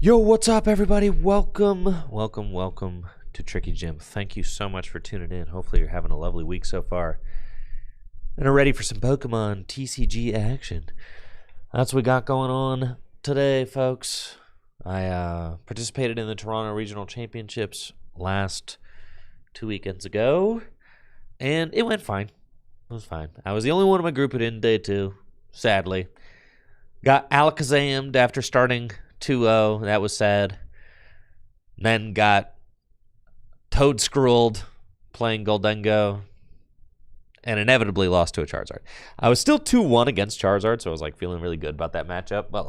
Yo, what's up, everybody? Welcome to Tricky Jim. Thank you so much for tuning in. Hopefully you're having a lovely week so far and are ready for some Pokemon TCG action. That's what we got going on today, folks. I participated in the Toronto Regional Championships last 2 weekends ago, and it went fine. It was fine. I was the only one in my group who didn't day two, sadly. Got Alakazammed after starting 2-0. That was sad. Then got Toad-Scrolled playing Goldengo and inevitably lost to a Charizard. I was still 2-1 against Charizard, so I was feeling really good about that matchup, but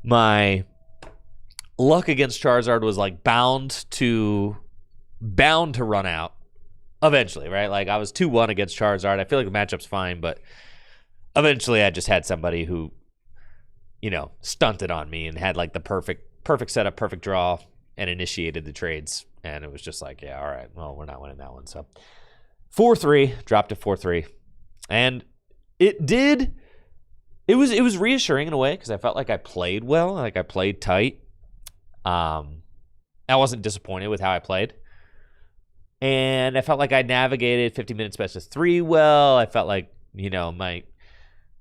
my luck against Charizard was bound to run out eventually, right? I was 2-1 against Charizard. I feel like the matchup's fine, but eventually I just had somebody who stunted on me and had the perfect setup, perfect draw, and initiated the trades. And it was just yeah, all right, well, we're not winning that one. So 4-3, dropped to 4-3. And it was reassuring in a way because I felt like I played well, I played tight. I wasn't disappointed with how I played. And I felt like I navigated 50 minutes best of 3 well. I felt like,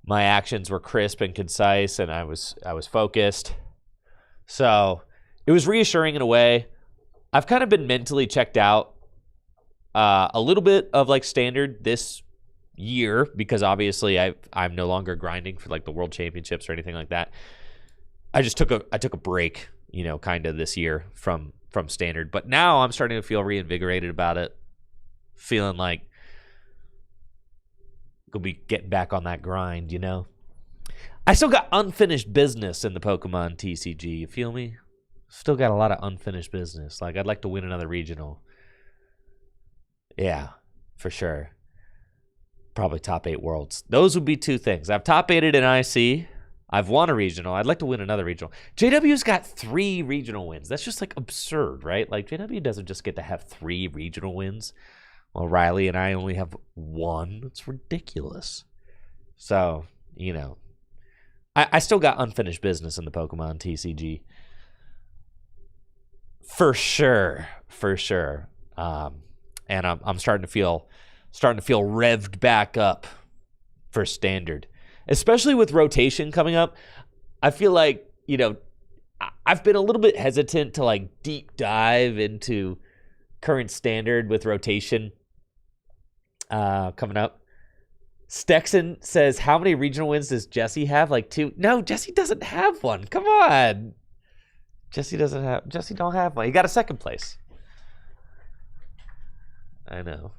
my actions were crisp and concise, and I was focused. So it was reassuring in a way. I've kind of been mentally checked out a little bit of standard this year because obviously I'm no longer grinding for the World Championships or anything like that. I took a break, kind of this year from standard, but now I'm starting to feel reinvigorated about it, feeling like gonna be getting back on that grind, I still got unfinished business in the Pokemon TCG. You feel me? Still got a lot of unfinished business. I'd like to win another regional. Yeah, for sure. Probably top 8 worlds. Those would be 2 things. I've top 8'd in IC. I've won a regional. I'd like to win another regional. JW's got 3 regional wins. That's just absurd, right? JW doesn't just get to have 3 regional wins. Well, Riley and I only have 1. It's ridiculous. So, I still got unfinished business in the Pokemon TCG. For sure. And I'm starting to feel revved back up for standard. Especially with rotation coming up. I feel like, I've been a little bit hesitant to deep dive into current standard with rotation. Coming up. Stexon says, how many regional wins does Jesse have? 2? No, Jesse doesn't have one. Come on. Jesse don't have one. He got a 2nd place. I know.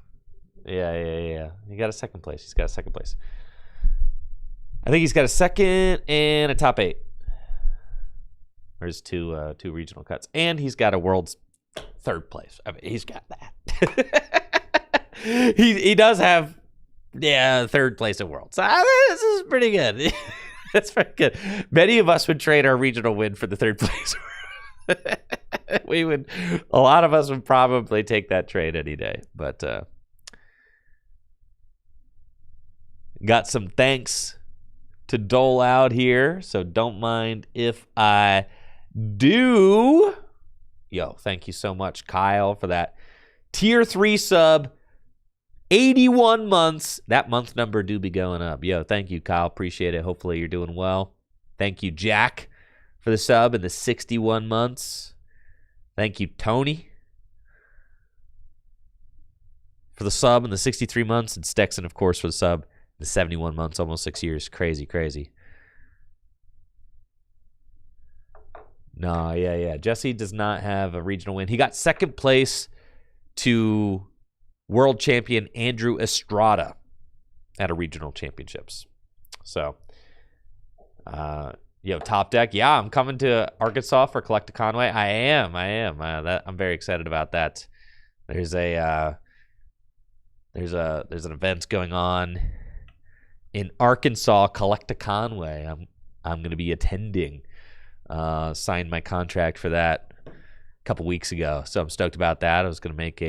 Yeah. He got a 2nd place. He's got a 2nd place. I think he's got a 2nd and a top 8. There's 2 regional cuts. And he's got a world's 3rd place. I mean, he's got that. He does have, 3rd place at Worlds. So, this is pretty good. That's pretty good. Many of us would trade our regional win for the 3rd place. A lot of us would probably take that trade any day. But got some thanks to dole out here, so don't mind if I do. Yo, thank you so much, Kyle, for that tier 3 sub. 81 months. That month number do be going up. Yo, thank you, Kyle. Appreciate it. Hopefully you're doing well. Thank you, Jack, for the sub in the 61 months. Thank you, Tony, for the sub in the 63 months. And Stexon, of course, for the sub in the 71 months, almost 6 years. Crazy. No, yeah. Jesse does not have a regional win. He got 2nd place to world champion Andrew Estrada at a regional championships. So, Top Deck. Yeah, I'm coming to Arkansas for Collect a Conway. I am. I'm very excited about that. There's an event going on in Arkansas, Collect a Conway. I'm going to be attending. Signed my contract for that a couple weeks ago, so I'm stoked about that. I was going to make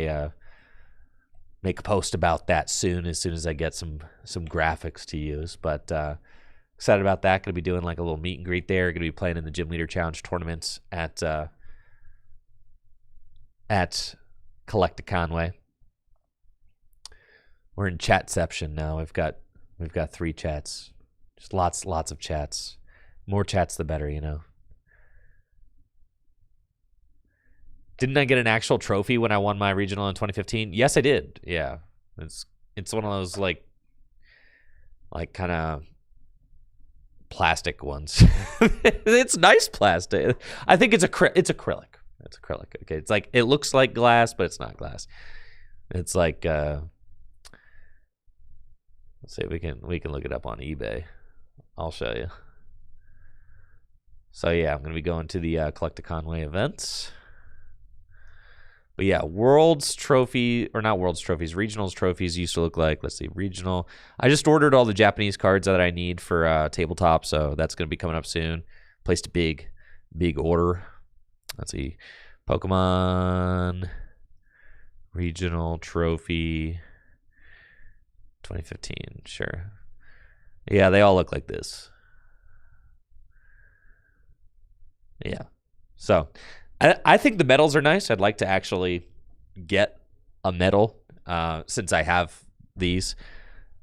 a post about that as soon as I get some graphics to use. But Excited about that. Going to be doing like a little meet and greet there. Going to be playing in the Gym Leader Challenge tournaments at Collect a Conway. We're in chatception now. We've got 3 chats. Just lots of chats. More chats the better, you know. Didn't I get an actual trophy when I won my regional in 2015? Yes, I did. Yeah. It's one of those like kind of plastic ones. It's nice plastic. I think it's acrylic. It's acrylic. Okay. It's like it looks like glass, but it's not glass. It's like let's see if we can look it up on eBay. I'll show you. So yeah, I'm gonna be going to the Collect a Conway events. But yeah, World's Trophy, or not World's Trophies, Regionals Trophies used to look like, let's see, Regional. I just ordered all the Japanese cards that I need for tabletop, so that's going to be coming up soon. Placed a big order. Let's see, Pokemon Regional Trophy 2015, sure. Yeah, they all look like this. Yeah, so I think the medals are nice. I'd like to actually get a medal since I have these.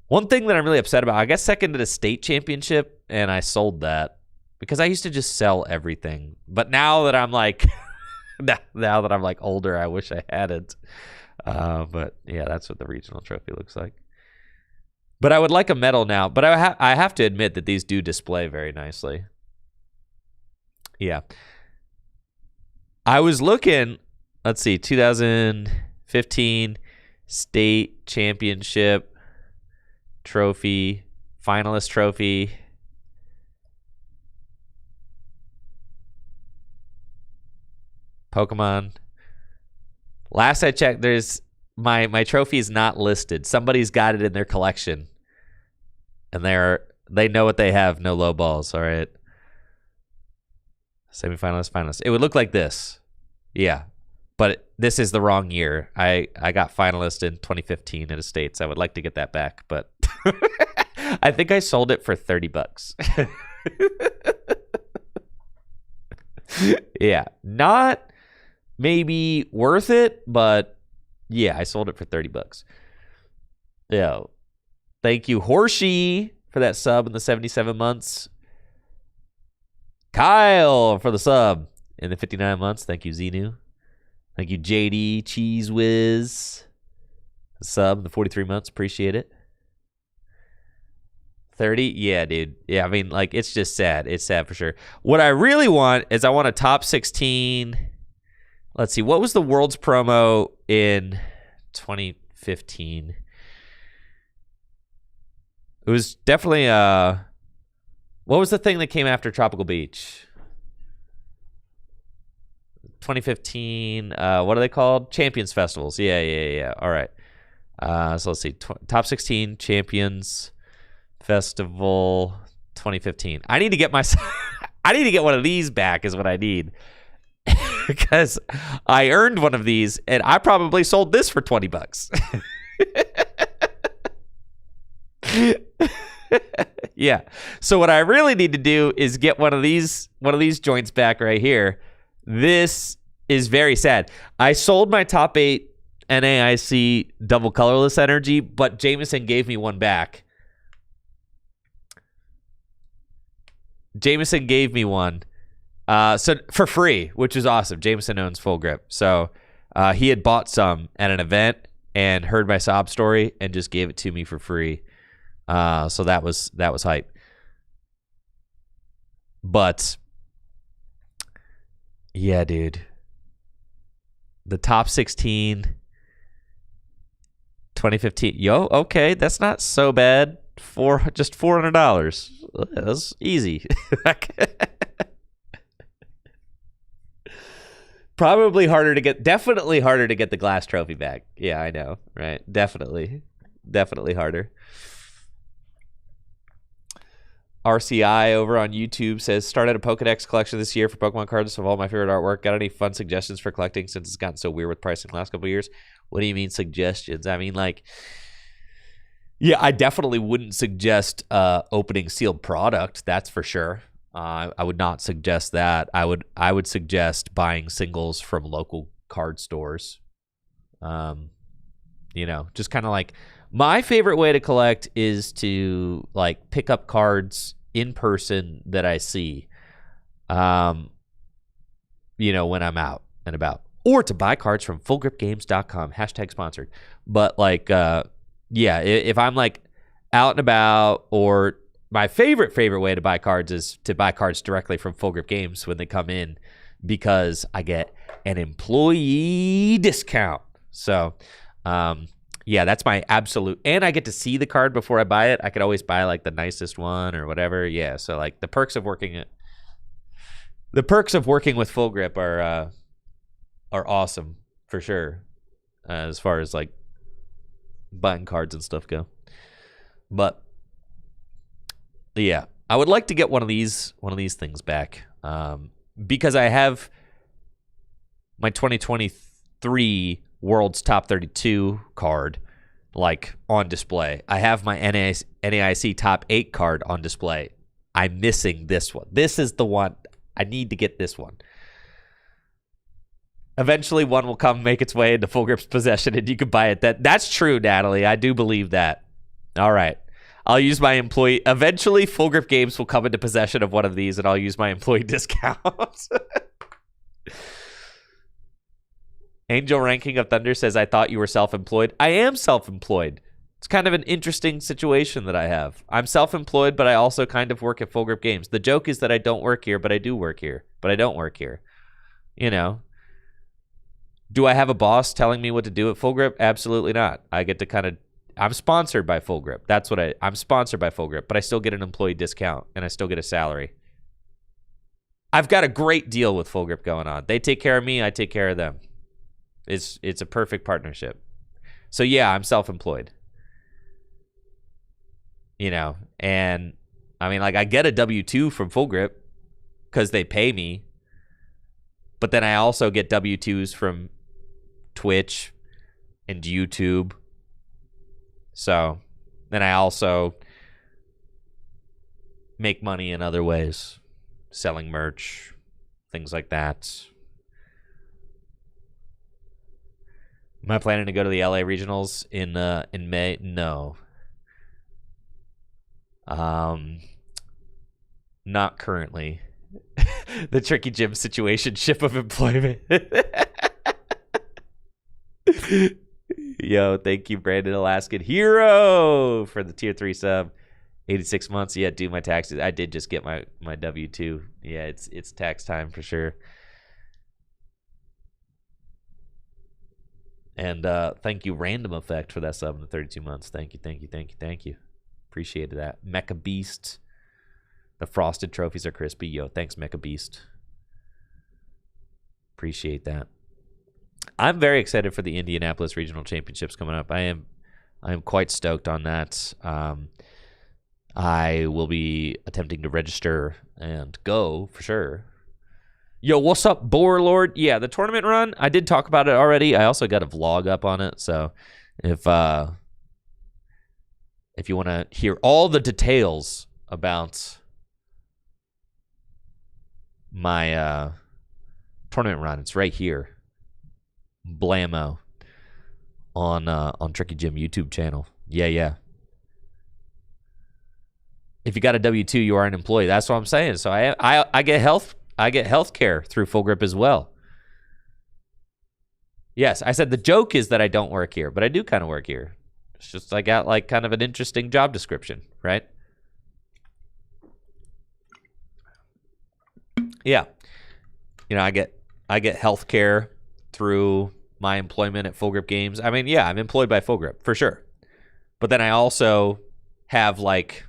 One thing that I'm really upset about, I got second at a state championship, and I sold that because I used to just sell everything. But now that I'm like, older, I wish I hadn't. But yeah, that's what the regional trophy looks like. But I would like a medal now. But I have to admit that these do display very nicely. Yeah. I was looking, let's see, 2015 state championship trophy, finalist trophy. Pokemon. Last I checked, there's my trophy is not listed. Somebody's got it in their collection. And they know what they have, no low balls, all right. Semifinalist, finalist. It would look like this. Yeah. But this is the wrong year. I got finalist in 2015 at a States. I would like to get that back, but I think I sold it for $30. Yeah. Not maybe worth it, but yeah, I sold it for $30. Yeah. Thank you, Horsey, for that sub in the 77 months. Kyle for the sub in the 59 months. Thank you, Xenu. Thank you, JD Cheese Whiz. The sub in the 43 months. Appreciate it. 30? Yeah, dude. Yeah, I mean, like, it's just sad. It's sad for sure. What I really want is I want a top 16. Let's see. What was the World's promo in 2015? It was definitely what was the thing that came after Tropical Beach? 2015. What are they called? Champions Festivals. Yeah. All right. So let's see. Top 16 Champions Festival 2015. I need to get I need to get one of these back is what I need. Because I earned one of these and I probably sold this for $20. Yeah. So what I really need to do is get one of these joints back right here. This is very sad. I sold my top 8 NAIC double colorless energy, but Jameson gave me one back. Jameson gave me one. So for free, which is awesome. Jameson owns Full Grip. So he had bought some at an event and heard my sob story and just gave it to me for free. So that was hype. But yeah, dude. The top 16 2015. Yo, okay, that's not so bad for just $400. That's easy. Probably harder to get, definitely harder to get the glass trophy back. Yeah, I know, right? Definitely harder. RCI over on YouTube says, started a Pokedex collection this year for Pokemon cards of all my favorite artwork. Got any fun suggestions for collecting since it's gotten so weird with pricing the last couple of years? What do you mean suggestions? I mean, like, Yeah, I definitely wouldn't suggest opening sealed product. That's for sure. I would not suggest that. I would suggest buying singles from local card stores. Um, just kind of like my favorite way to collect is to like pick up cards in person that I see. Um, when I'm out and about, or to buy cards from fullgripgames.com, #sponsored. But like, yeah, if I'm like out and about, or my favorite way to buy cards is to buy cards directly from Full Grip Games when they come in, because I get an employee discount. So, yeah, that's my absolute, and I get to see the card before I buy it. I could always buy like the nicest one or whatever. Yeah, so like the perks of working with Full Grip are awesome for sure, as far as like buying cards and stuff go. But yeah, I would like to get one of these things back, because I have my 2023 World's Top 32 card like on display. I have my NAIC Top 8 card on display. I'm missing this one. This is the one. I need to get this one. Eventually, one will come, make its way into Full Grip's possession, and you can buy it. That's true, Natalie. I do believe that. All right. I'll use my employee. Eventually, Full Grip Games will come into possession of one of these, and I'll use my employee discount. Angel Ranking of Thunder says, I thought you were self-employed. I am self-employed. It's kind of an interesting situation that I have. I'm self-employed, but I also kind of work at Full Grip Games. The joke is that I don't work here, but I do work here. But I don't work here. Do I have a boss telling me what to do at Full Grip? Absolutely not. I get to I'm sponsored by Full Grip. I'm sponsored by Full Grip, but I still get an employee discount, and I still get a salary. I've got a great deal with Full Grip going on. They take care of me, I take care of them. It's a perfect partnership. So yeah, I'm self-employed. And I mean, like, I get a W-2 from Full Grip because they pay me, but then I also get W-2s from Twitch and YouTube. So then I also make money in other ways, selling merch, things like that. Am I planning to go to the LA regionals in May? No. Not currently. The tricky gym situation, ship of employment. Yo, thank you, Brandon Alaskan Hero, for the tier 3 sub. 86 months. Yeah, do my taxes. I did just get my W-2. Yeah, it's tax time for sure. And thank you, Random Effect, for that sub in the 32 months. Thank you. Appreciated that. Mecha Beast. The frosted trophies are crispy. Yo, thanks, Mecha Beast. Appreciate that. I'm very excited for the Indianapolis Regional Championships coming up. I am quite stoked on that. I will be attempting to register and go for sure. Yo, what's up, Boar Lord? Yeah, the tournament run, I did talk about it already. I also got a vlog up on it, so if you want to hear all the details about my tournament run, it's right here. Blammo on Tricky Jim YouTube channel. Yeah. If you got a W-2, you are an employee. That's what I'm saying. So I get health care through Full Grip as well. Yes, I said the joke is that I don't work here, but I do kind of work here. It's just I got like kind of an interesting job description, right? Yeah. I get health care through my employment at Full Grip Games. I mean, yeah, I'm employed by Full Grip for sure. But then I also have like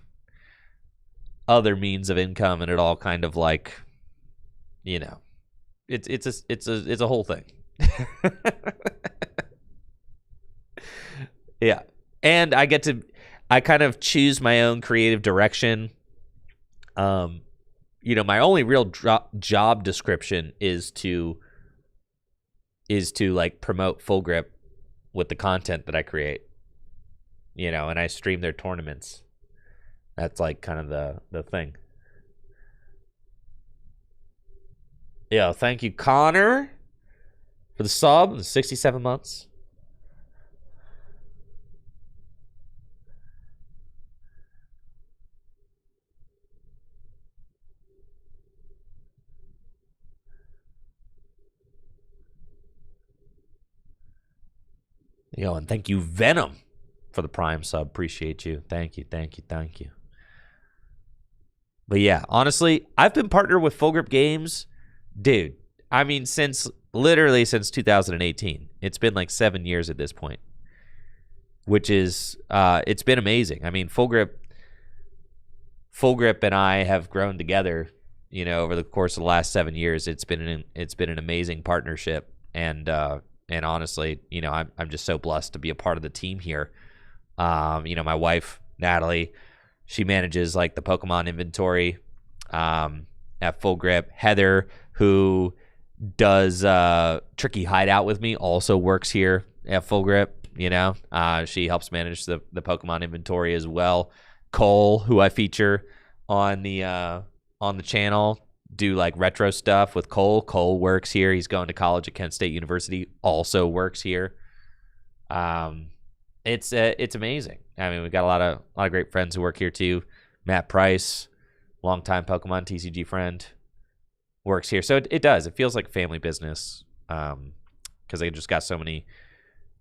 other means of income, and it all kind of like, it's a whole thing. Yeah. And I kind of choose my own creative direction. My only real job description is to like promote Full Grip with the content that I create. and I stream their tournaments. That's like kind of the thing. Yeah, thank you, Connor, for the sub, the 67 months. And thank you, Venom, for the Prime sub. Appreciate you. Thank you, thank you, thank you. But yeah, honestly, I've been partnered with Full Grip Games, dude. I mean, literally since 2018. It's been like 7 years at this point, which is it's been amazing. I mean, Full Grip and I have grown together, over the course of the last 7 years. It's been an amazing partnership, and honestly, I'm just so blessed to be a part of the team here. My wife Natalie, she manages like the Pokemon inventory at Full Grip. Heather, who does Tricky Hideout with me, also works here at Full Grip. She helps manage the Pokemon inventory as well. Cole, who I feature on the channel, do like retro stuff with Cole. Cole works here. He's going to college at Kent State University. Also works here. It's amazing. I mean, we've got a lot of great friends who work here too. Matt Price, longtime Pokemon TCG friend, works here. So it does. It feels like a family business because I just got so many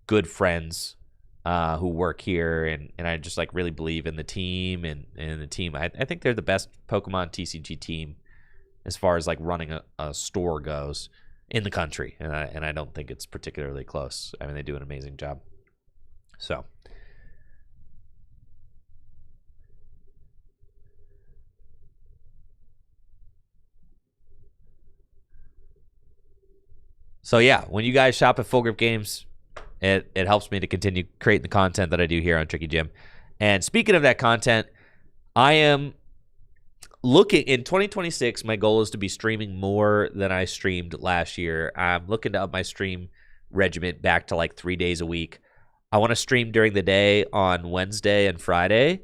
good friends who work here, and I just like really believe in the team and the team. I think they're the best Pokemon TCG team as far as like running a store goes in the country, and I don't think it's particularly close. I mean, they do an amazing job. So yeah, when you guys shop at Full Grip Games, it helps me to continue creating the content that I do here on Tricky Jim. And speaking of that content, I am looking in 2026. My goal is to be streaming more than I streamed last year. I'm looking to up my stream regimen back to like 3 days a week. I want to stream during the day on Wednesday and Friday,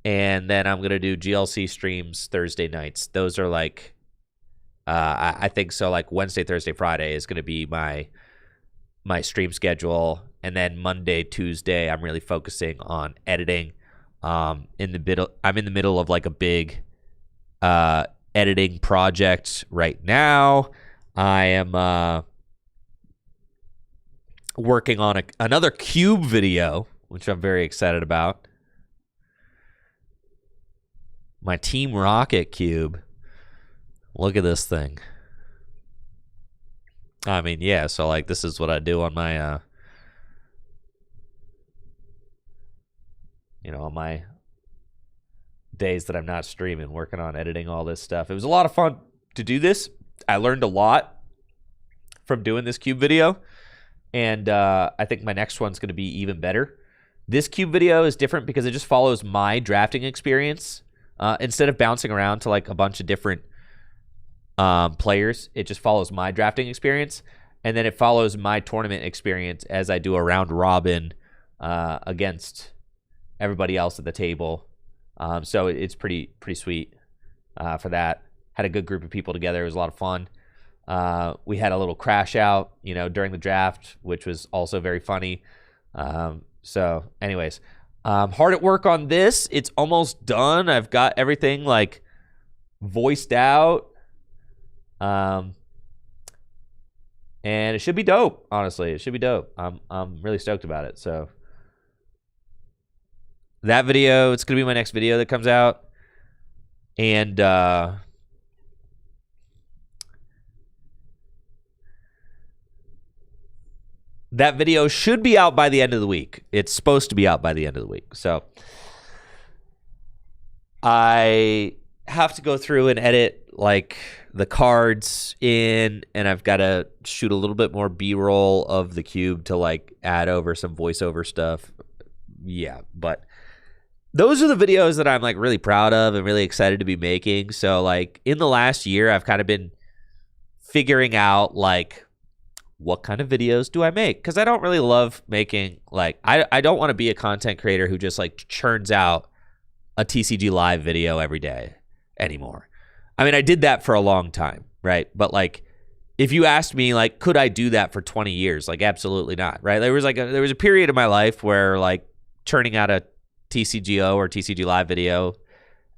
and then I'm gonna do GLC streams Thursday nights. Those are like, I think so. Like Wednesday, Thursday, Friday is gonna be my stream schedule, and then Monday, Tuesday, I'm really focusing on editing. I'm in the middle of like a big editing project right now. I am working on another Cube video, which I'm very excited about. My Team Rocket Cube. Look at this thing. I mean, yeah, so like this is what I do on my on my days that I'm not streaming, working on editing all this stuff. It was a lot of fun to do this. I learned a lot from doing this Cube video, and I think my next one's going to be even better. This Cube video is different because it just follows my drafting experience. Instead of bouncing around to like a bunch of different players, it just follows my drafting experience, and then it follows my tournament experience as I do a round robin against everybody else at the table. So it's pretty sweet for that. Had a good group of people together. It was a lot of fun. We had a little crash out, during the draft, which was also very funny. So anyways, hard at work on this. It's almost done. I've got everything like voiced out. And it should be dope. Honestly, it should be dope. I'm really stoked about it. So that video, it's gonna be my next video that comes out, and that video should be out by the end of the week. It's supposed to be out by the end of the week. So I have to go through and edit like the cards in, and I've got to shoot a little bit more B-roll of the cube to like add over some voiceover stuff. Yeah, but those are the videos that I'm like really proud of and really excited to be making. So like in the last year, I've kind of been figuring out like what kind of videos do I make? Because I don't really love making, like, I don't want to be a content creator who just, like, churns out a TCG live video every day anymore. I mean, I did that for a long time, right? But, like, if you asked me, like, could I do that for 20 years? Like, absolutely not, right? There was a period of my life where, like, churning out a TCGO or TCG live video,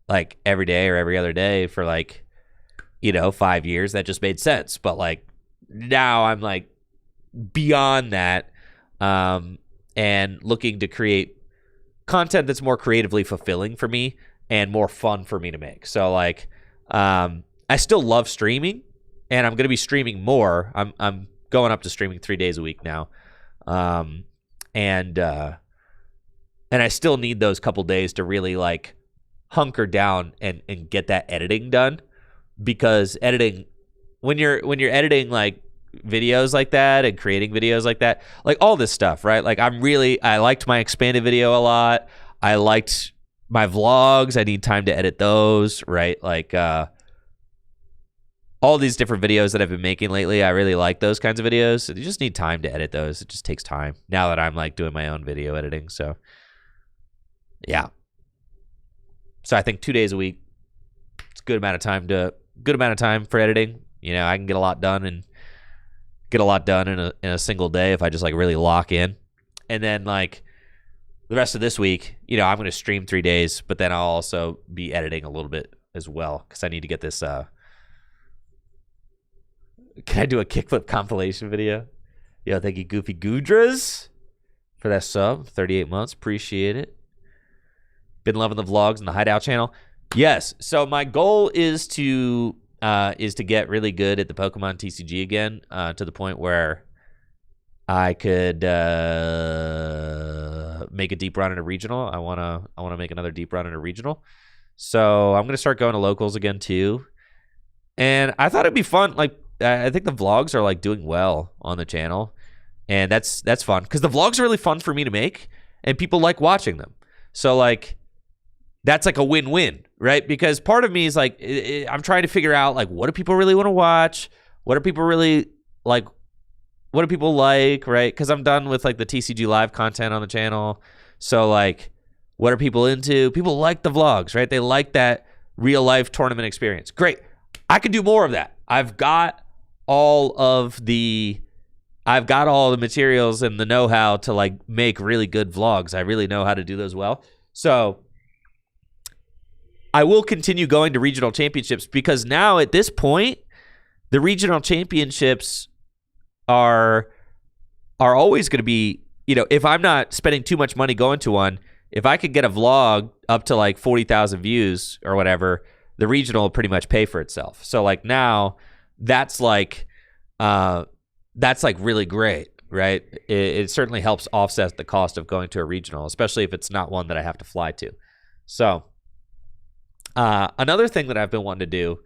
like, every day or every other day for, like, 5 years, that just made sense. But, like, now I'm, like, beyond that, and looking to create content that's more creatively fulfilling for me and more fun for me to make. So, like, I still love streaming, and I'm going to be streaming more. I'm going up to streaming 3 days a week now, and I still need those couple days to really, like, hunker down and get that editing done, because editing, when you're editing, like, videos like that and creating videos like that, like, all this stuff, right? Like, I liked my expanded video a lot. I liked my vlogs. I need time to edit those, right? Like, all these different videos that I've been making lately, I really like those kinds of videos. So you just need time to edit those. It just takes time now that I'm, like, doing my own video editing. So yeah. So I think 2 days a week, it's a good amount of time for editing. I can get a lot done in a single day if I just, like, really lock in. And then, like, the rest of this week, I'm going to stream 3 days, but then I'll also be editing a little bit as well, because I need to get this. Can I do a kickflip compilation video? Yo, thank you, Goofy Gudras, for that sub. 38 months. Appreciate it. Been loving the vlogs and the Hideout channel. Yes. So my goal is to get really good at the Pokemon TCG again, to the point where I could make a deep run in a regional. I wanna make another deep run in a regional. So I'm gonna start going to locals again too. And I thought it'd be fun. Like, I think the vlogs are, like, doing well on the channel, and that's fun, because the vlogs are really fun for me to make, and people like watching them. So, like, that's, like, a win-win, right? Because part of me is, like, I'm trying to figure out, like, what do people really want to watch? What do people really like? What do people like, right? Because I'm done with, like, the TCG live content on the channel. So, like, what are people into? People like the vlogs, right? They like that real-life tournament experience. Great. I can do more of that. I've got all the materials and the know-how to, like, make really good vlogs. I really know how to do those well. So I will continue going to regional championships, because now at this point, the regional championships are always going to be, if I'm not spending too much money going to one, if I could get a vlog up to, like, 40,000 views or whatever, the regional will pretty much pay for itself. So, like, now that's like really great, right? It certainly helps offset the cost of going to a regional, especially if it's not one that I have to fly to. So another thing that I've been wanting to do,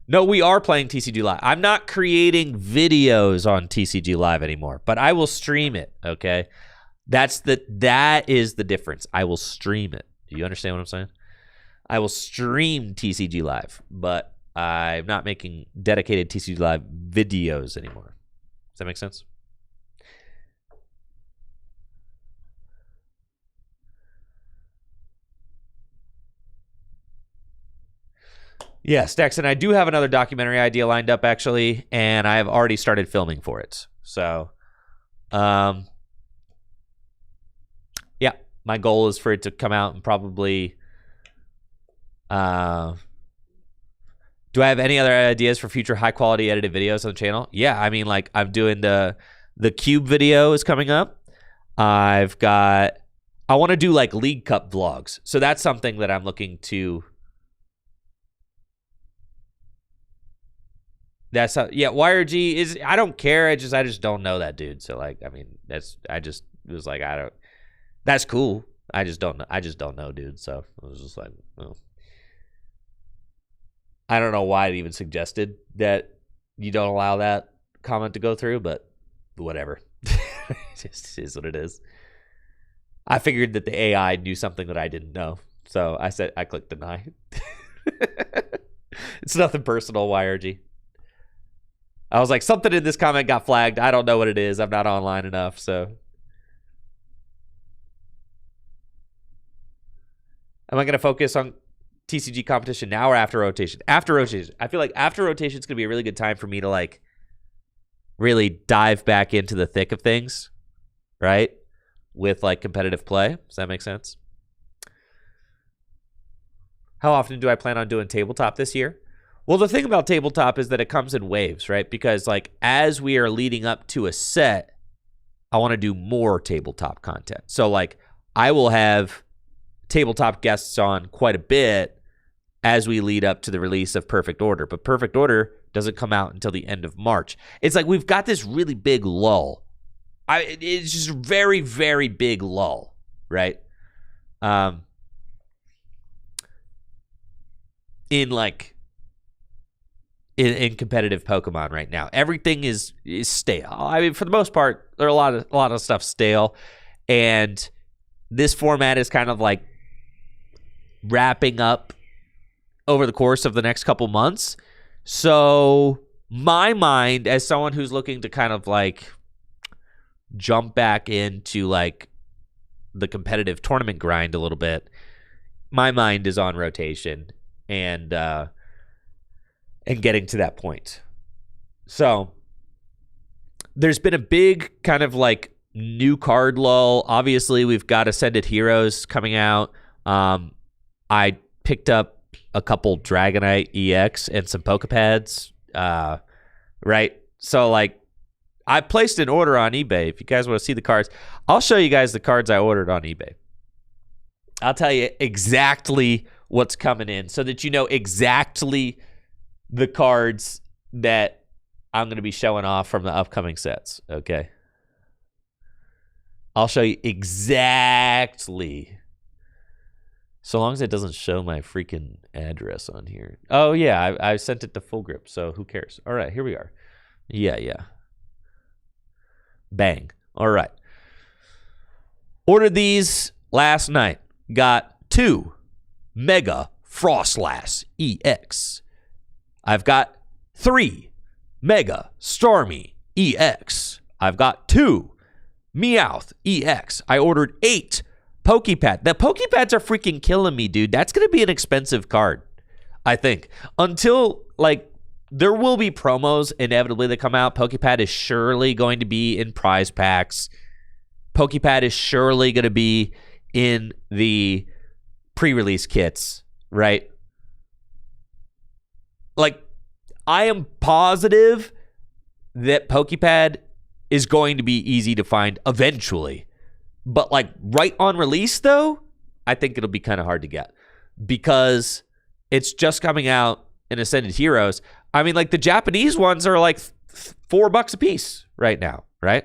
no, we are playing TCG Live. I'm not creating videos on TCG Live anymore, but I will stream it, okay? That is the difference. I will stream it. Do you understand what I'm saying? I will stream TCG Live, but I'm not making dedicated TCG Live videos anymore. Does that make sense? Yeah, Stexon, I do have another documentary idea lined up, actually, and I have already started filming for it. So, yeah, my goal is for it to come out and probably... do I have any other ideas for future high-quality edited videos on the channel? Yeah, I mean, like, I'm doing the Cube video is coming up. I want to do, like, League Cup vlogs. So that's something that I'm looking to... YRG is... I don't care. I just don't know that dude. So, like, I mean, that's cool. I just don't know, dude. So I was just like, well... I don't know why it even suggested that you don't allow that comment to go through, but whatever. It just is what it is. I figured that the AI knew something that I didn't know. So I clicked deny. It's nothing personal, YRG. I was like, something in this comment got flagged. I don't know what it is. I'm not online enough, so. Am I going to focus on TCG competition now or after rotation? After rotation. I feel like after rotation is going to be a really good time for me to like really dive back into the thick of things, right? With like competitive play. Does that make sense? How often do I plan on doing tabletop this year? Well, the thing about tabletop is that it comes in waves, right? Because like as we are leading up to a set, I want to do more tabletop content. So like I will have tabletop guests on quite a bit as we lead up to the release of Perfect Order. But Perfect Order doesn't come out until the end of March. It's like we've got this really big lull. It's just a very, very big lull, right? In competitive Pokemon right now. Everything is stale. I mean, for the most part, there are a lot of stuff stale. And this format is kind of like wrapping up over the course of the next couple months. So my mind, as someone who's looking to kind of like jump back into like the competitive tournament grind a little bit, my mind is on rotation and getting to that point. So there's been a big kind of like new card lull. Obviously, we've got Ascended Heroes coming out. I picked up a couple Dragonite EX and some Pokepads, right? So, like, I placed an order on eBay. If you guys want to see the cards, I'll show you guys the cards I ordered on eBay. I'll tell you exactly what's coming in so that you know exactly the cards that I'm going to be showing off from the upcoming sets, okay? I'll show you exactly. So long as it doesn't show my freaking address on here. Oh, yeah, I sent it to Full Grip, so who cares? All right, here we are. Yeah. Bang. All right. Ordered these last night. Got 2 Mega Frostlass EX. I've got 3 Mega Stormy EX. I've got 2 Meowth EX. I ordered 8 Pokepad. The Pokepads are freaking killing me, dude. That's going to be an expensive card, I think. Until, like, there will be promos inevitably that come out. Pokepad is surely going to be in prize packs. Pokepad is surely going to be in the pre-release kits, right? Like, I am positive that Pokepad is going to be easy to find eventually. But, like, right on release, though, I think it'll be kind of hard to get because it's just coming out in Ascended Heroes. I mean, like, the Japanese ones are, like, $4 a piece right now, right?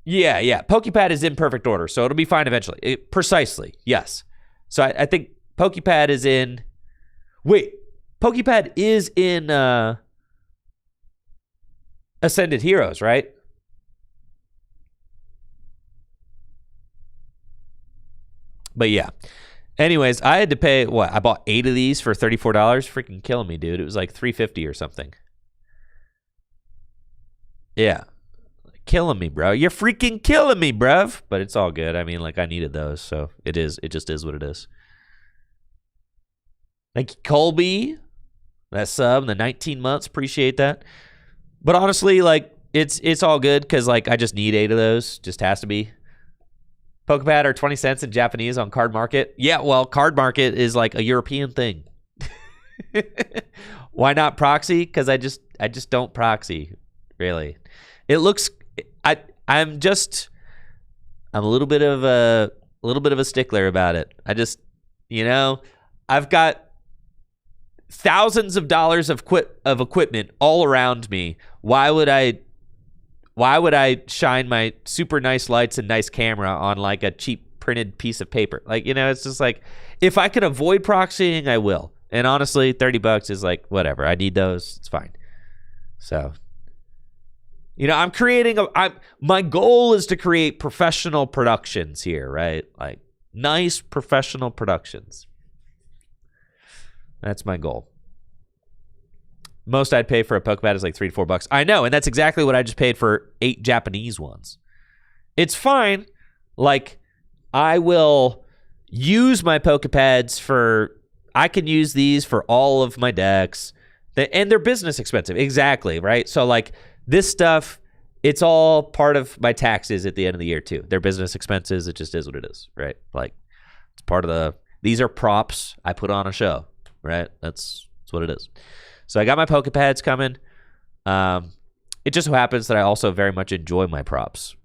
Yeah. Pokepad is in Perfect Order, so it'll be fine eventually. Precisely, yes. So I think Pokepad is in... Wait, Pokepad is in Ascended Heroes, right? But yeah. Anyways, I had to pay, what? I bought 8 of these for $34. Freaking killing me, dude. It was like $3.50 or something. Yeah. Killing me, bro. You're freaking killing me, bruv. But it's all good. I mean, like, I needed those, so it just is what it is. Thank you, Colby. That sub, the 19 months. Appreciate that. But honestly, like, it's all good because, like, I just need 8 of those. Just has to be. Pokepad are 20 cents in Japanese on Card Market. Yeah, well, Card Market is like a European thing. Why not proxy? Because I just don't proxy, really. It looks I'm a little bit of a stickler about it. I just, I've got thousands of dollars of equipment all around me. Why would I shine my super nice lights and nice camera on like a cheap printed piece of paper? Like, it's just like, if I can avoid proxying, I will. And honestly, $30 is like, whatever. I need those. It's fine. So, I'm creating my goal is to create professional productions here, right? Like nice professional productions. That's my goal. most I'd pay for a Pokepad is like $3 to $4. I know, and that's exactly what I just paid for 8 Japanese ones. It's fine. Like, I will use my Pokepads for... I can use these for all of my decks. And they're business expensive. Exactly, right? So, like, this stuff, it's all part of my taxes at the end of the year, too. They're business expenses. It just is what it is, right? Like, it's part of the... These are props I put on a show, right? That's what it is. So I got my Pokepads coming. It just so happens that I also very much enjoy my props.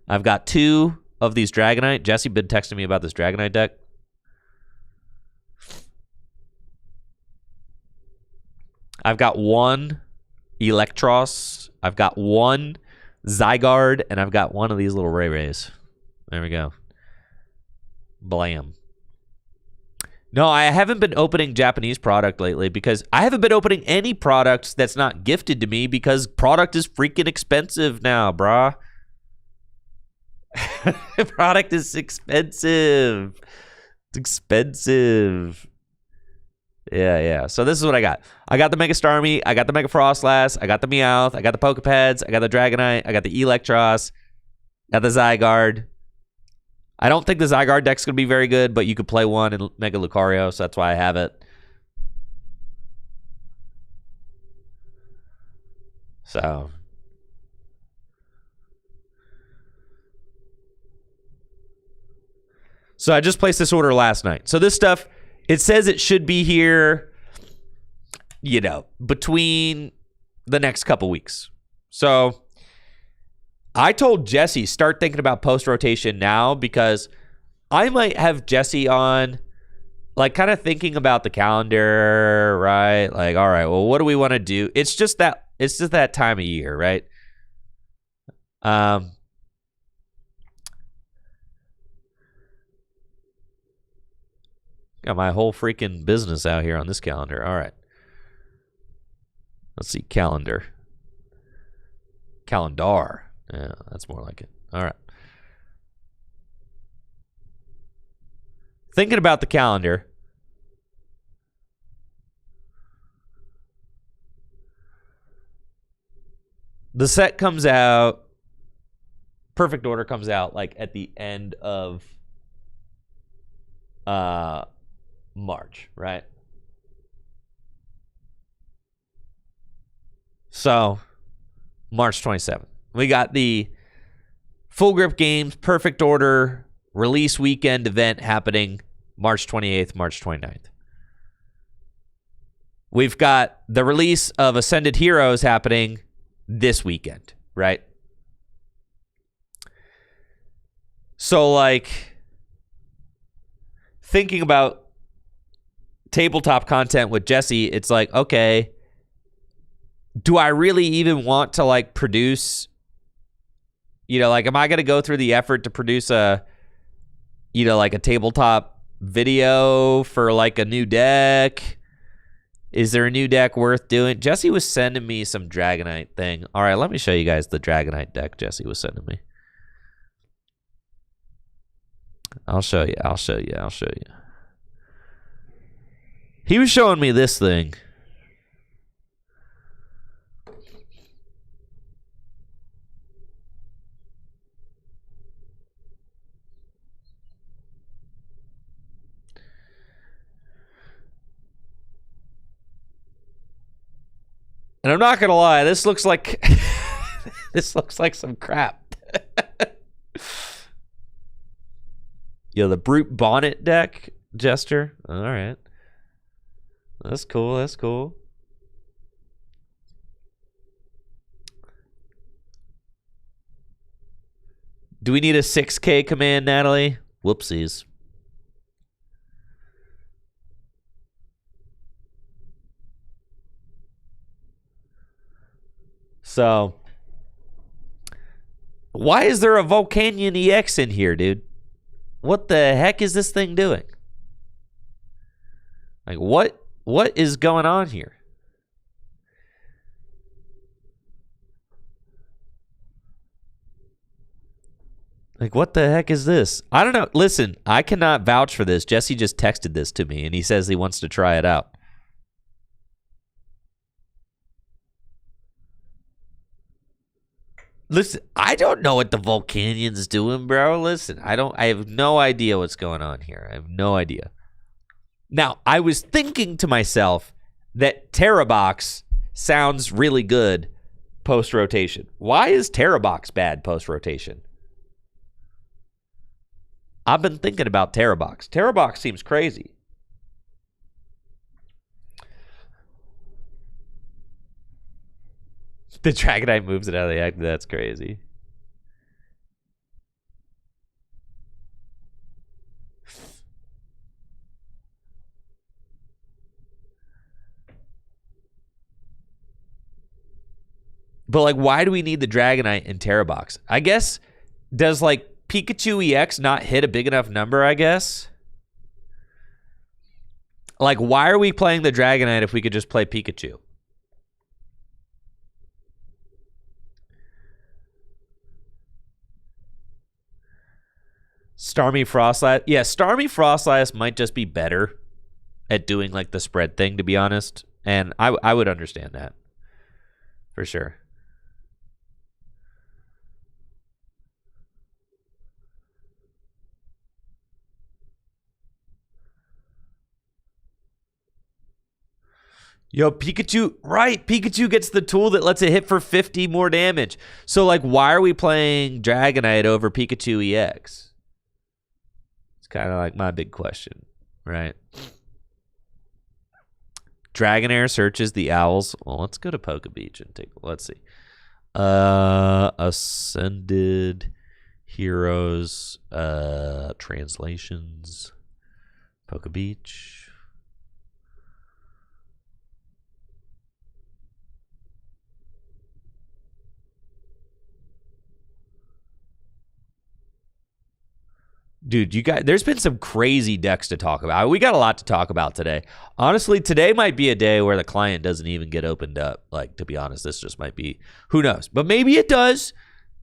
I've got 2 of these Dragonite. Jesse been texting me about this Dragonite deck. I've got 1 Electros. I've got 1 Zygarde, and I've got 1 of these little Ray Rays. There we go. Blam. No, I haven't been opening Japanese product lately because I haven't been opening any products that's not gifted to me because product is freaking expensive now, brah. Product is expensive. It's expensive. Yeah. So this is what I got. I got the Mega Starmie. I got the Mega Frostlass. I got the Meowth. I got the Pokepads. I got the Dragonite. I got the Electros. Got the Zygarde. I don't think the Zygarde deck's going to be very good, but you could play one in Mega Lucario, so that's why I have it. So I just placed this order last night. So this stuff, it says it should be here, you know, between the next couple weeks. So I told Jesse, start thinking about post-rotation now because I might have Jesse on, like, kind of thinking about the calendar, right? Like, all right, well, what do we want to do? It's just that time of year, right? Got my whole freaking business out here on this calendar. All right. Let's see, calendar. Calendar. Yeah, that's more like it. All right. Thinking about the calendar. The set comes out. Perfect Order comes out like at the end of March, right? So, March 27th. We got the Full Grip Games Perfect Order release weekend event happening March 28th, March 29th. We've got the release of Ascended Heroes happening this weekend, right? So, like, thinking about tabletop content with Jesse, it's like, okay, do I really even want to, like, produce, you know, like, am I going to go through the effort to produce a, you know, like a tabletop video for, like, a new deck? Is there a new deck worth doing? Jesse was sending me some Dragonite thing. All right, let me show you guys the Dragonite deck Jesse was sending me. I'll show you. He was showing me this thing. And I'm not gonna lie, this looks like this looks like some crap. Yo, the Brute Bonnet deck, Jester. All right. That's cool. That's cool. Do we need a 6K command, Natalie? Whoopsies. So, why is there a Volcanion EX in here, dude? What the heck is this thing doing? Like, what is going on here? Like, what the heck is this? I don't know. Listen, I cannot vouch for this. Jesse just texted this to me, and he says he wants to try it out. Listen, I don't know what the Volcanian's doing, bro. Listen, I have no idea what's going on here. I have no idea. Now, I was thinking to myself that Terrabox sounds really good post-rotation. Why is Terrabox bad post-rotation? I've been thinking about Terrabox. Terrabox seems crazy. The Dragonite moves it out of the act. That's crazy. But, like, why do we need the Dragonite in Terrabox? I guess, does, like, Pikachu EX not hit a big enough number, I guess? Like, why are we playing the Dragonite if we could just play Pikachu? Starmie Frostlass. Yeah, Starmie Frostlass might just be better at doing, like, the spread thing, to be honest. And I would understand that. For sure. Yo, Pikachu, right. Pikachu gets the tool that lets it hit for 50 more damage. So, like, why are we playing Dragonite over Pikachu EX? It's kind of like my big question, right? Dragonair searches the owls. Well, let's go to Poke Beach and take, let's see. Ascended Heroes, translations, Poke Beach. Dude, you guys, there's been some crazy decks to talk about. We got a lot to talk about today. Honestly, today might be a day where the client doesn't even get opened up. Like, to be honest, this just might be, who knows? But maybe it does.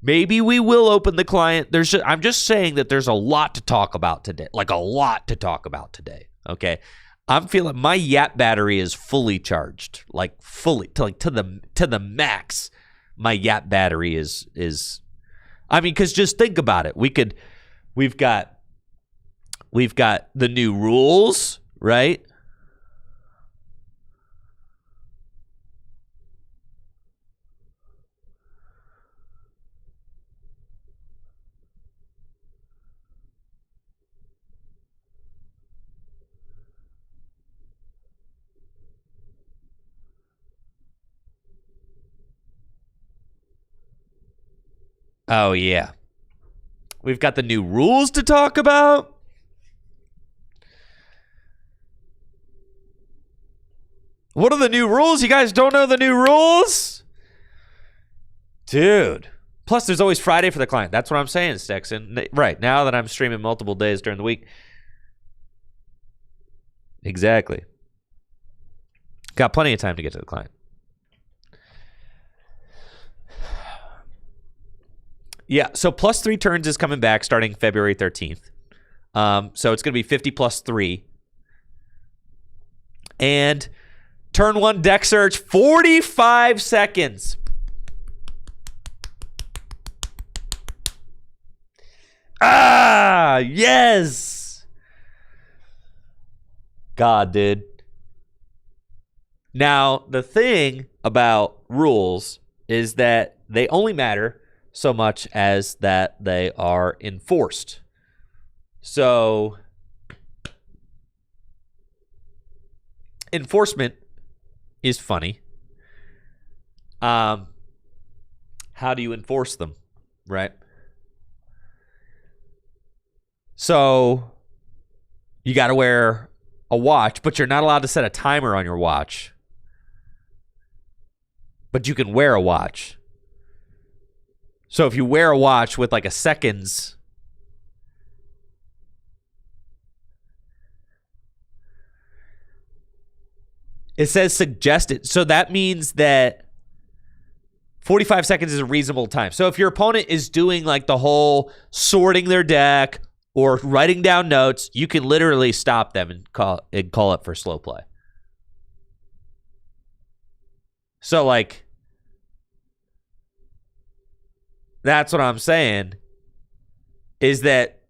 Maybe we will open the client. I'm just saying that there's a lot to talk about today. Like, a lot to talk about today. Okay. I'm feeling my Yap battery is fully charged. Like, fully, to the max. My Yap battery is I mean, because just think about it. We've got the new rules, right? Oh, yeah. We've got the new rules to talk about. What are the new rules? You guys don't know the new rules? Dude. Plus, there's always Friday for the client. That's what I'm saying, Stexon. Right, now that I'm streaming multiple days during the week. Exactly. Got plenty of time to get to the client. Yeah, so plus 3 turns is coming back starting February 13th. So it's going to be 50 plus 3. And turn 1 deck search, 45 seconds. Ah, yes. God, dude. Now, the thing about rules is that they only matter so much as that they are enforced. So, enforcement is funny. How do you enforce them, right? So, you got to wear a watch, but you're not allowed to set a timer on your watch. But you can wear a watch. So if you wear a watch with like a seconds, it says suggested. So that means that 45 seconds is a reasonable time. So if your opponent is doing like the whole sorting their deck or writing down notes, you can literally stop them and call it for slow play. So like, That's what I'm saying, is that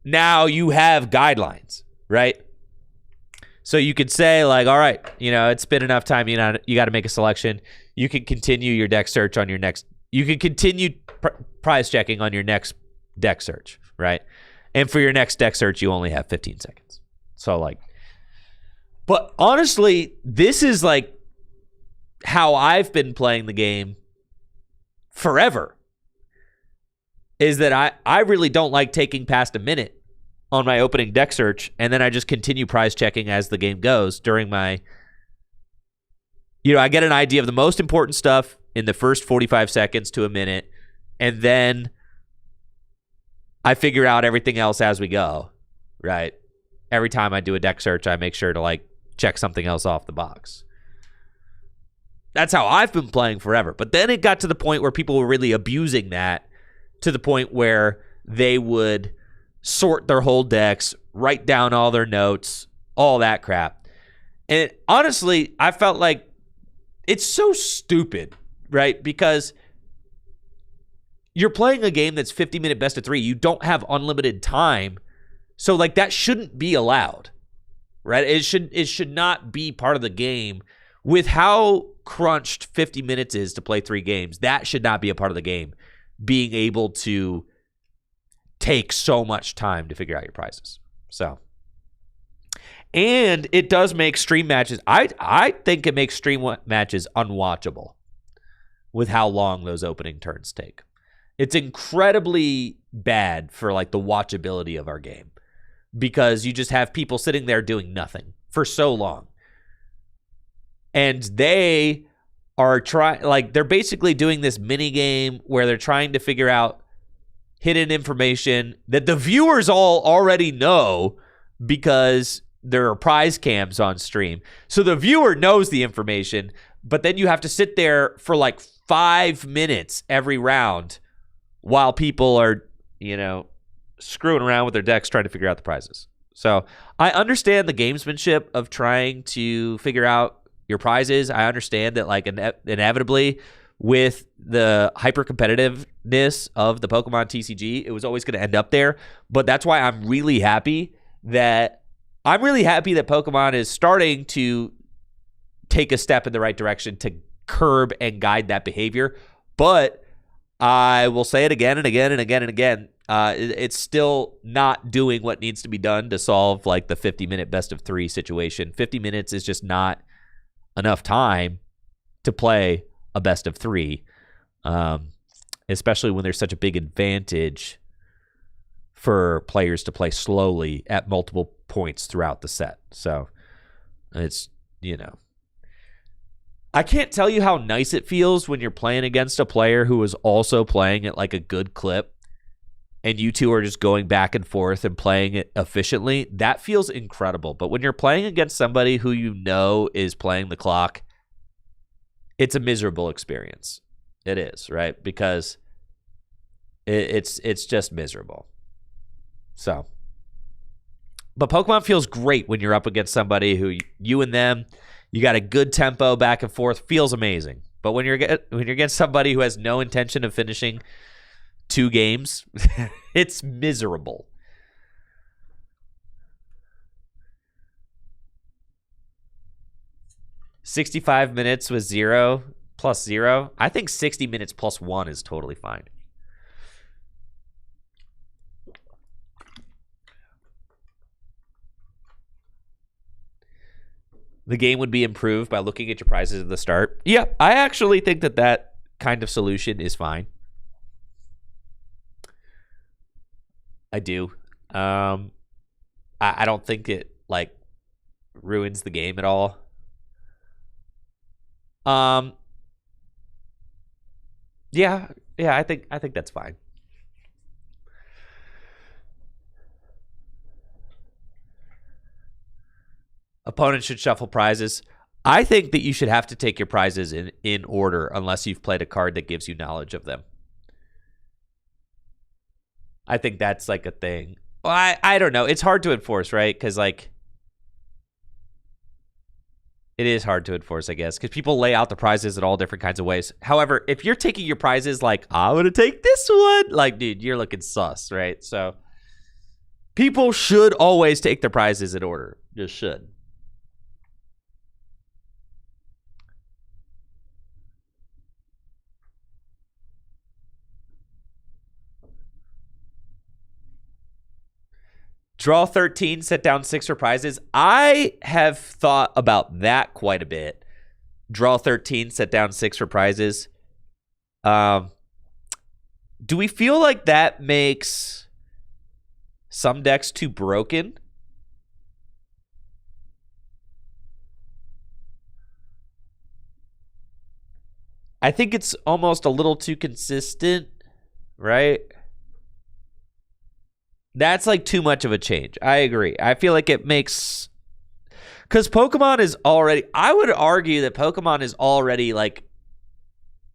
now you have guidelines, right? So you could say, like, all right, it's been enough time. You got to make a selection. You can continue your deck search on your next. You can continue prize checking on your next deck search, right? And for your next deck search, you only have 15 seconds. So, like, but honestly, this is like how I've been playing the game forever. Is that I really don't like taking past a minute on my opening deck search, and then I just continue prize checking as the game goes during my, I get an idea of the most important stuff in the first 45 seconds to a minute, and then I figure out everything else as we go, right? Every time I do a deck search, I make sure to, like, check something else off the box. That's how I've been playing forever. But then it got to the point where people were really abusing that, to the point where they would sort their whole decks, write down all their notes, all that crap. And honestly, I felt like it's so stupid, right? Because you're playing a game that's 50-minute best of 3. You don't have unlimited time. So, like, that shouldn't be allowed, right? It should not be part of the game. With how crunched 50 minutes is to play 3 games, that should not be a part of the game. Being able to take so much time to figure out your prizes. So, and it does make stream matches. I think it makes stream matches unwatchable with how long those opening turns take. It's incredibly bad for, like, the watchability of our game, because you just have people sitting there doing nothing for so long. And they are they're basically doing this mini game where they're trying to figure out hidden information that the viewers all already know, because there are prize cams on stream. So the viewer knows the information, but then you have to sit there for like 5 minutes every round while people are, screwing around with their decks trying to figure out the prizes. So I understand the gamesmanship of trying to figure out your prizes. I understand that, like, inevitably, with the hyper competitiveness of the Pokemon TCG, it was always going to end up there. But that's why I'm really happy that Pokemon is starting to take a step in the right direction to curb and guide that behavior. But I will say it again and again and again and again. It's still not doing what needs to be done to solve, like, the 50-minute best of 3 situation. 50 minutes is just not enough time to play a best of 3, especially when there's such a big advantage for players to play slowly at multiple points throughout the set. So it's, I can't tell you how nice it feels when you're playing against a player who is also playing at, like, a good clip, and you two are just going back and forth and playing it efficiently. That feels incredible. But when you're playing against somebody who is playing the clock, it's a miserable experience. It is, right? Because it's just miserable. So, but Pokemon feels great when you're up against somebody who you and them, you got a good tempo back and forth, feels amazing. But when you're against somebody who has no intention of finishing 2 games, it's miserable. $65 minutes with 0 plus 0. I think 60 minutes plus 1 is totally fine. The game would be improved by looking at your prizes at the start. Yeah, I actually think that kind of solution is fine. I do. I don't think it, like, ruins the game at all. Yeah, I think that's fine. Opponents should shuffle prizes. I think that you should have to take your prizes in order unless you've played a card that gives you knowledge of them. I think that's, like, a thing. Well, I don't know. It's hard to enforce, right? Because, like, It is hard to enforce, I guess, because people lay out the prizes in all different kinds of ways. However, if you're taking your prizes like, I'm going to take this one, like, dude, you're looking sus, right? So people should always take their prizes in order. Just should. Draw 13, set down 6 for prizes. I have thought about that quite a bit. Draw 13, set down 6 for prizes. Do we feel like that makes some decks too broken? I think it's almost a little too consistent, right? That's like too much of a change. I agree. I feel like it makes... Because Pokemon is already... I would argue that Pokemon is already like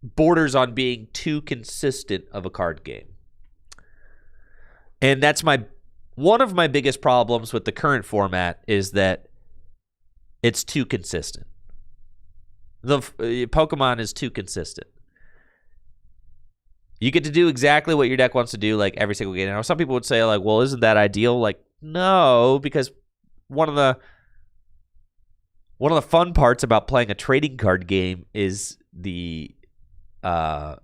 borders on being too consistent of a card game. And that's one of my biggest problems with the current format is that it's too consistent. The Pokemon is too consistent. You get to do exactly what your deck wants to do, like every single game. Now, some people would say, like, well, isn't that ideal? Like, no, because one of the fun parts about playing a trading card game is the randomness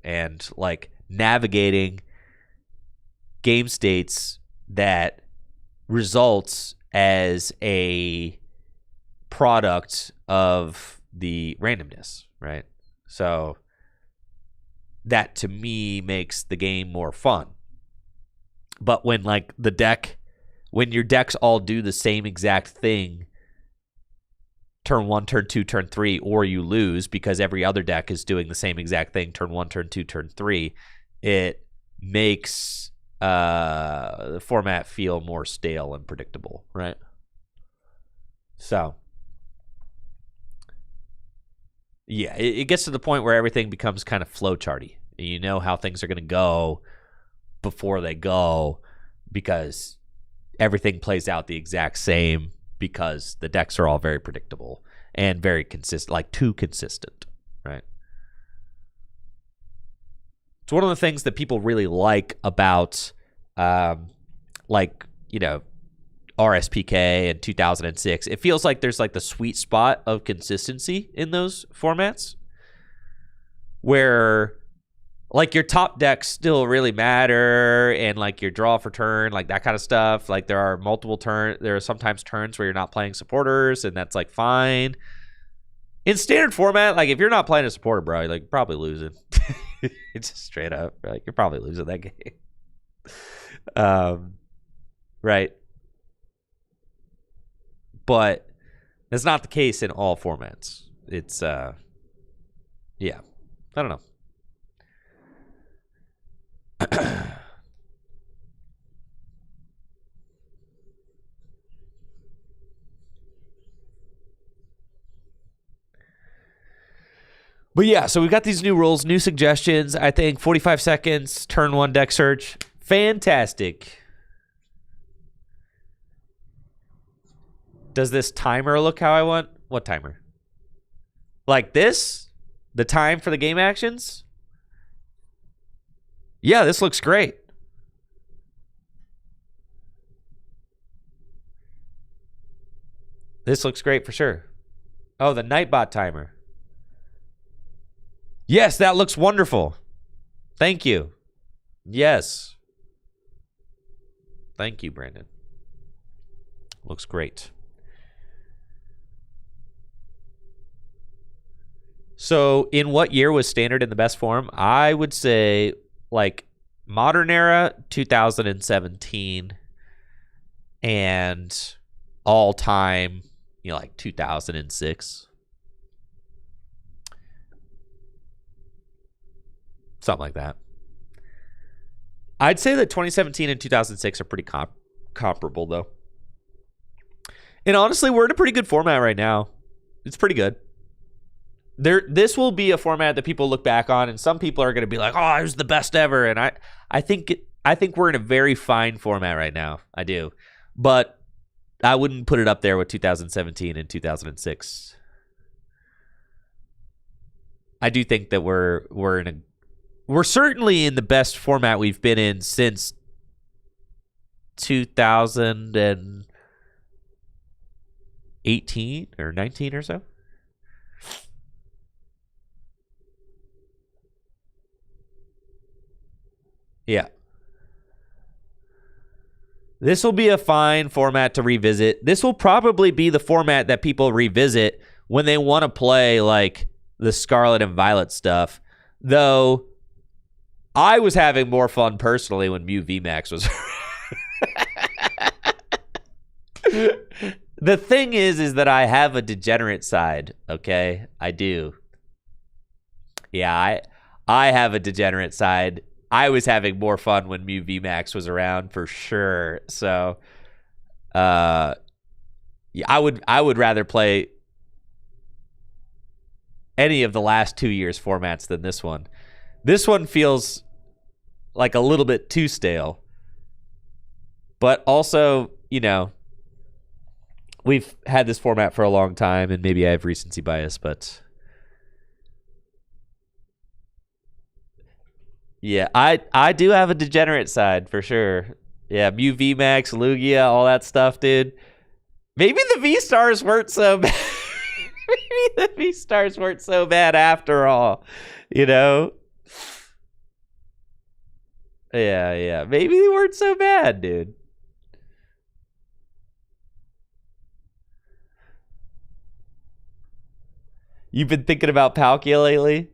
and like navigating game states that results as a product of the randomness, right? So that to me makes the game more fun. But when like when your decks all do the same exact thing turn 1, turn 2, turn 3, or you lose because every other deck is doing the same exact thing turn 1, turn 2, turn 3, it makes the format feel more stale and predictable, right? So yeah, it gets to the point where everything becomes kind of flowcharty. You know how things are going to go before they go because everything plays out the exact same because the decks are all very predictable and very consistent, like too consistent, right? It's one of the things that people really like about, like, you know, RSPK and 2006. It feels like there's like the sweet spot of consistency in those formats where like your top decks still really matter and like your draw for turn, like that kind of stuff. Like there are sometimes turns where you're not playing supporters and that's like fine. In standard format, like if you're not playing a supporter, bro, like you're probably losing. It's just straight up, like you're probably losing that game. Right. But that's not the case in all formats. It's yeah, I don't know. But yeah, so we've got these new rules, new suggestions. I think 45 seconds, turn 1 deck search. Fantastic. Does this timer look how I want? What timer? Like this? The time for the game actions? Yeah, this looks great. This looks great for sure. Oh, the Nightbot timer. Yes, that looks wonderful. Thank you. Yes. Thank you, Brandon. Looks great. So in what year was standard in the best form? I would say like modern era 2017 and all time, you know, like 2006. Something like that. I'd say that 2017 and 2006 are pretty comparable though. And honestly, we're in a pretty good format right now. It's pretty good. This will be a format that people look back on, and some people are going to be like, "Oh, it was the best ever." And I think we're in a very fine format right now. I do. but I wouldn't put it up there with 2017 and 2006. I do think that we're certainly in the best format we've been in since 2018 or 19 or so. Yeah. This will be a fine format to revisit. This will probably be the format that people revisit when they want to play like the Scarlet and Violet stuff. Though I was having more fun personally when Mew VMAX was. The thing is that I have a degenerate side, okay? I do. Yeah, I have a degenerate side. I was having more fun when Mew VMAX was around for sure. So, yeah, I would rather play any of the last 2 years formats than this one. This one feels like a little bit too stale, but also, you know, we've had this format for a long time, and maybe I have recency bias, but. Yeah, I do have a degenerate side for sure. Yeah, Mew VMAX, Lugia, all that stuff, dude. Maybe the V-Stars weren't so bad. Maybe the V-Stars weren't so bad after all, you know? Yeah. Maybe they weren't so bad, dude. You've been thinking about Palkia lately?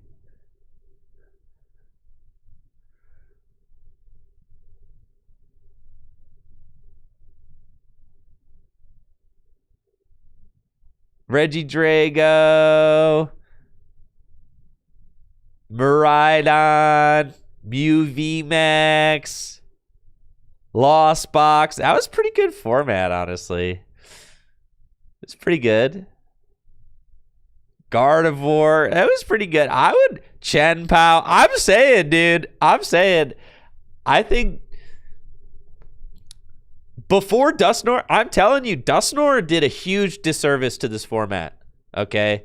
Regidrago, Miraidon, Mew VMAX, Lost Box. That was pretty good format, honestly. It's pretty good. Gardevoir. That was pretty good. I would Chen-Pao. I'm saying, dude. I think before Dusknoir, I'm telling you, Dusknoir did a huge disservice to this format. Okay?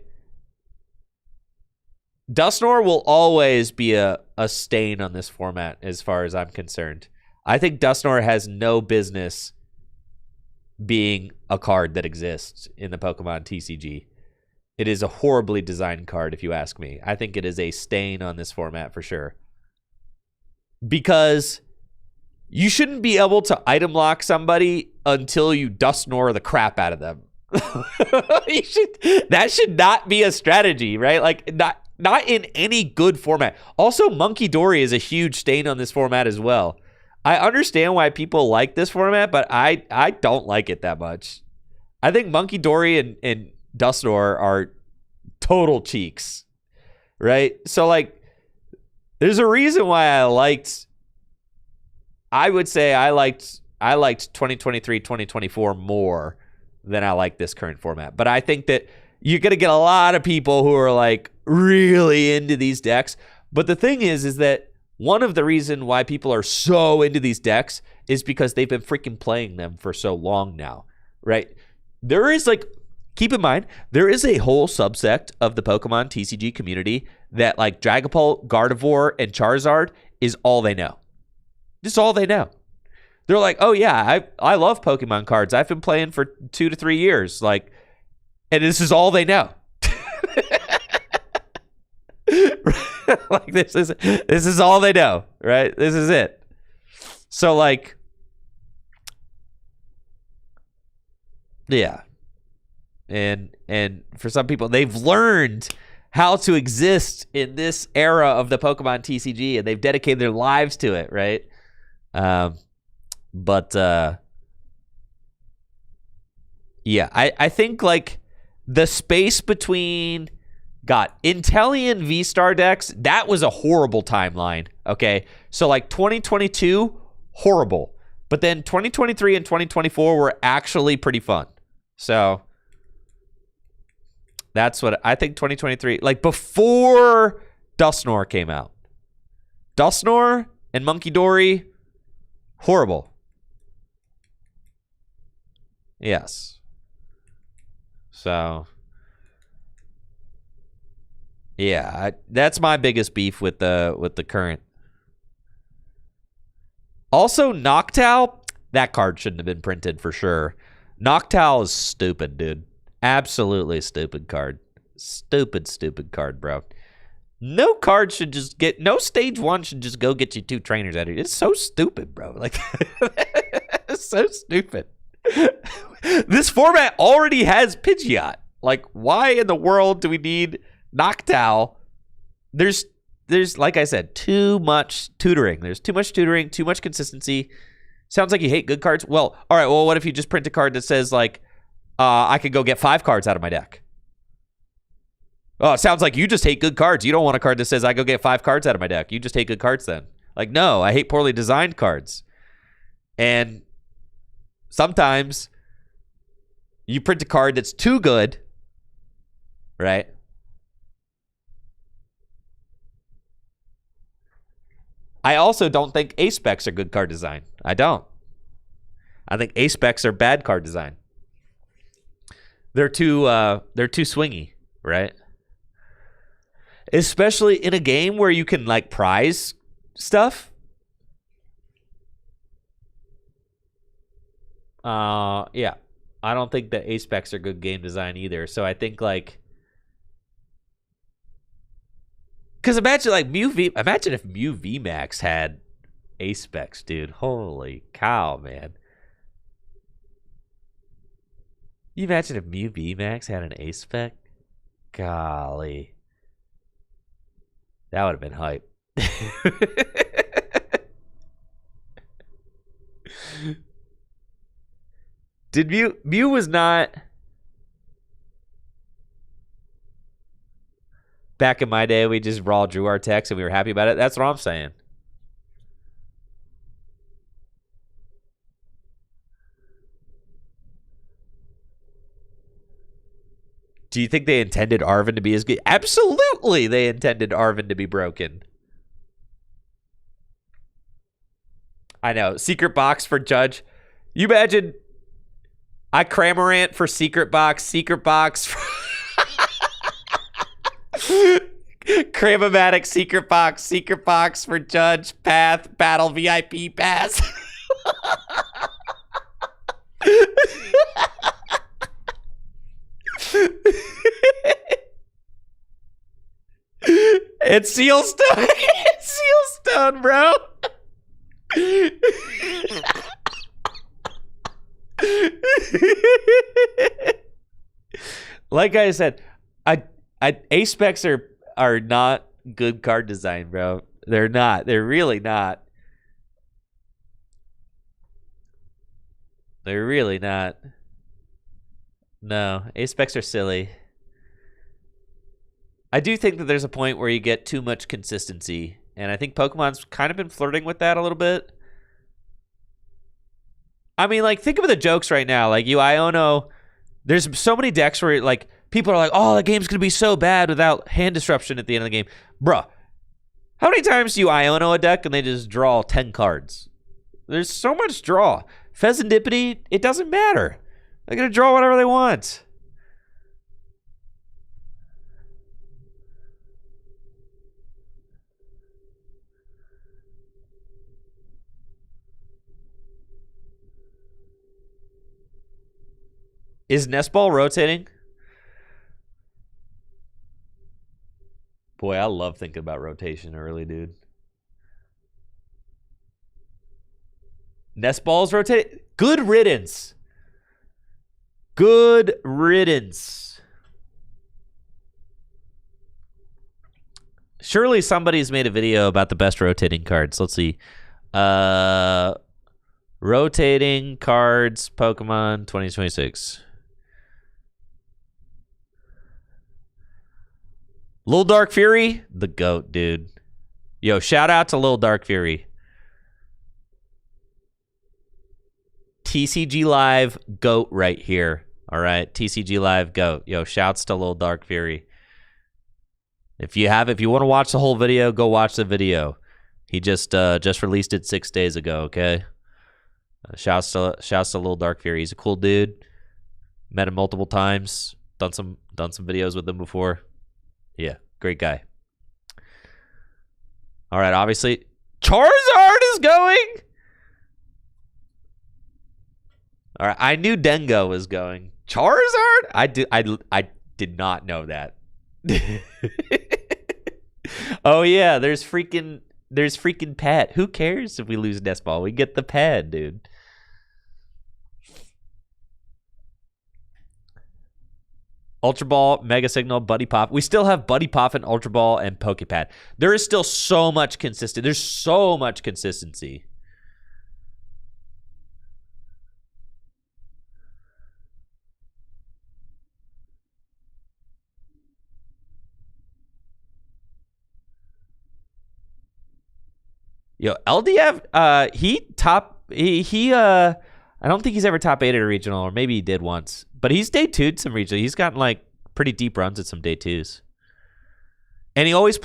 Dusknoir will always be a stain on this format as far as I'm concerned. I think Dusknoir has no business being a card that exists in the Pokemon TCG. It is a horribly designed card, if you ask me. I think it is a stain on this format for sure. Because you shouldn't be able to item lock somebody until you Dusknoir the crap out of them. That should not be a strategy, right? Like, not in any good format. Also, Monkey Dory is a huge stain on this format as well. I understand why people like this format, but I don't like it that much. I think Monkey Dory and Dusknoir are total cheeks, right? So, like, there's a reason why I liked 2023, 2024 more than I like this current format. But I think that you're going to get a lot of people who are like really into these decks. But the thing is that one of the reasons why people are so into these decks is because they've been freaking playing them for so long now, right? There is like, keep in mind, there is a whole subsect of the Pokemon TCG community that like Dragapult, Gardevoir, and Charizard is all they know. This is all they know. They're like, oh yeah, I love Pokemon cards. I've been playing for 2 to 3 years. Like, and this is all they know. Like this is all they know, right? This is it. So like, yeah. And for some people, they've learned how to exist in this era of the Pokemon TCG, and they've dedicated their lives to it, right? But yeah, I think like the space between Inteleon V-Star decks, that was a horrible timeline. Okay, so like 2022, horrible, but then 2023 and 2024 were actually pretty fun. So that's what I think. 2023, like before Dusknoir came out, Dusknoir and Monkey Dory, horrible. Yes. So, yeah, that's my biggest beef with the current. Also, Noctowl, that card shouldn't have been printed for sure. Noctowl is stupid, dude. Absolutely stupid card. Stupid card, bro. No card should just get, no stage 1 should just go get you 2 trainers out of it. It's so stupid, bro. Like, it's so stupid. This format already has Pidgeot. Like, why in the world do we need Noctowl? There's like I said, too much tutoring. There's too much tutoring, too much consistency. Sounds like you hate good cards. Well, all right, well, what if you just print a card that says, like, I could go get 5 cards out of my deck? Oh, it sounds like you just hate good cards. You don't want a card that says I go get 5 cards out of my deck. You just hate good cards then. Like, no, I hate poorly designed cards. And sometimes you print a card that's too good, right? I also don't think A-Specs are good card design. I don't. I think A-Specs are bad card design. They're too swingy, right? Especially in a game where you can, like, prize stuff. Yeah. I don't think that A-Specs are good game design either. So I think, like, because imagine, like, imagine if Mew VMAX had A-Specs, dude. Holy cow, man. You imagine if Mew VMAX had an A-Spec? Golly. That would have been hype. Did Mew was not... Back in my day, we just raw drew our text and we were happy about it. That's what I'm saying. Do you think they intended Arven to be as good? Absolutely, they intended Arven to be broken. I know. Secret box for Judge. You imagine I Cramorant for secret box for Cramomatic secret box for Judge, Path, Battle, VIP Pass. It's Sealstone. It's Sealstone, bro. Like I said, A-Specs are not good card design, bro. They're not. They're really not. They're really not. No, A-Specs are silly. I do think that there's a point where you get too much consistency, and I think Pokemon's kind of been flirting with that a little bit. I mean, like, think of the jokes right now. Like, you Iono, there's so many decks where, like, people are like, oh, the game's going to be so bad without hand disruption at the end of the game. Bruh, how many times do you Iono a deck and they just draw 10 cards? There's so much draw. Pheasantipity, it doesn't matter. They're going to draw whatever they want. Is Nest Ball rotating? Boy, I love thinking about rotation early, dude. Nest Ball's rotating? Good riddance. Good riddance. Surely somebody's made a video about the best rotating cards. Let's see. Rotating cards, Pokemon 2026. Lil Dark Fury, the GOAT, dude. Yo, shout out to Lil Dark Fury. TCG Live, GOAT right here. All right, TCG Live, GOAT. Yo, shouts to Lil Dark Fury. If you want to watch the whole video, go watch the video. He just released it 6 days ago. Okay. Shouts to Lil Dark Fury. He's a cool dude. Met him multiple times. Done some videos with him before. Yeah, great guy. All right, obviously Charizard is going. All right, I knew Dengo was going. Charizard? I did not know that. Oh yeah, there's freaking Pet. Who cares if we lose Nest Ball? We get the Pet, dude. Ultra Ball, Mega Signal, Buddy Pop. We still have Buddy Pop and Ultra Ball and Pokepad. There is still so much consistency. There's so much consistency. Yo, LDF, I don't think he's ever top 8 at a regional, or maybe he did once. But he's day 2'd some regional. He's gotten like pretty deep runs at some day 2s. And he always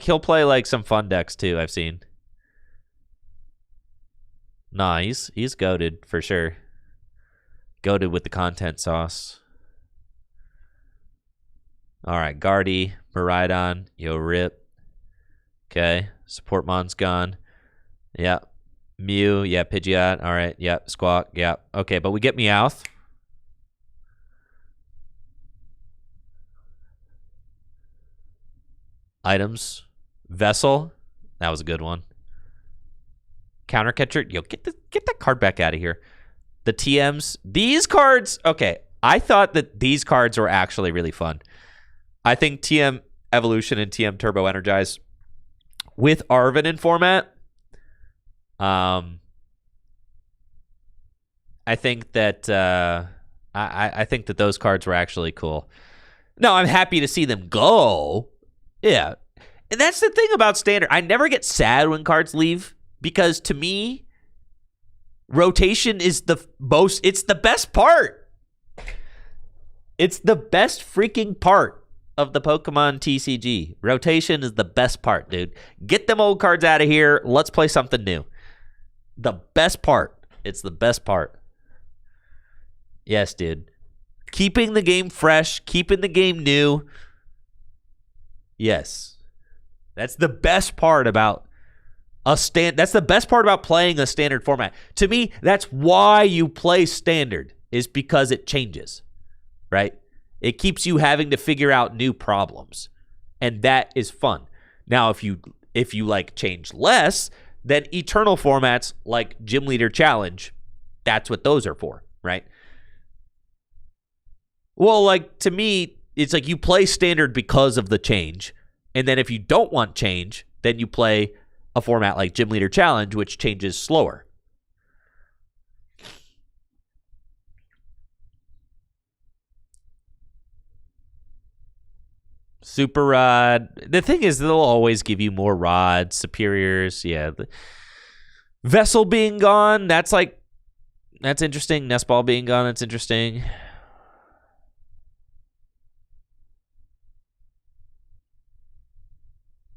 he'll play like some fun decks too, I've seen. Nah, he's goated for sure. Goated with the content sauce. All right, Guardy, Miraidon, yo rip. Okay, Supportmon's gone. Yeah. Mew, yeah, Pidgeot. All right, yeah, Squawk, yeah. Okay, but we get Meowth. Items. Vessel. That was a good one. Counter Catcher. Yo, get that card back out of here. The TMs. These cards. Okay, I thought that these cards were actually really fun. I think TM Evolution and TM Turbo Energize with Arven in format. I think that I think that those cards were actually cool. No, I'm happy to see them go. Yeah. And that's the thing about Standard. I never get sad when cards leave, because to me, rotation is it's the best part. It's the best freaking part of the Pokemon TCG. Rotation is the best part, dude. Get them old cards out of here. Let's play something new. The best part. It's the best part. Yes, dude. Keeping the game fresh, keeping the game new. Yes. That's the best part about that's the best part about playing a standard format. To me, that's why you play standard, is because it changes. Right? It keeps you having to figure out new problems. And that is fun. Now, if you like change less, then eternal formats like Gym Leader Challenge, that's what those are for, right? Well, like, to me, it's like you play standard because of the change. And then if you don't want change, then you play a format like Gym Leader Challenge, which changes slower. Super Rod. The thing is, they'll always give you more rods, superiors. Yeah. Vessel being gone, that's interesting. Nest Ball being gone, that's interesting.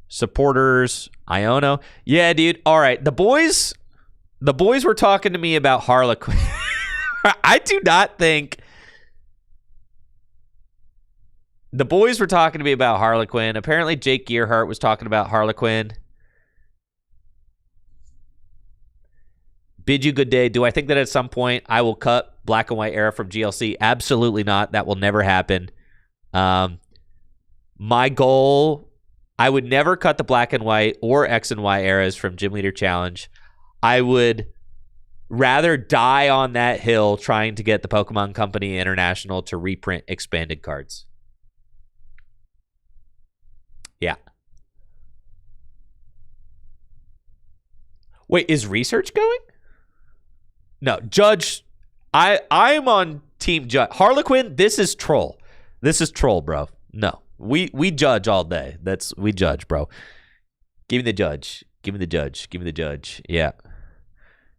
Supporters, Iono. Yeah, dude. All right. The boys were talking to me about Harlequin. I do not think... The boys were talking to me about Harlequin. Apparently, Jake Gearhart was talking about Harlequin. Bid you good day. Do I think that at some point I will cut Black and White Era from GLC? Absolutely not. That will never happen. My goal, I would never cut the Black and White or X and Y eras from Gym Leader Challenge. I would rather die on that hill trying to get the Pokemon Company International to reprint expanded cards. Yeah. Wait, is research going? No, Judge. I'm on Team Judge. Harlequin, this is troll. This is troll, bro. No. We judge all day. We judge, bro. Give me the judge. Give me the judge. Give me the judge. Yeah.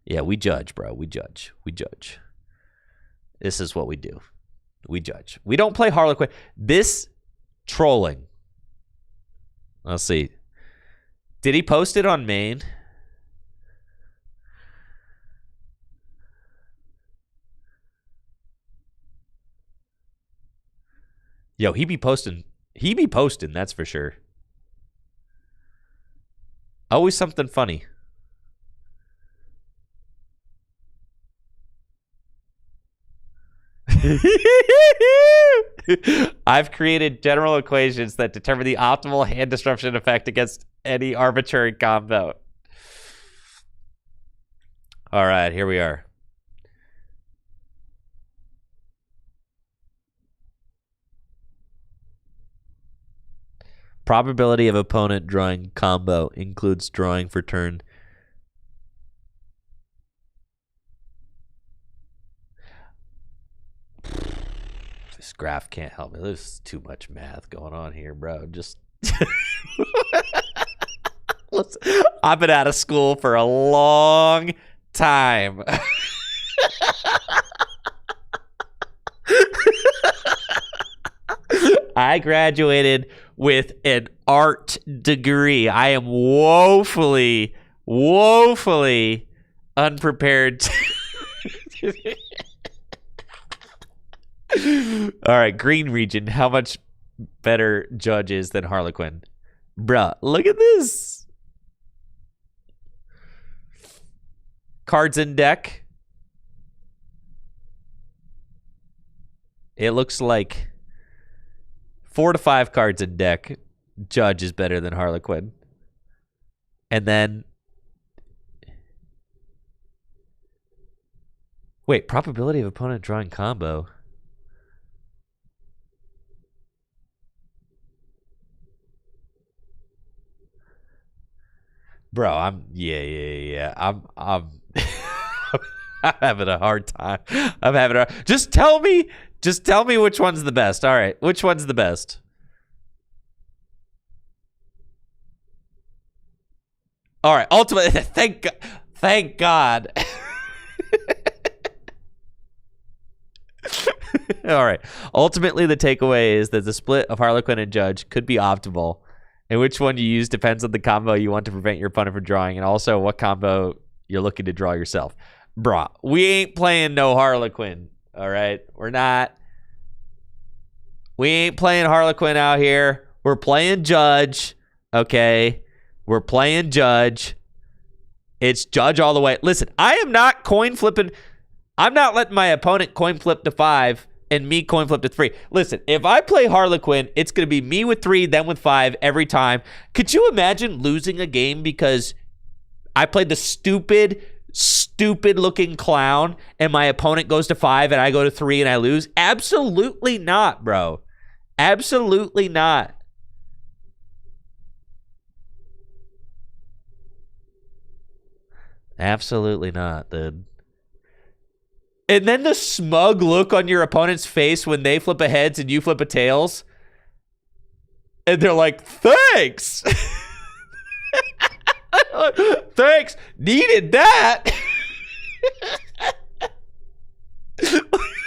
Yeah, we judge, bro. We judge. We judge. This is what we do. We judge. We don't play Harlequin. This trolling. Let's see. Did he post it on main? Yo, he be posting. He be posting, that's for sure. Always something funny. I've created general equations that determine the optimal hand disruption effect against any arbitrary combo. All right, here we are. Probability of opponent drawing combo includes drawing for turn. This graph can't help me. There's too much math going on here, bro. Just I've been out of school for a long time. I graduated with an art degree. I am woefully unprepared. All right, green region. How much better Judge is than Harlequin? Bruh, look at this. Cards in deck. It looks like 4 to 5 cards in deck. Judge is better than Harlequin. And then... Wait, probability of opponent drawing combo. Bro, I'm I'm having a hard time. Just tell me which one's the best. All right, which one's the best? All right, ultimately, thank God. All right. Ultimately, the takeaway is that the split of Harlequin and Judge could be optimal, and which one you use depends on the combo you want to prevent your opponent from drawing, and also what combo you're looking to draw yourself. Bruh, we ain't playing no Harlequin. All right, we're not. We ain't playing Harlequin out here. We're playing Judge. Okay, we're playing Judge. It's Judge all the way. Listen, I am not coin flipping. I'm not letting my opponent coin flip to 5 and me coin flip to 3. Listen, if I play Harlequin, it's going to be me with 3, then with 5 every time. Could you imagine losing a game because I played the stupid looking clown and my opponent goes to 5 and I go to 3 and I lose? Absolutely not, bro. Absolutely not. Absolutely not, dude. And then the smug look on your opponent's face when they flip a heads and you flip a tails. And they're like, thanks. Thanks. Needed that.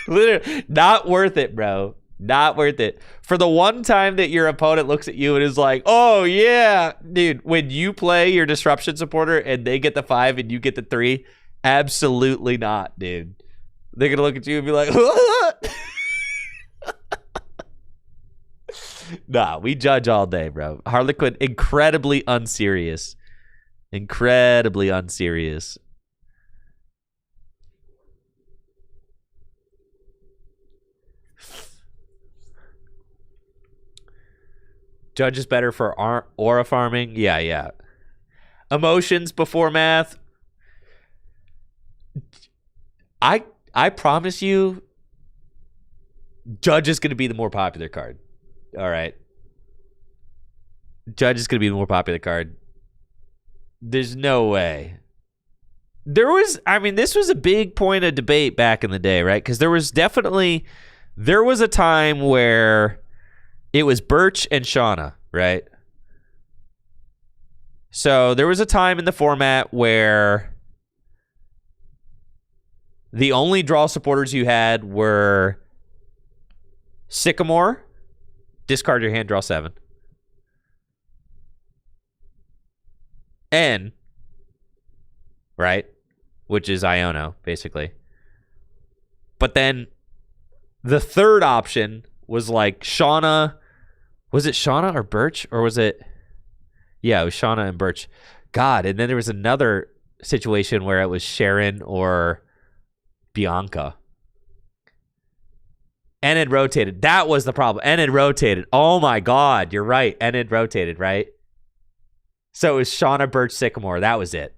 Literally, not worth it, bro. Not worth it. For the one time that your opponent looks at you and is like, oh, yeah. Dude, when you play your disruption supporter and they get the 5 and you get the 3, absolutely not, dude. They're going to look at you and be like, what? Nah, we Judge all day, bro. Harlequin, incredibly unserious. Incredibly unserious. Judge is better for aura farming. Yeah. Emotions before math. I promise you, Judge is going to be the more popular card. All right. Judge is going to be the more popular card. There's no way. This was a big point of debate back in the day, right? Because there was a time where it was Birch and Shauna, right? So there was a time in the format where the only draw supporters you had were Sycamore, discard your hand, draw 7. N, right? Which is Iono, basically. But then the third option was like Shauna. Was it Shauna or Birch? Or was it... Yeah, it was Shauna and Birch. God, and then there was another situation where it was Sharon or Bianca. And it rotated. That was the problem. And it rotated. Oh my God, you're right. And it rotated, right? So it was Shauna, Birch, Sycamore. That was it.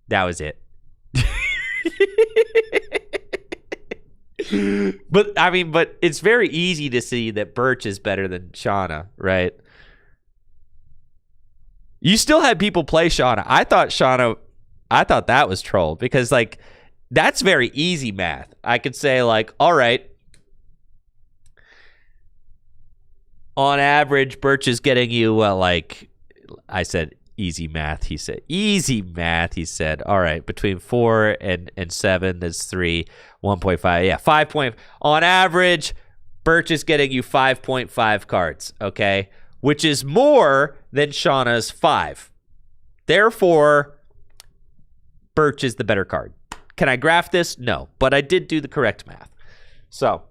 That was it. But it's very easy to see that Birch is better than Shauna, right? You still had people play Shauna. I thought that was troll because, like, that's very easy math. I could say, like, all right, on average, Birch is getting you, like, I said easy math. He said, easy math. He said, all right, between 4 and 7, that's 3, 1.5. Yeah, 5 point. On average, Birch is getting you 5.5 cards, okay? Which is more than Shauna's 5. Therefore, Birch is the better card. Can I graph this? No, but I did do the correct math. So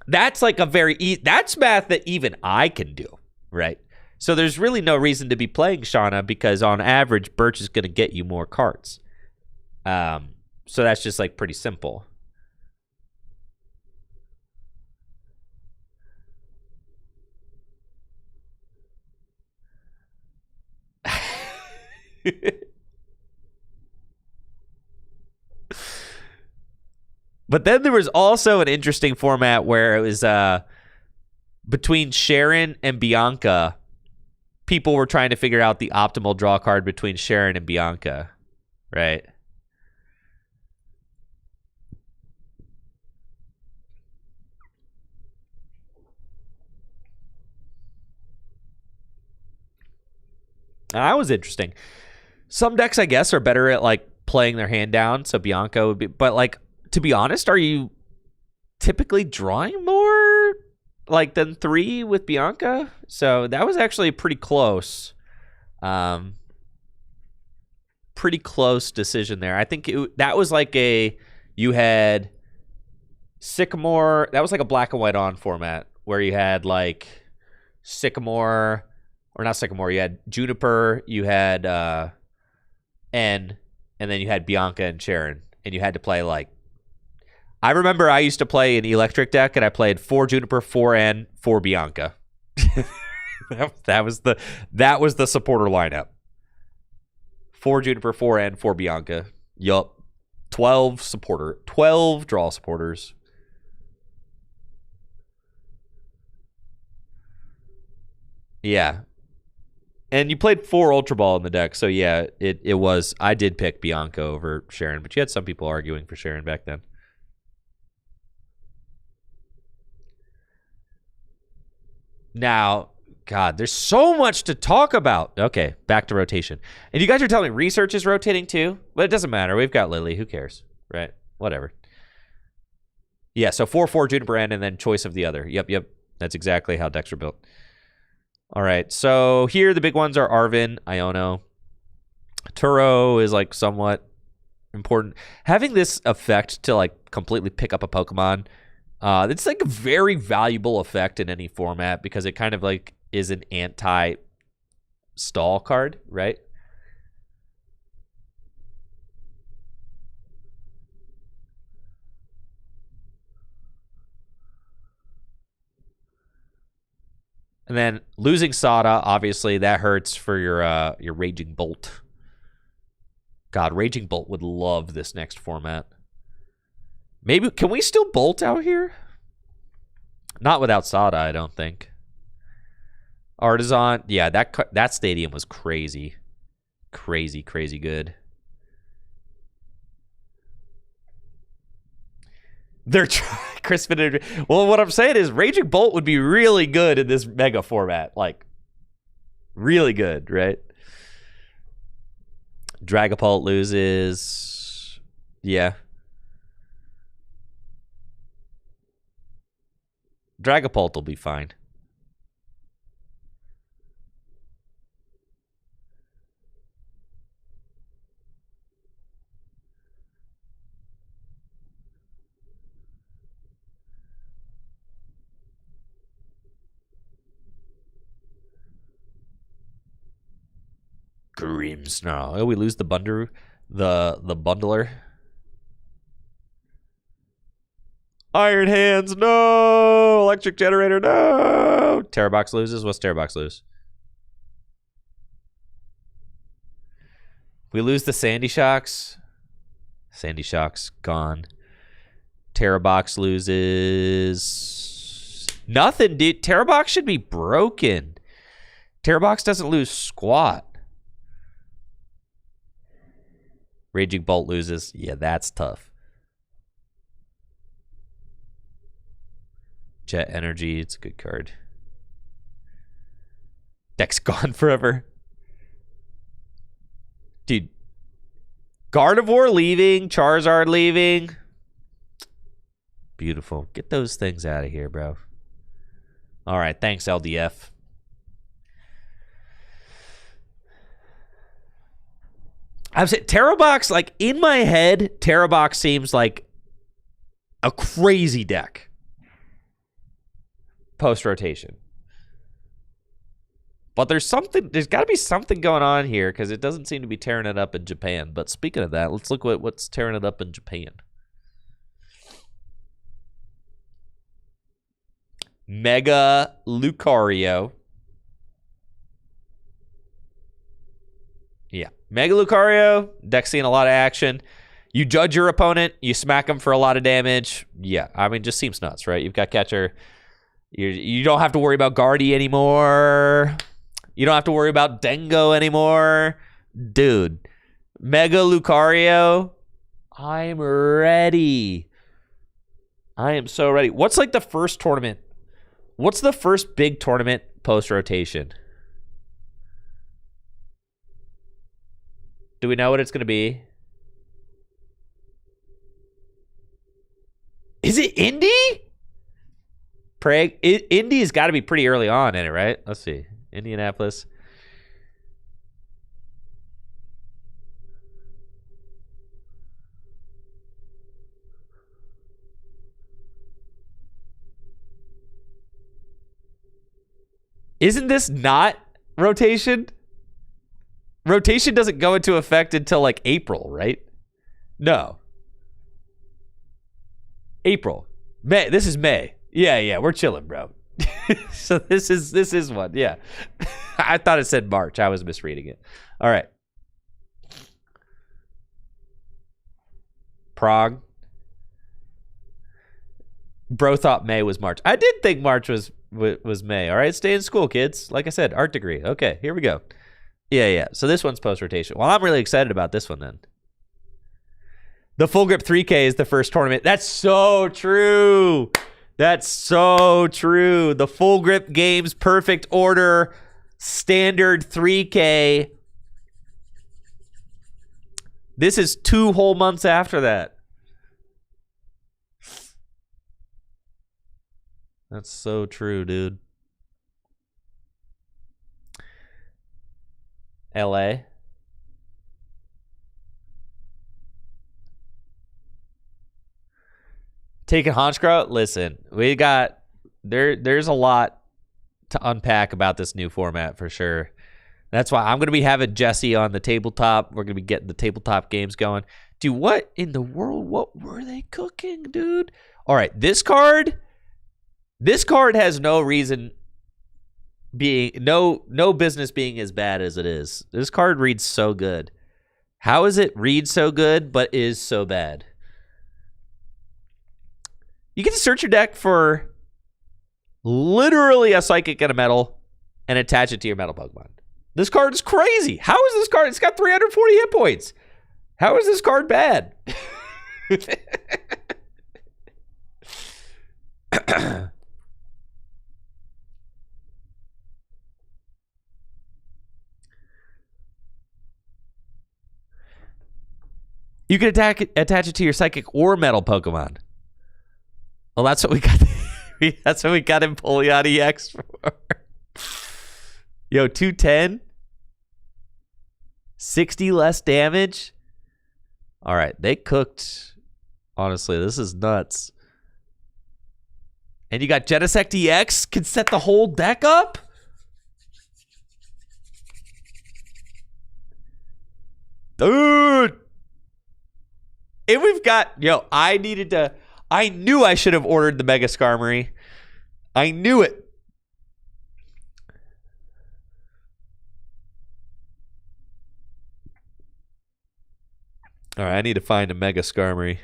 that's like a that's math that even I can do, right? So there's really no reason to be playing Shauna because on average, Birch is going to get you more cards. So that's just like pretty simple. But then there was also an interesting format where it was between Sharon and Bianca. People were trying to figure out the optimal draw card between Sharon and Bianca, right? And that was interesting. Some decks, I guess, are better at like playing their hand down, so Bianca would be. But like, to be honest, are you typically drawing more like than 3 with Bianca? So that was actually pretty close. Pretty close decision there. I think that was like you had Sycamore. That was like a black and white on format where you had like Sycamore, or not Sycamore. You had Juniper. You had N, and then you had Bianca and Sharon, and you had to play like. I remember I used to play an electric deck, and I played 4 Juniper, 4 N, 4 Bianca. that was the supporter lineup. 4 Juniper, 4 N, 4 Bianca. Yup. 12 draw supporters. Yeah. And you played 4 Ultra Ball in the deck, so yeah, it was. I did pick Bianca over Sharon, but you had some people arguing for Sharon back then. Now, God, there's so much to talk about. Okay, back to rotation. And you guys are telling me research is rotating too? But it doesn't matter. We've got Lily. Who cares? Right? Whatever. Yeah, so 4/4 Juniper N and then choice of the other. Yep. That's exactly how decks are built. All right, so here the big ones are Arvin, Iono. Turo is like somewhat important. Having this effect to like completely pick up a Pokemon, it's like a very valuable effect in any format because it kind of like is an anti-stall card, right? And then losing Sada, obviously, that hurts for your Raging Bolt. God, Raging Bolt would love this next format. Maybe, can we still Bolt out here? Not without Sada, I don't think. Artisan, yeah, that stadium was crazy. Crazy good. They're Chris Finner. Well, what I'm saying is Raging Bolt would be really good in this mega format. Like, really good, right? Dragapult loses. Yeah. Dragapult will be fine. Grimmsnarl. Oh, we lose the bundler. Iron Hands, no! Electric Generator, no! Terrabox loses. What's Terrabox lose? We lose the Sandy Shocks. Sandy Shocks, gone. Terrabox loses... Nothing, dude. Terrabox should be broken. Terrabox doesn't lose squat. Raging Bolt loses. Yeah, that's tough. Jet Energy, it's a good card. Deck's gone forever. Dude. Gardevoir leaving. Charizard leaving. Beautiful. Get those things out of here, bro. All right, thanks, LDF. I've said Terrabox, like, in my head, Terrabox seems like a crazy deck. Post-rotation. But there's got to be something going on here because it doesn't seem to be tearing it up in Japan. But speaking of that, let's look at what's tearing it up in Japan. Mega Lucario. Yeah. Mega Lucario. Deck's seeing a lot of action. You judge your opponent. You smack him for a lot of damage. Yeah. I mean, just seems nuts, right? You've got catcher. You don't have to worry about Guardy anymore. You don't have to worry about Dengo anymore. Dude. Mega Lucario. I'm ready. I am so ready. What's like the first tournament? What's the first big tournament post-rotation? Do we know what it's going to be? Is it Indy? Prague? Indy's got to be pretty early on in it, right? Let's see. Indianapolis. Isn't this not rotation? Rotation doesn't go into effect until like April, right? No. April. May. This is May. Yeah, we're chilling, bro. So this is one. Yeah. I thought it said March. I was misreading it. All right. Prague. Bro thought May was March. I did think March was May. All right, stay in school, kids. Like I said, art degree. Okay, here we go. Yeah. So this one's post-rotation. Well, I'm really excited about this one then. The Full Grip 3K is the first tournament. That's so true. That's so true. The Full Grip Games Perfect Order Standard 3K. This is 2 whole months after that. That's so true, dude. LA. Taking Honchkrow? Listen, we got there's a lot to unpack about this new format for sure. That's why I'm going to be having Jesse on the tabletop. We're going to be getting the tabletop games going. Dude, what in the world? What were they cooking, dude? All right, this card has no reason being no business being as bad as it is. This card reads so good. How is it read so good but is so bad? You get to search your deck for literally a Psychic and a Metal and attach it to your Metal Pokemon. This card is crazy. How is this card? It's got 340 hit points. How is this card bad? You can attach it to your Psychic or Metal Pokemon. Well, that's what we got. That's what we got Empoleon EX for. Yo, 210? 60 less damage? All right, they cooked. Honestly, this is nuts. And you got Genesect EX? Can set the whole deck up? Dude. And we've got, I knew I should have ordered the Mega Skarmory. I knew it. All right, I need to find a Mega Skarmory.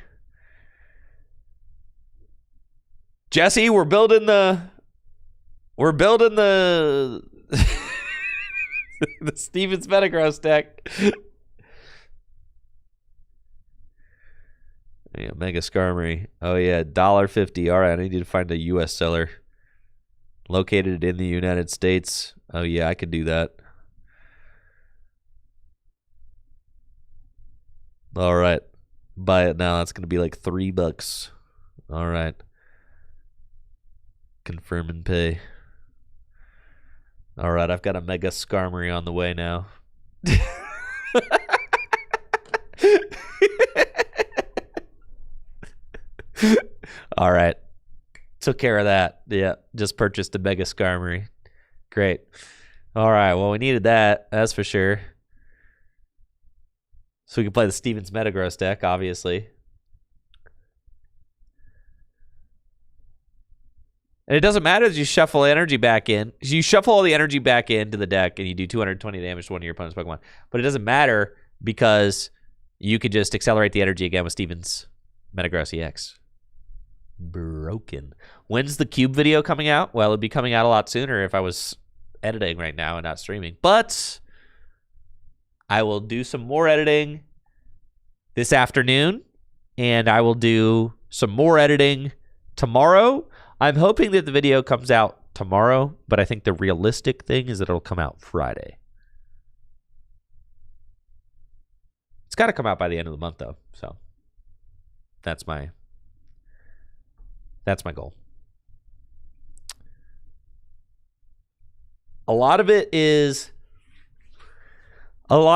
Jesse, we're building the the Stevens Metagross deck. Yeah, Mega Skarmory. Oh yeah, $1.50. All right, I need to find a U.S. seller located in the United States. Oh yeah, I could do that. All right, buy it now. That's gonna be like $3. All right, confirm and pay. All right, I've got a Mega Skarmory on the way now. All right. Took care of that. Yeah, just purchased a Mega Skarmory. Great. All right, well, we needed that. That's for sure. So we can play the Stevens Metagross deck, obviously. And it doesn't matter if you shuffle energy back in. You shuffle all the energy back into the deck and you do 220 damage to one of your opponent's Pokemon. But it doesn't matter because you could just accelerate the energy again with Stevens Metagross EX. Broken. When's the Cube video coming out? Well, it'd be coming out a lot sooner if I was editing right now and not streaming. But I will do some more editing this afternoon, and I will do some more editing tomorrow. I'm hoping that the video comes out tomorrow, but I think the realistic thing is that it'll come out Friday. It's got to come out by the end of the month, though. So that's my goal. A lot of it is, all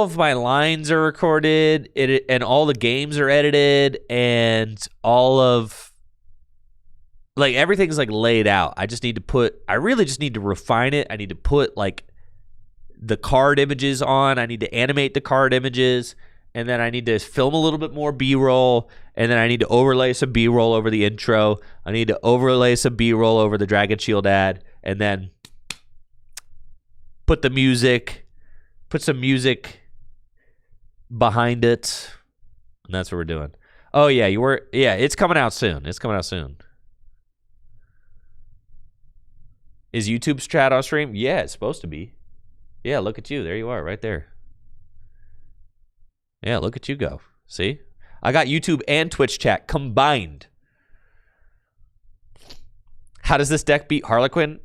of my lines are recorded, and all the games are edited, and everything's laid out. I really just need to refine it. I need to put the card images on. I need to animate the card images, and then I need to film a little bit more B-roll, and then I need to overlay some B-roll over the intro. I need to overlay some B-roll over the Dragon Shield ad, and then put some music behind it, and that's what we're doing. Oh yeah, it's coming out soon. Is YouTube's chat on stream? Yeah, it's supposed to be. Yeah, look at you. There you are, right there. Yeah, look at you go. See? I got YouTube and Twitch chat combined. How does this deck beat Harlequin?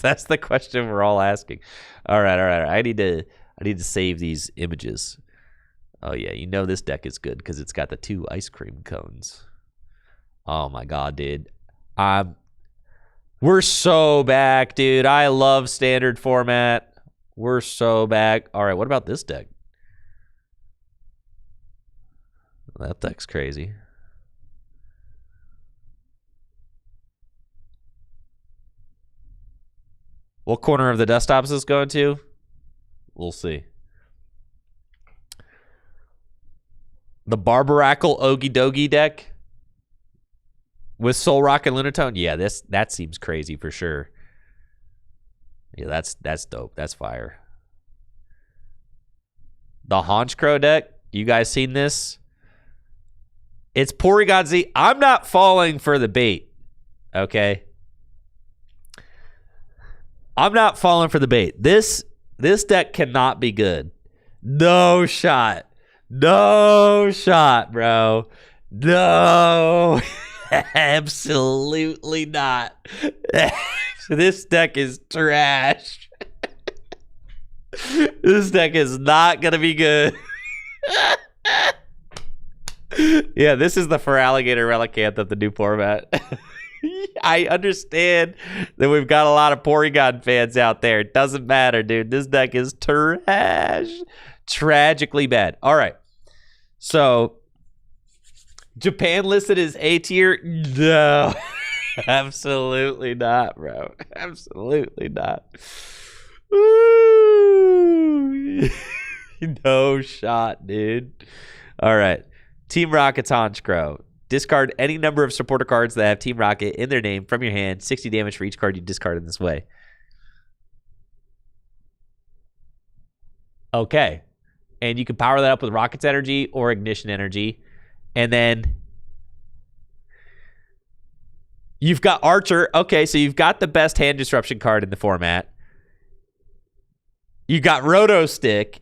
That's the question we're all asking. All right. I need to save these images. Oh yeah, this deck is good because it's got the 2 ice cream cones. Oh my god, dude. We're so back, dude. I love standard format. We're so back. All right, what about this deck? That deck's crazy. What corner of the desktop is this going to? We'll see. The Barbaracle Ogie Dogie deck with Soul Rock and Lunatone. Yeah, that seems crazy for sure. Yeah, that's dope. That's fire. The Honchkrow deck. You guys seen this? It's Porygon Z. I'm not falling for the bait. Okay. I'm not falling for the bait. This deck cannot be good. No shot. No shot, bro. No. Absolutely not. This deck is trash. This deck is not going to be good. Yeah, this is the Feraligatr Relicanth of the new format. I understand that we've got a lot of Porygon fans out there. It doesn't matter, dude. This deck is trash. Tragically bad. All right. So, Japan listed as A tier? No. Absolutely not, bro. Absolutely not. Woo! No shot, dude. All right. Team Rocket's Honchkrow. Discard any number of supporter cards that have Team Rocket in their name from your hand. 60 damage for each card you discard in this way. Okay. And you can power that up with Rocket's energy or Ignition energy. And then you've got Archer. Okay, so you've got the best hand disruption card in the format. You got Roto Stick.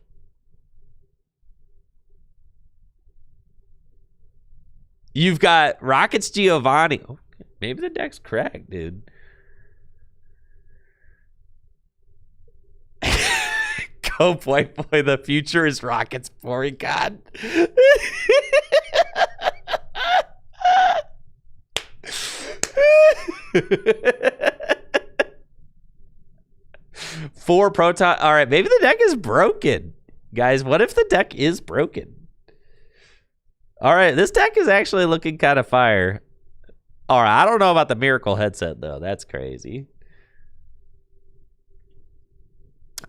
You've got Rocket's Giovanni. Okay, maybe the deck's cracked, dude. Go, boy. The future is Rocket's Porygon. Four Proton. All right, maybe the deck is broken. Guys, what if the deck is broken? All right, this deck is actually looking kind of fire. All right, I don't know about the Miracle headset, though. That's crazy.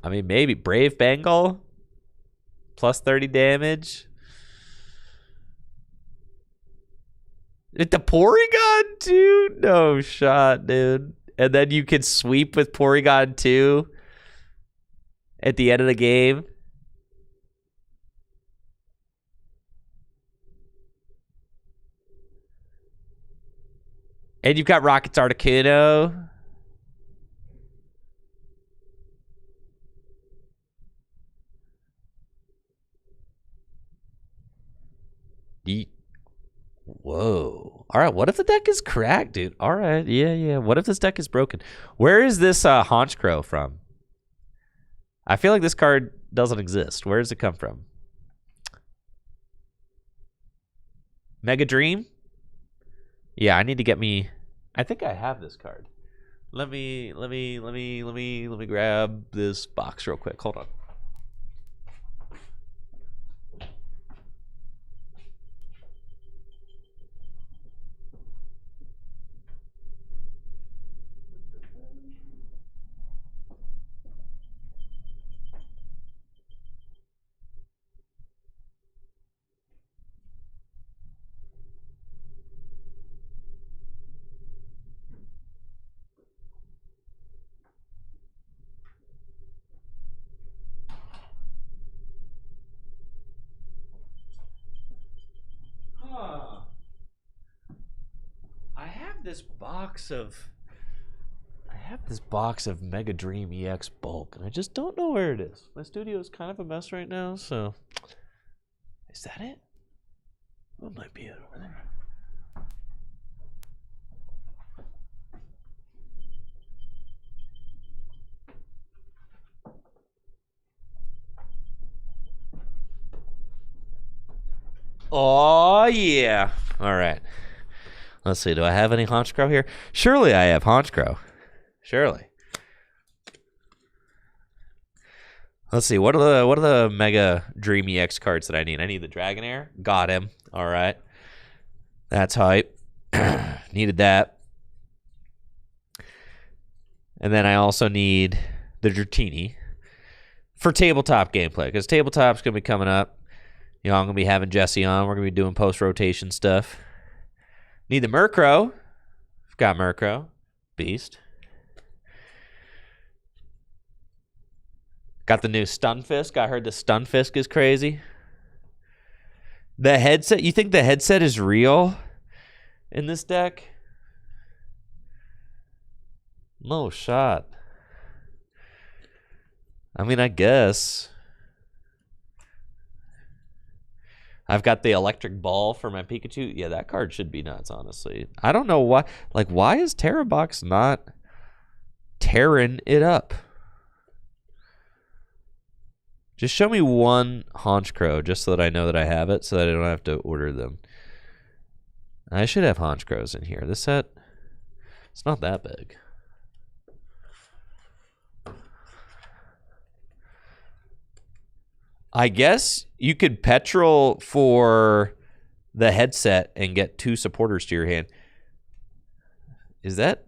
I mean, maybe Brave Bengal. Plus 30 damage. With the Porygon, too? No shot, dude. And then you can sweep with Porygon 2 at the end of the game. And you've got Rocket's Articuno. Whoa. All right, what if the deck is cracked, dude? All right, yeah. What if this deck is broken? Where is this Honchkrow from? I feel like this card doesn't exist. Where does it come from? Mega Dream? Yeah, I need to get me. I think I have this card. Let me grab this box real quick. Hold on. I have this box of Mega Dream EX bulk, and I just don't know where it is. My studio is kind of a mess right now, so is that it? What might be it over there? Oh yeah. All right. Let's see. Do I have any Honchkrow here? Surely I have Honchkrow. Surely. Let's see. What are the Mega Dream EX cards that I need? I need the Dragonair. Got him. All right. That's hype. Needed that. And then I also need the Dratini for tabletop gameplay, because tabletop's going to be coming up. You know, I'm going to be having Jesse on. We're going to be doing post-rotation stuff. Need the Murkrow. I've got Murkrow. Beast. Got the new Stunfisk. I heard the Stunfisk is crazy. The headset. You think the headset is real in this deck? No shot. I mean, I guess. I've got the electric ball for my Pikachu. Yeah, that card should be nuts, honestly. I don't know why. Like, why is Terrabox not tearing it up? Just show me one Honchkrow just so that I know that I have it, so that I don't have to order them. I should have Honchkrows in here. This set, it's not that big. I guess you could petrol for the headset and get 2 supporters to your hand. Is that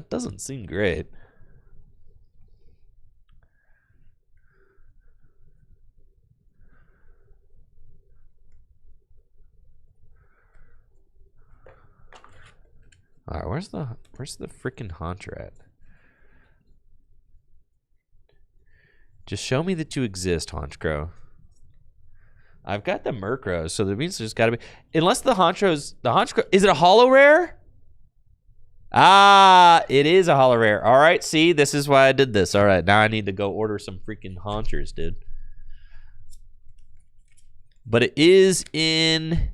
doesn't seem great. All right, where's the freaking Haunter at? Just show me that you exist, Honchkrow. I've got the Murkrow, so that means there's got to be... Unless the Honchkrow... Is it a holo rare? Ah, it is a holo rare. All right, see? This is why I did this. All right, now I need to go order some freaking Haunters, dude. But it is in...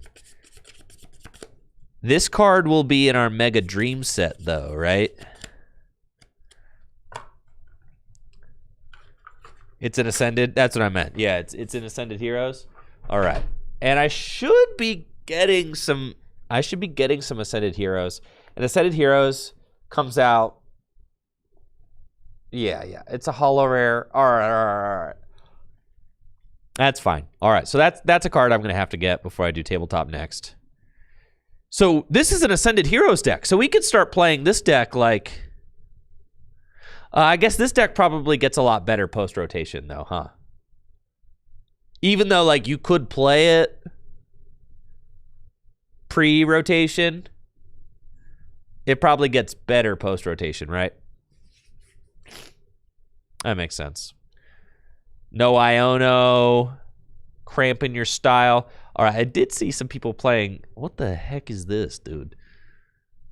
This card will be in our Mega Dream set, though, right? It's an Ascended? That's what I meant. Yeah, it's in Ascended Heroes. All right. And I should be getting some... Ascended Heroes. And Ascended Heroes comes out... Yeah. It's a holo rare. All right. That's fine. All right, so that's a card I'm going to have to get before I do Tabletop next. So this is an Ascended Heroes deck. So we could start playing this deck like... I guess this deck probably gets a lot better post-rotation, though, huh? Even though, like, you could play it pre-rotation, it probably gets better post-rotation, right? That makes sense. No Iono, cramping your style. All right, I did see some people playing. What the heck is this, dude?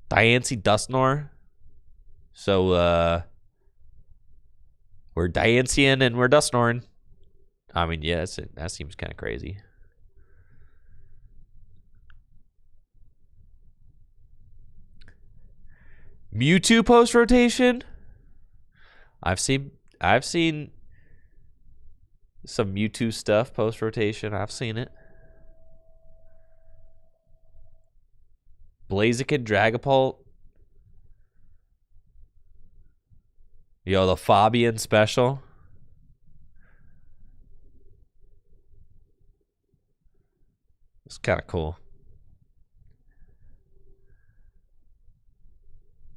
Diancie Dusknoir. So, we're Diancien and we're Dusknorin. I mean, yes, that seems kind of crazy. Mewtwo post rotation. I've seen some Mewtwo stuff post rotation. I've seen it. Blaziken, Dragapult. Yo, the Fabian special. It's kind of cool.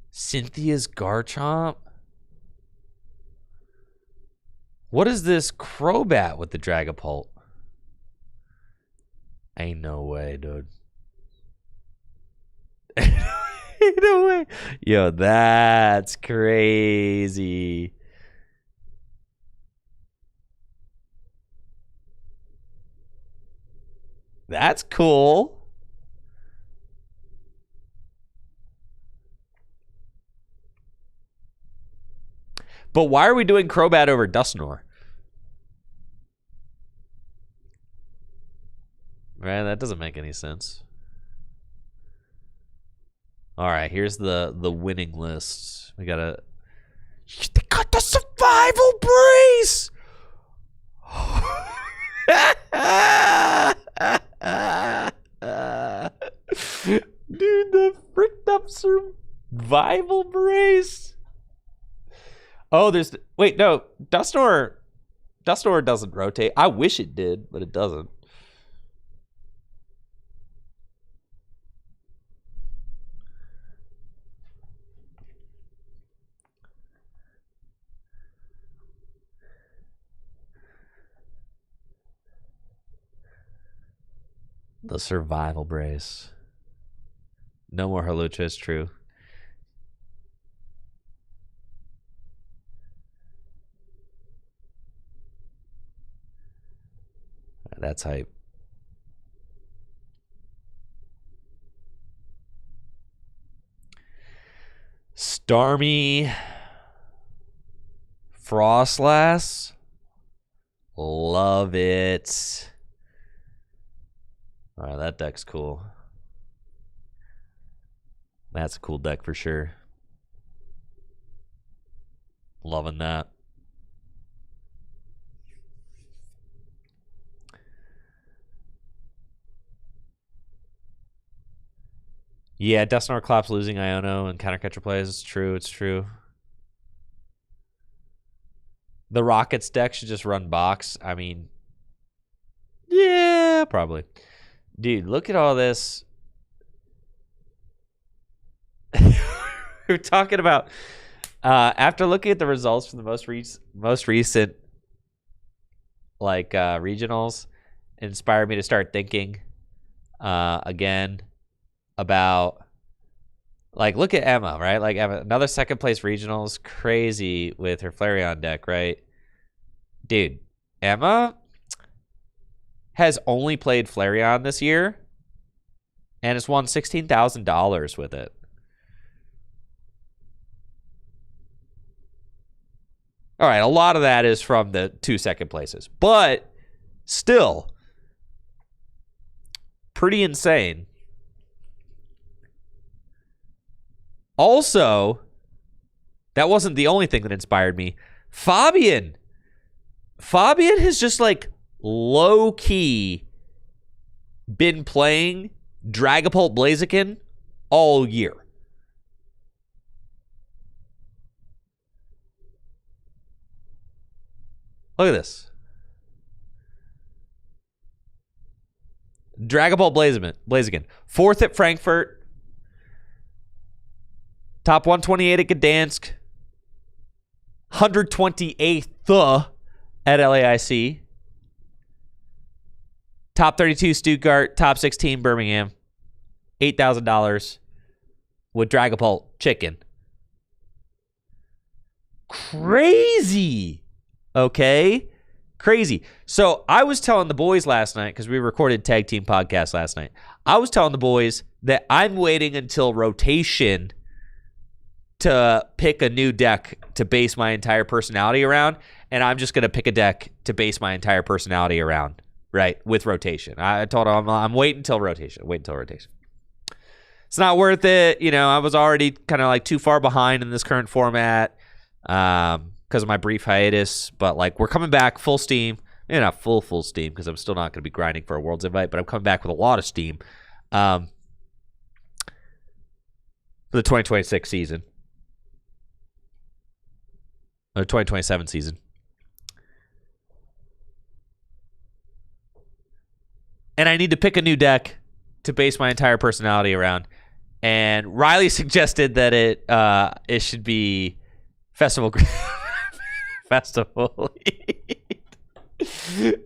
Cynthia's Garchomp. What is this Crobat with the Dragapult? Ain't no way, dude. No way. Yo, that's crazy. That's cool. But why are we doing Crobat over Dusknoir? Man, that doesn't make any sense. All right, here's the winning list. We got the survival brace. Dude, the fricked up survival brace. Oh, wait, no, Dusknoir doesn't rotate. I wish it did, but it doesn't. The survival brace. No more Halucha is true. That's hype. Starmie. Frostlass. Love it. All right, that deck's cool. That's a cool deck for sure. Loving that. Yeah, Dusknoir Clap's losing Iono and countercatcher plays. It's true. It's true. The Rockets deck should just run box. I mean, yeah, probably. Dude, look at all this. We're talking about after looking at the results from the most recent like regionals, it inspired me to start thinking again about Like, look at Emma, right? Like, Emma, another second place regionals, crazy with her Flareon deck, right? Dude, Emma has only played Flareon this year and has won $16,000 with it. All right, a lot of that is from the 2 second places, but still pretty insane. Also, that wasn't the only thing that inspired me. Fabian has just like low-key been playing Dragapult Blaziken all year. Look at this. Dragapult Blaziken. 4th at Frankfurt. Top 128 at Gdansk. 128th at LAIC. Top 32 Stuttgart. Top 16 Birmingham. $8,000 with Dragapult Chicken. Crazy. Okay? Crazy. So I was telling the boys last night, because we recorded Tag Team Podcast last night, I was telling the boys that I'm waiting until rotation to pick a new deck to base my entire personality around, and I'm just going to pick a deck to base my entire personality around, right, with rotation. I told them I'm waiting until rotation. It's not worth it. You know, I was already kind of like too far behind in this current format because of my brief hiatus, but like we're coming back full steam. Maybe not full steam because I'm still not going to be grinding for a World's Invite, but I'm coming back with a lot of steam for the 2026 season. Or 2027 season. And I need to pick a new deck to base my entire personality around. And Riley suggested that it should be Festival Festival Lead.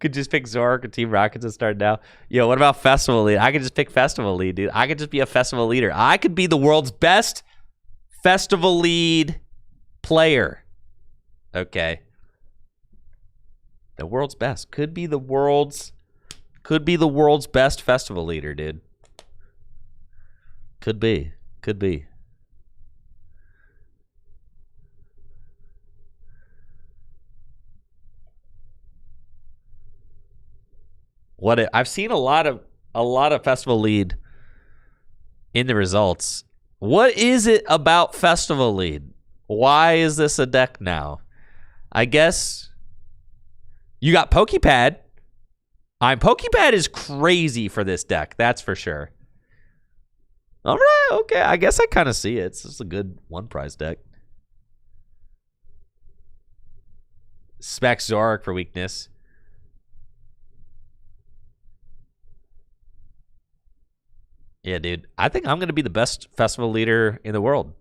Could just pick Zork or Team Rockets and start now. Yo, what about Festival Lead? I could just pick Festival Lead, dude. I could just be a Festival Leader. I could be the world's best Festival Lead player. Okay. The world's best. Could be the world's best Festival Leader, dude. Could be. I've seen a lot of Festival Lead in the results. What is it about Festival Lead? Why is this a deck now? I guess you got Pokepad. Pokepad is crazy for this deck, that's for sure. All right, okay. I guess I kind of see it. It's just a good one prize deck. Spec Zorak for weakness. Yeah, dude. I think I'm going to be the best Festival Leader in the world.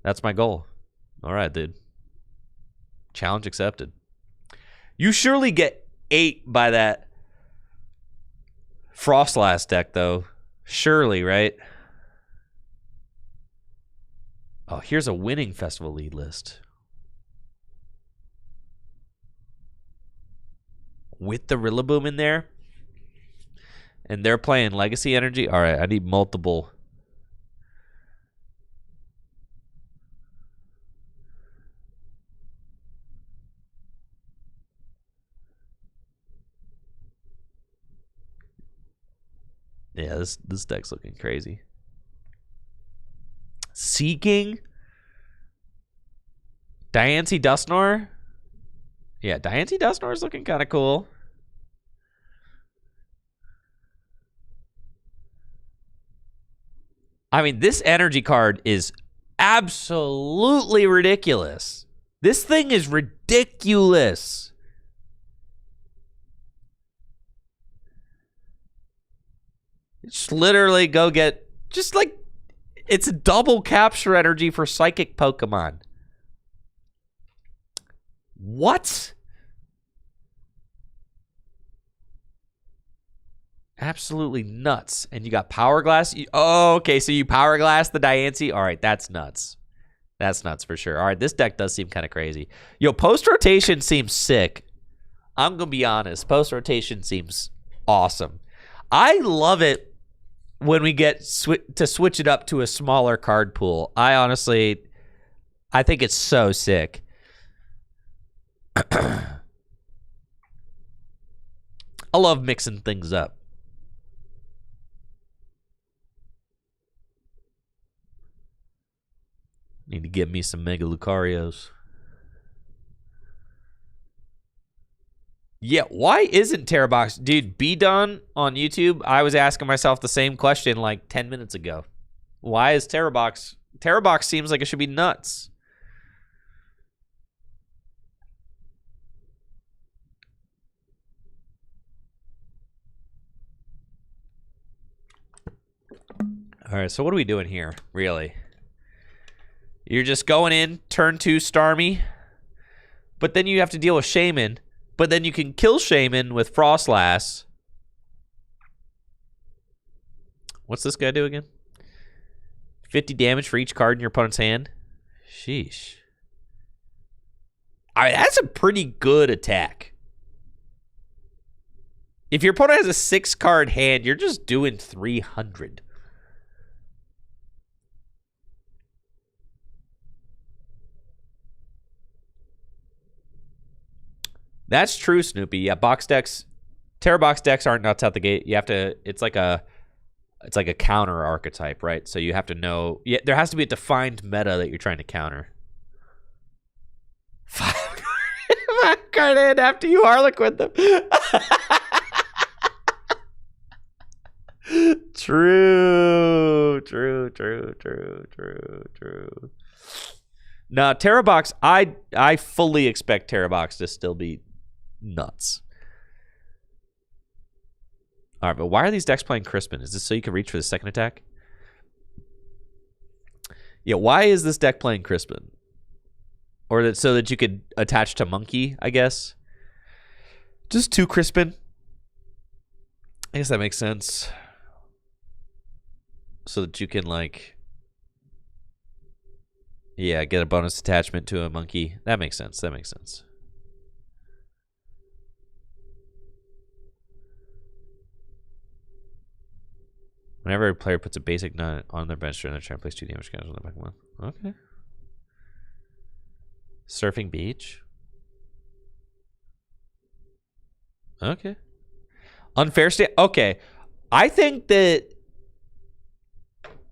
That's my goal. All right, dude. Challenge accepted. You surely get 8 by that Frostlast deck, though. Surely, right? Oh, here's a winning Festival Lead list. With the Rillaboom in there. And they're playing Legacy Energy. All right, I need multiple. Yeah, this deck's looking crazy. Seeking? Diancie Dusknoir? Yeah, Diancie Dusknoir is looking kind of cool. I mean, this energy card is absolutely ridiculous. This thing is ridiculous. Just literally go get, just like, it's a double capture energy for psychic Pokemon. What? Absolutely nuts. And you got Power Glass. Oh, okay, so you Power Glass the Diancie? All right, that's nuts. That's nuts for sure. All right, this deck does seem kind of crazy. Yo, post-rotation seems sick. I'm going to be honest. Post-rotation seems awesome. I love it when we get to switch it up to a smaller card pool. I think it's so sick. I love mixing things up. Need to get me some Mega Lucarios. Yeah, why isn't Terrabox? Dude, Be Done on YouTube, I was asking myself the same question like 10 minutes ago. Why is Terrabox? Terrabox seems like it should be nuts. All right, so what are we doing here, really? You're just going in, turn 2 Starmie, but then you have to deal with Shaman, but then you can kill Shaman with Frostlass. What's this guy do again? 50 damage for each card in your opponent's hand? Sheesh. All right, that's a pretty good attack. If your opponent has a 6-card hand, you're just doing 300. That's true, Snoopy. Yeah, box decks, Terrabox decks aren't nuts out the gate. You have to. It's like a counter archetype, right? So you have to know. Yeah, there has to be a defined meta that you're trying to counter. 5-card hand after you Harlequin them. True. No, Terrabox. I fully expect Terrabox to still be nuts. All right, but why are these decks playing Crispin? Is this so you can reach for the second attack? Yeah, why is this deck playing Crispin? Or so that you could attach to Monkey, I guess. Just 2 Crispin. I guess that makes sense. So that you can, like... Yeah, get a bonus attachment to a Monkey. That makes sense. That makes sense. Whenever a player puts a basic nut on their bench during their turn, place 2 damage counters on their Pokemon. Okay. Surfing Beach. Okay. Unfair stamp. Okay. I think that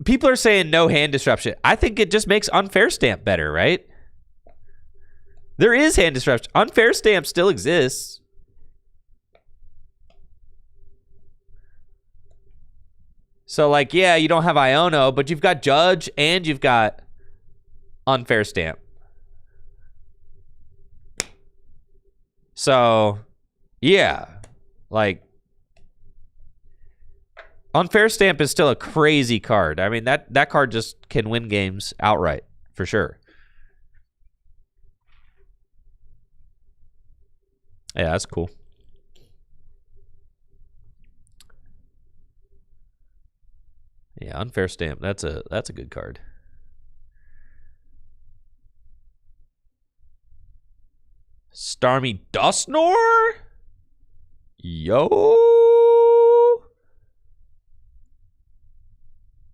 people are saying no hand disruption. I think it just makes unfair stamp better, right? There is hand disruption. Unfair stamp still exists. So, like, yeah, you don't have Iono, but you've got Judge and you've got unfair stamp. So, yeah, like, unfair stamp is still a crazy card. I mean, that card just can win games outright, for sure. Yeah, that's cool. Yeah, unfair stamp. That's a good card. Starmie Dusknoir? Yo.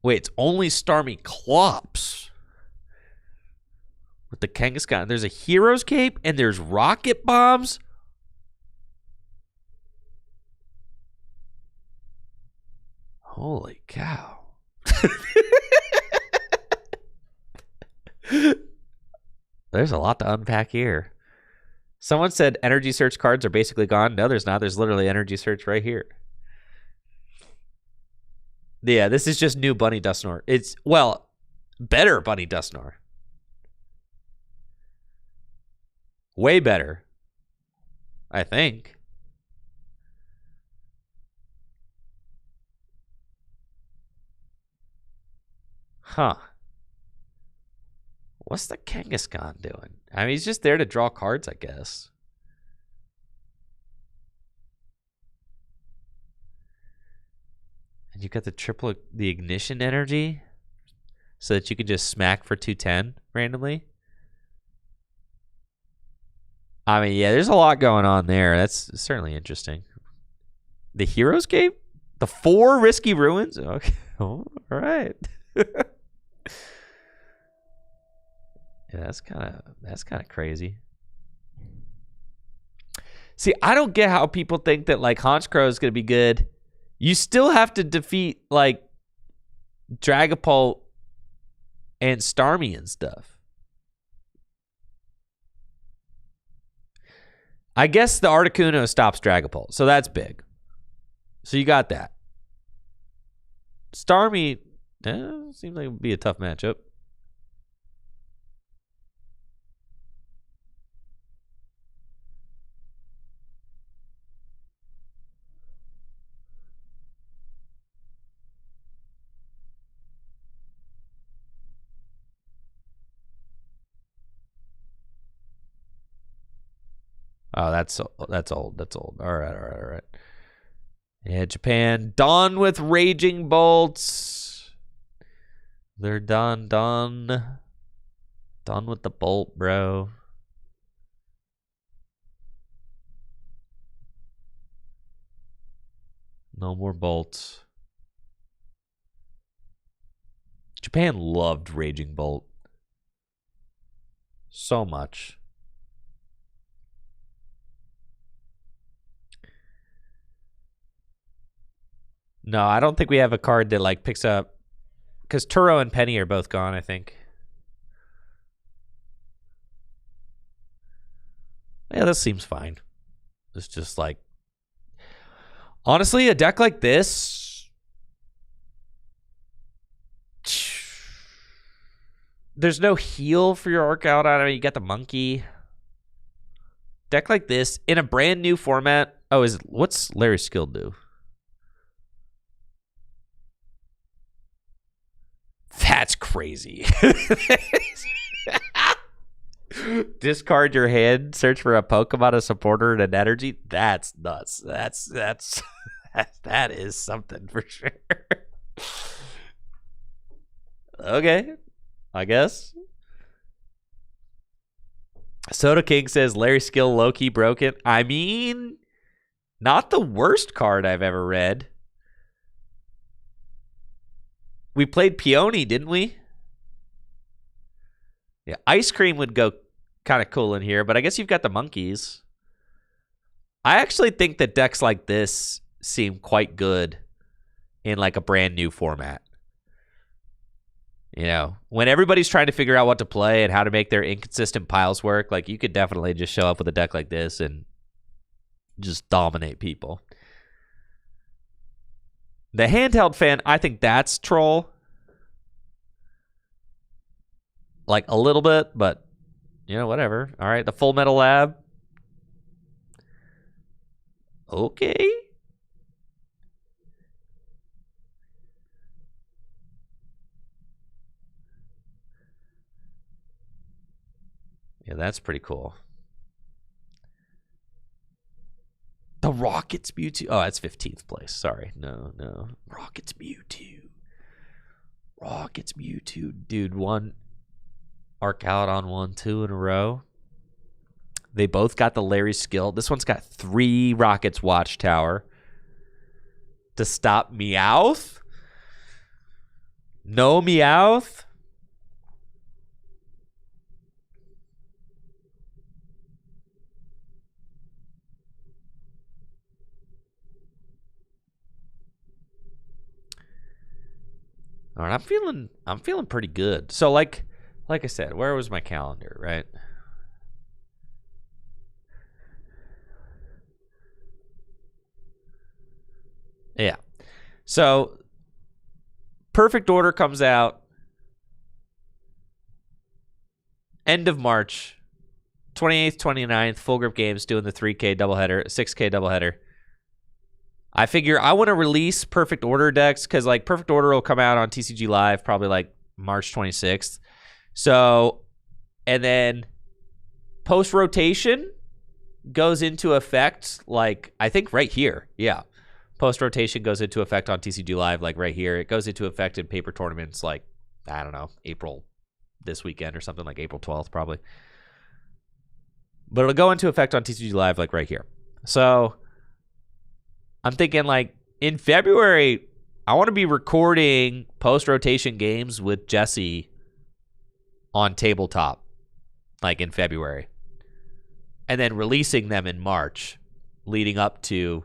Wait, it's only Starmie Clops. With the Kangaskhan. There's a Hero's Cape and there's Rocket Bombs. Holy cow. There's a lot to unpack here. Someone said energy search cards are basically gone. No, there's not. There's literally energy search right here. Yeah, this is just new Bunny Dusknoir. It's, well, better Bunny Dusknoir. Way better. I think. Huh. What's the Kangaskhan doing? I mean, he's just there to draw cards, I guess. You got the ignition energy so that you can just smack for 210 randomly. I mean, yeah, there's a lot going on there. That's certainly interesting. The Hero's Cape? The 4 Risky Ruins? Okay. Oh, all right. Yeah, that's kind of crazy. See, I don't get how people think that like Honchkrow is going to be good. You still have to defeat like Dragapult and Starmie and stuff. I guess the Articuno stops Dragapult, so that's big. So you got that. Starmie, seems like it would be a tough matchup. Oh, that's old. That's old. All right. Yeah, Japan done with Raging Bolts. They're done with the bolt, bro. No more bolts. Japan loved Raging Bolt so much. No, I don't think we have a card that like picks up, because Turo and Penny are both gone, I think. Yeah, this seems fine. It's just like, honestly, a deck like this, there's no heal for your Orc out. I mean, you got the monkey. Deck like this in a brand new format. Oh, what's Larry Skill do? That's crazy. Discard your hand, search for a Pokemon, a supporter, and an energy. That's nuts. That is something for sure. Okay, I guess. Soda King says Larry Skill low-key broken. I mean, not the worst card I've ever read. We played Peony, didn't we? Yeah, Ice Cream would go kind of cool in here, but I guess you've got the monkeys. I actually think that decks like this seem quite good in like a brand new format. You know, when everybody's trying to figure out what to play and how to make their inconsistent piles work, like you could definitely just show up with a deck like this and just dominate people. The handheld fan, I think that's troll. Like a little bit, but you know, whatever. All right, the Full Metal Lab. Okay. Yeah, that's pretty cool. The Rockets Mewtwo. Oh, that's 15th place. Sorry. No. Rockets Mewtwo. Dude, one Arc out on 1-2 in a row. They both got the Larry Skill. This one's got 3 Rockets Watchtower to stop Meowth. No Meowth. All right, I'm feeling pretty good. So like I said, where was my calendar, right? Yeah. So Perfect Order comes out end of March, 28th, 29th, Full Grip Games doing the 3K doubleheader, 6K doubleheader. I figure I want to release Perfect Order decks because like Perfect Order will come out on TCG Live probably like March 26th. So, and then post-rotation goes into effect like I think right here. Yeah. Post rotation goes into effect on TCG Live, like right here. It goes into effect in paper tournaments, like, I don't know, April this weekend or something, like April 12th, probably. But it'll go into effect on TCG Live, like right here. So I'm thinking, like, in February, I want to be recording post rotation games with Jesse on tabletop, like in February, and then releasing them in March, leading up to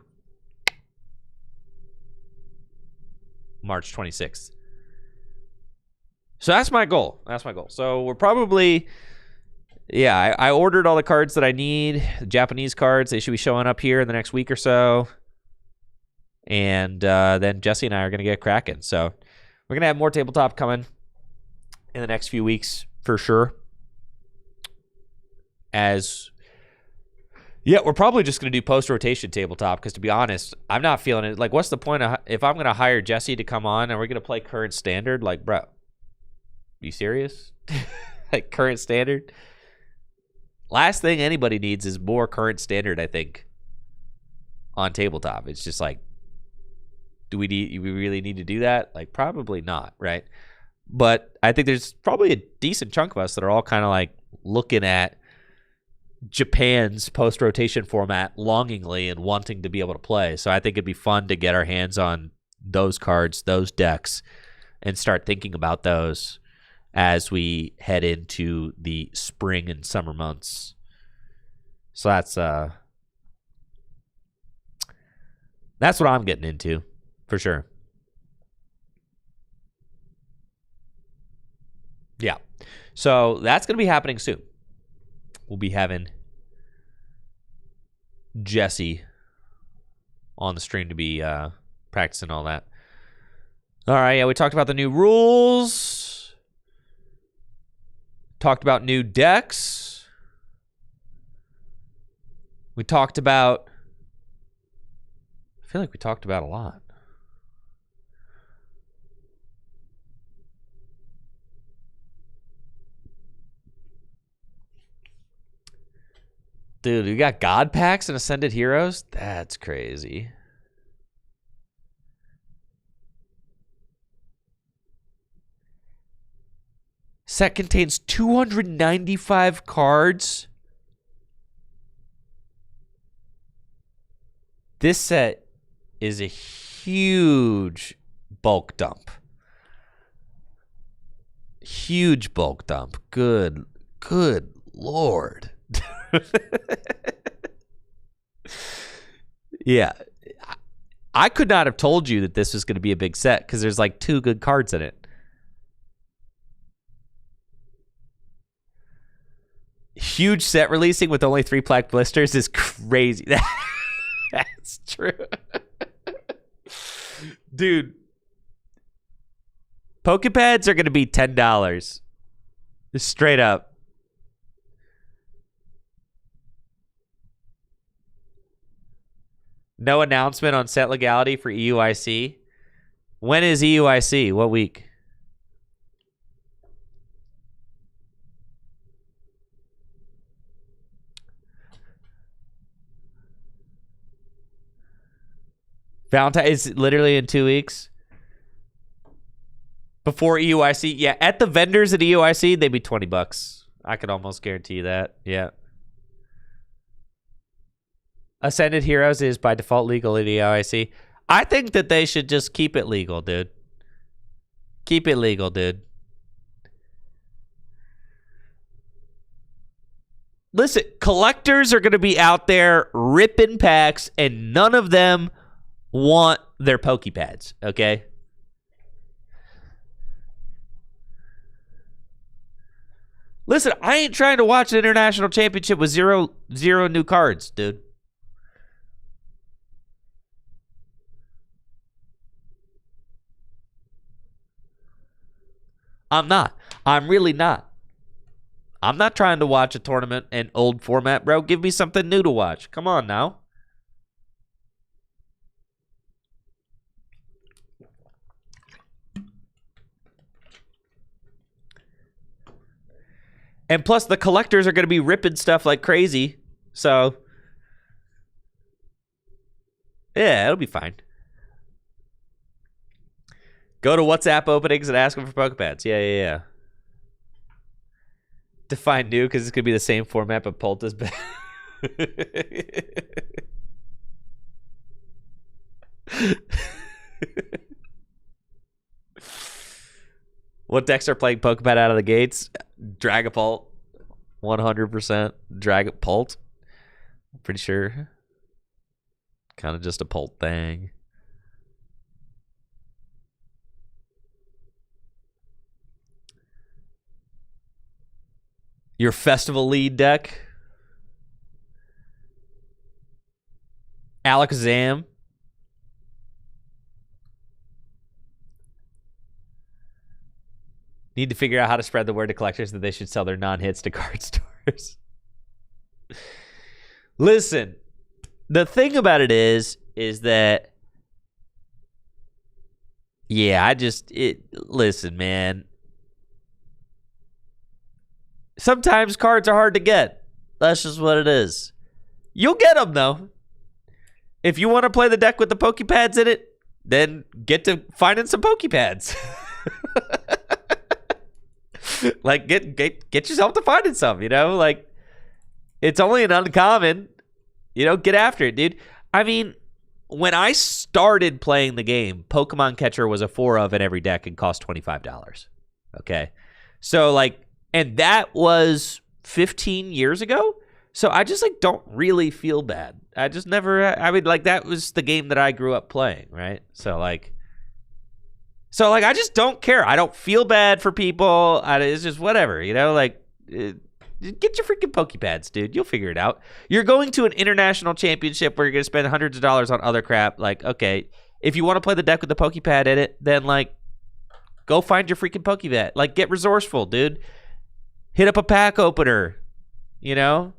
March 26th. So that's my goal. So we're probably, yeah, I ordered all the cards that I need, the Japanese cards. They should be showing up here in the next week or so. And then Jesse and I are going to get cracking. So we're going to have more tabletop coming in the next few weeks for sure. We're probably just going to do post-rotation tabletop because, to be honest, I'm not feeling it. Like, what's the point if I'm going to hire Jesse to come on and we're going to play current standard? Like, bro, you serious? Like, current standard? Last thing anybody needs is more current standard, I think, on tabletop. It's just like, do we really need to do that? Like, probably not, right? But I think there's probably a decent chunk of us that are all kind of like looking at Japan's post-rotation format longingly and wanting to be able to play. So I think it'd be fun to get our hands on those cards, those decks, and start thinking about those as we head into the spring and summer months. So that's what I'm getting into, for sure. Yeah. So that's going to be happening soon. We'll be having Jesse on the stream to be practicing all that. All right, yeah, we talked about the new rules. Talked about new decks. We talked about... I feel like we talked about a lot. Dude, we got God packs and Ascended Heroes? That's crazy. Set contains 295 cards. This set is a huge bulk dump. Huge bulk dump. Good Lord. Yeah. I could not have told you that this was going to be a big set because there's like 2 good cards in it. Huge set releasing with only 3 plaque blisters is crazy. That's true. Dude. Pokepads are going to be $10. Just straight up. No announcement on set legality for EUIC. When is EUIC? What week? Valentine is literally in 2 weeks. Before EUIC. Yeah, at the vendors at EUIC, they'd be $20. I could almost guarantee you that. Yeah. Ascended Heroes is by default legal at EUIC. I think that they should just keep it legal, dude. Keep it legal, dude. Listen, collectors are going to be out there ripping packs, and none of them want their Pokepads, okay? Listen, I ain't trying to watch an international championship with zero new cards, dude. I'm not. I'm really not. I'm not trying to watch a tournament in old format, bro. Give me something new to watch. Come on now. And plus, the collectors are going to be ripping stuff like crazy. So, yeah, it'll be fine. Go to WhatsApp openings and ask them for Pokepads. Yeah. Define new because it's going to be the same format, but Polta's better. What decks are playing Pokepad out of the gates? Dragapult. 100% Dragapult. I'm pretty sure. Kind of just a Pult thing. Your festival lead deck? Alakazam. Need to figure out how to spread the word to collectors that they should sell their non-hits to card stores. Listen, the thing about it is that, yeah, listen, man. Sometimes cards are hard to get. That's just what it is. You'll get them, though. If you want to play the deck with the Pokepads in it, then get to finding some Pokepads. Like, get yourself to finding some, you know? Like, it's only an uncommon. You know, get after it, dude. I mean, when I started playing the game, Pokemon Catcher was a 4 of in every deck and cost $25. Okay? So, like, and that was 15 years ago? So I just, like, don't really feel bad. I just never, I mean, like, that was the game that I grew up playing, right? So, like, I just don't care. I don't feel bad for people. It's just whatever, you know? Like, get your freaking Pokepads, dude. You'll figure it out. You're going to an international championship where you're going to spend hundreds of dollars on other crap. Like, okay, if you want to play the deck with the Pokepad in it, then, like, go find your freaking Pokepad. Like, get resourceful, dude. Hit up a pack opener, you know?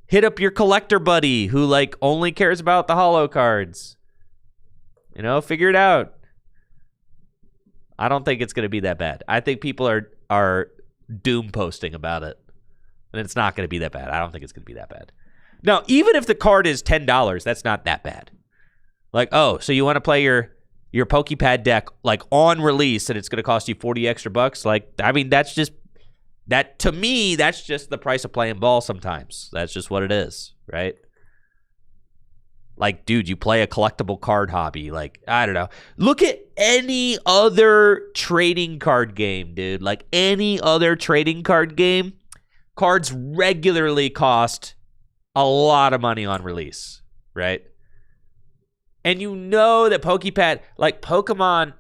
Hit up your collector buddy who, like, only cares about the holo cards. You know, figure it out. I don't think it's going to be that bad. I think people are doom posting about it. And it's not going to be that bad. I don't think it's going to be that bad. Now, even if the card is $10, that's not that bad. Like, oh, so you want to play your Pokepad deck, like, on release and it's going to cost you 40 extra bucks? Like, I mean, to me, that's just the price of playing ball sometimes. That's just what it is, right? Like, dude, you play a collectible card hobby. Like, I don't know. Look at any other trading card game, dude. Like, any other trading card game, cards regularly cost a lot of money on release, right? And you know that Pokemon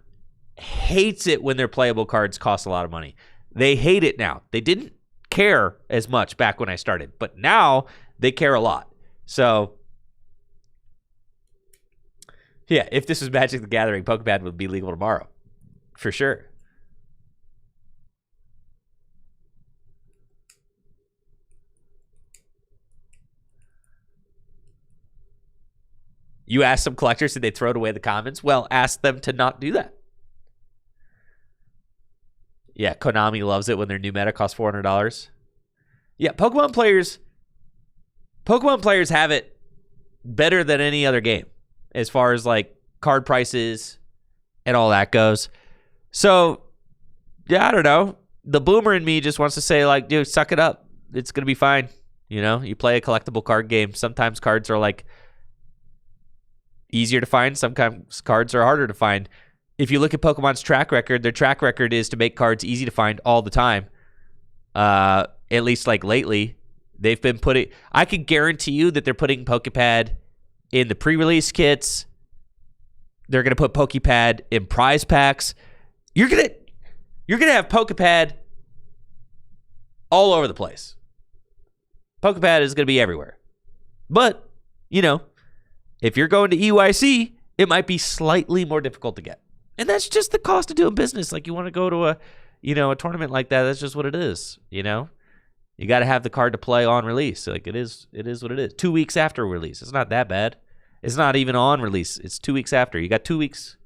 hates it when their playable cards cost a lot of money. They hate it now. They didn't care as much back when I started, but now they care a lot. So, yeah, if this was Magic the Gathering, Pokemon would be legal tomorrow. For sure. You ask some collectors, did they throw away the commons? Well, ask them to not do that. Yeah, Konami loves it when their new meta costs $400. Yeah, Pokemon players have it better than any other game as far as, like, card prices and all that goes. So, yeah, I don't know. The boomer in me just wants to say, like, dude, suck it up. It's going to be fine. You know, you play a collectible card game. Sometimes cards are, like, easier to find. Sometimes cards are harder to find. If you look at Pokemon's track record, their track record is to make cards easy to find all the time. At least, like, lately. They've been putting... I can guarantee you that they're putting Pokepad in the pre-release kits. They're going to put Pokepad in prize packs. You're going to have Pokepad all over the place. Pokepad is going to be everywhere. But, you know, if you're going to EYC, it might be slightly more difficult to get. And that's just the cost of doing business. Like, you want to go to a tournament like that, that's just what it is, you know? You got to have the card to play on release. Like, it is what it is. 2 weeks after release. It's not that bad. It's not even on release. It's 2 weeks after. You got 2 weeks.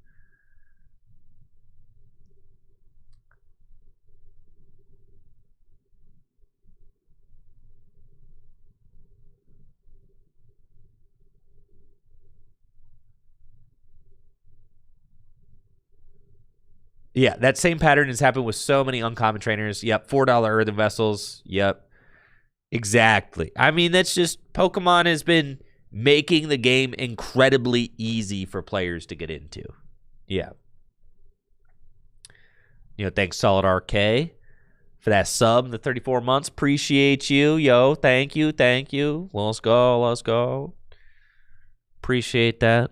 Yeah, that same pattern has happened with so many uncommon trainers. Yep, $4 earthen vessels. Yep, exactly. I mean, that's just Pokemon has been making the game incredibly easy for players to get into. Yeah. Thanks Solid RK for that sub, the 34 months. Appreciate you. Yo, thank you. Let's go. Appreciate that.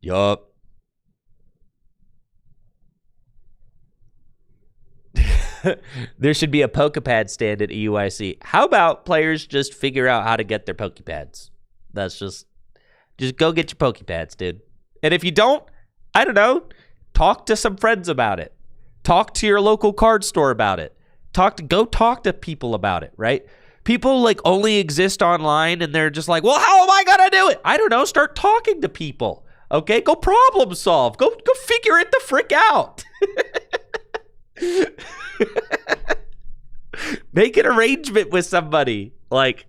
Yup. There should be a Pokepad stand at EUIC. How about players just figure out how to get their Pokepads? That's just go get your Pokepads, dude. And if you don't, I don't know, talk to some friends about it. Talk to your local card store about it. Go talk to people about it, right? People like only exist online and they're just like, well, how am I gonna do it? I don't know. Start talking to people. Okay, go problem solve. Go figure it the frick out. Make an arrangement with somebody. Like,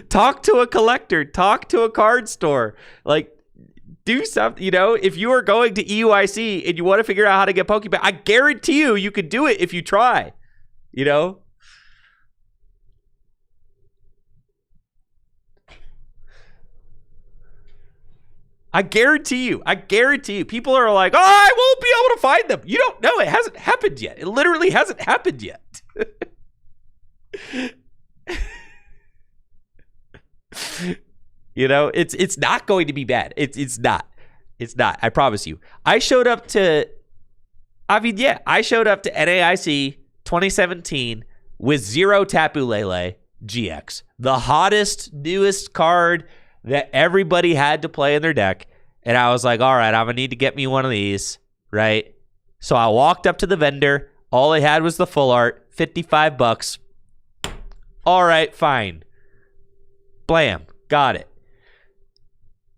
talk to a collector. Talk to a card store. Like, do something. If you are going to EUIC and you want to figure out how to get Pokemon, I guarantee you could do it if you try. I guarantee you. People are like, oh, I won't be able to find them. You don't know. It hasn't happened yet. It literally hasn't happened yet. It's not going to be bad. It's not. I promise you. I showed up to NAIC 2017 with 0 Tapu Lele GX. The hottest, newest card that everybody had to play in their deck. And I was like, all right, I'm going to need to get me one of these, right? So I walked up to the vendor. All they had was the full art, $55. All right, fine. Blam, got it.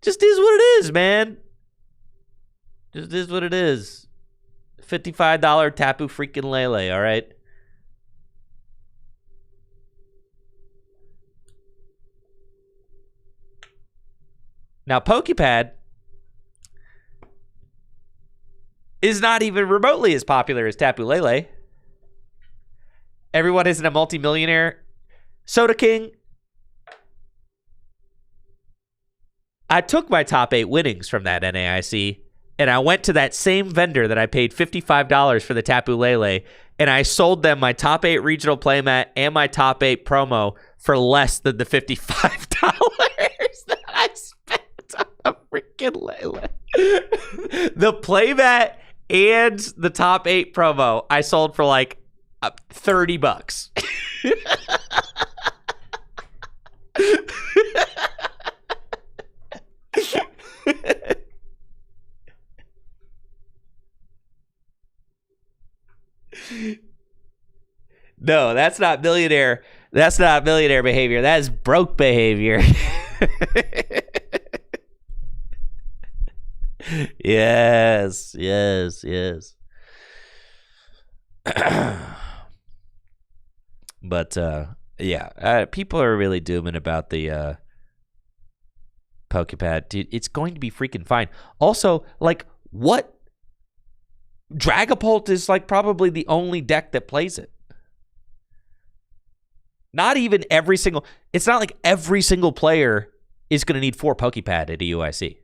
Just is what it is, man. Just is what it is. $55 Tapu freaking Lele, all right? Now, Pokepad is not even remotely as popular as Tapu Lele. Everyone isn't a multimillionaire. Soda King, I took my top 8 winnings from that NAIC, and I went to that same vendor that I paid $55 for the Tapu Lele, and I sold them my top 8 regional playmat and my top 8 promo for less than the $55 that I spent on a freaking Lele. The playmat and the top 8 promo I sold for like $30. No, that's not millionaire. That's not millionaire behavior. That is broke behavior. Yes. But yeah, people are really dooming about the Pokepad. Dude, it's going to be freaking fine. Also, like, what? Dragapult is like probably the only deck that plays it. Not even every single. It's not like every single player is going to need 4 Pokepad at EUIC.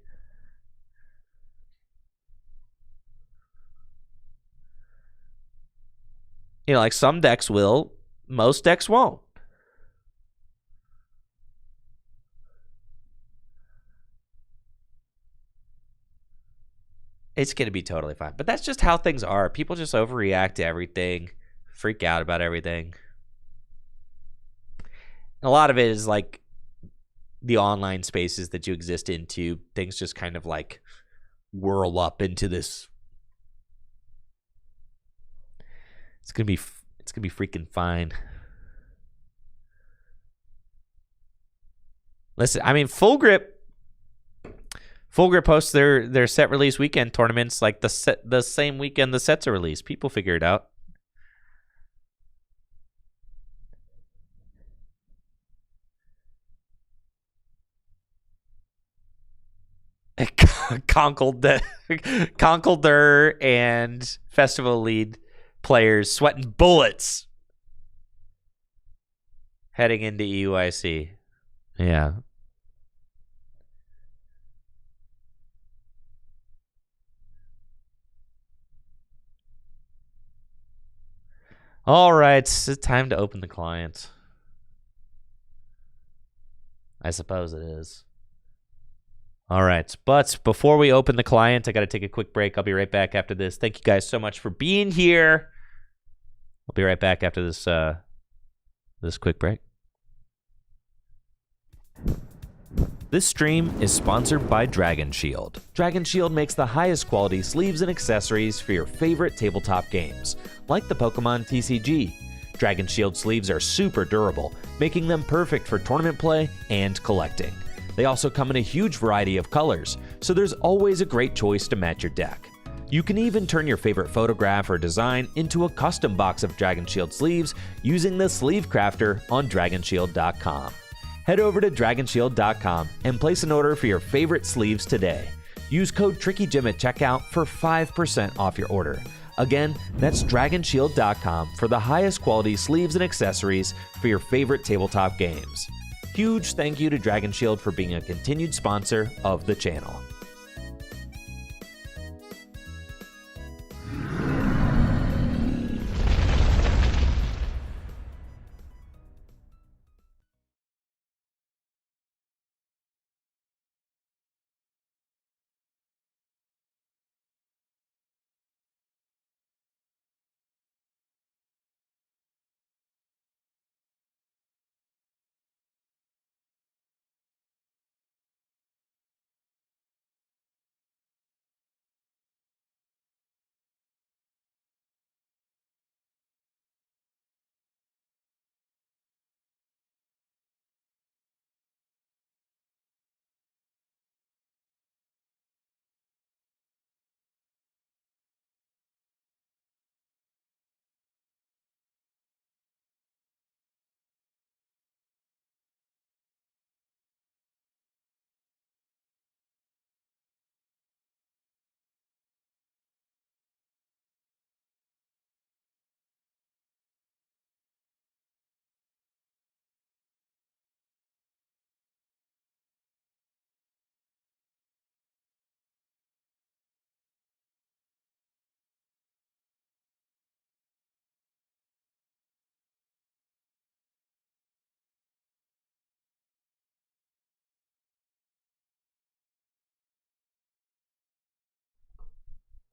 Like some decks will, most decks won't. It's going to be totally fine. But that's just how things are. People just overreact to everything, freak out about everything. And a lot of it is like the online spaces that you exist into. Things just kind of like whirl up into this. It's gonna be freaking fine. Listen, I mean, Full Grip Full Grip hosts their set release weekend tournaments like the same weekend the sets are released. People figure it out. Conkeldurr and Festival lead players sweating bullets heading into EUIC. Yeah. All right, it's time to open the client. I suppose it is. All right, but before we open the client, I got to take a quick break. I'll be right back after this. Thank you guys so much for being here. I'll be right back after this this quick break. This stream is sponsored by Dragon Shield. Dragon Shield makes the highest quality sleeves and accessories for your favorite tabletop games, like the Pokémon TCG. Dragon Shield sleeves are super durable, making them perfect for tournament play and collecting. They also come in a huge variety of colors, so there's always a great choice to match your deck. You can even turn your favorite photograph or design into a custom box of Dragon Shield sleeves using the Sleeve Crafter on DragonShield.com. Head over to DragonShield.com and place an order for your favorite sleeves today. Use code TrickyJim at checkout for 5% off your order. Again, that's DragonShield.com for the highest quality sleeves and accessories for your favorite tabletop games. Huge thank you to Dragon Shield for being a continued sponsor of the channel.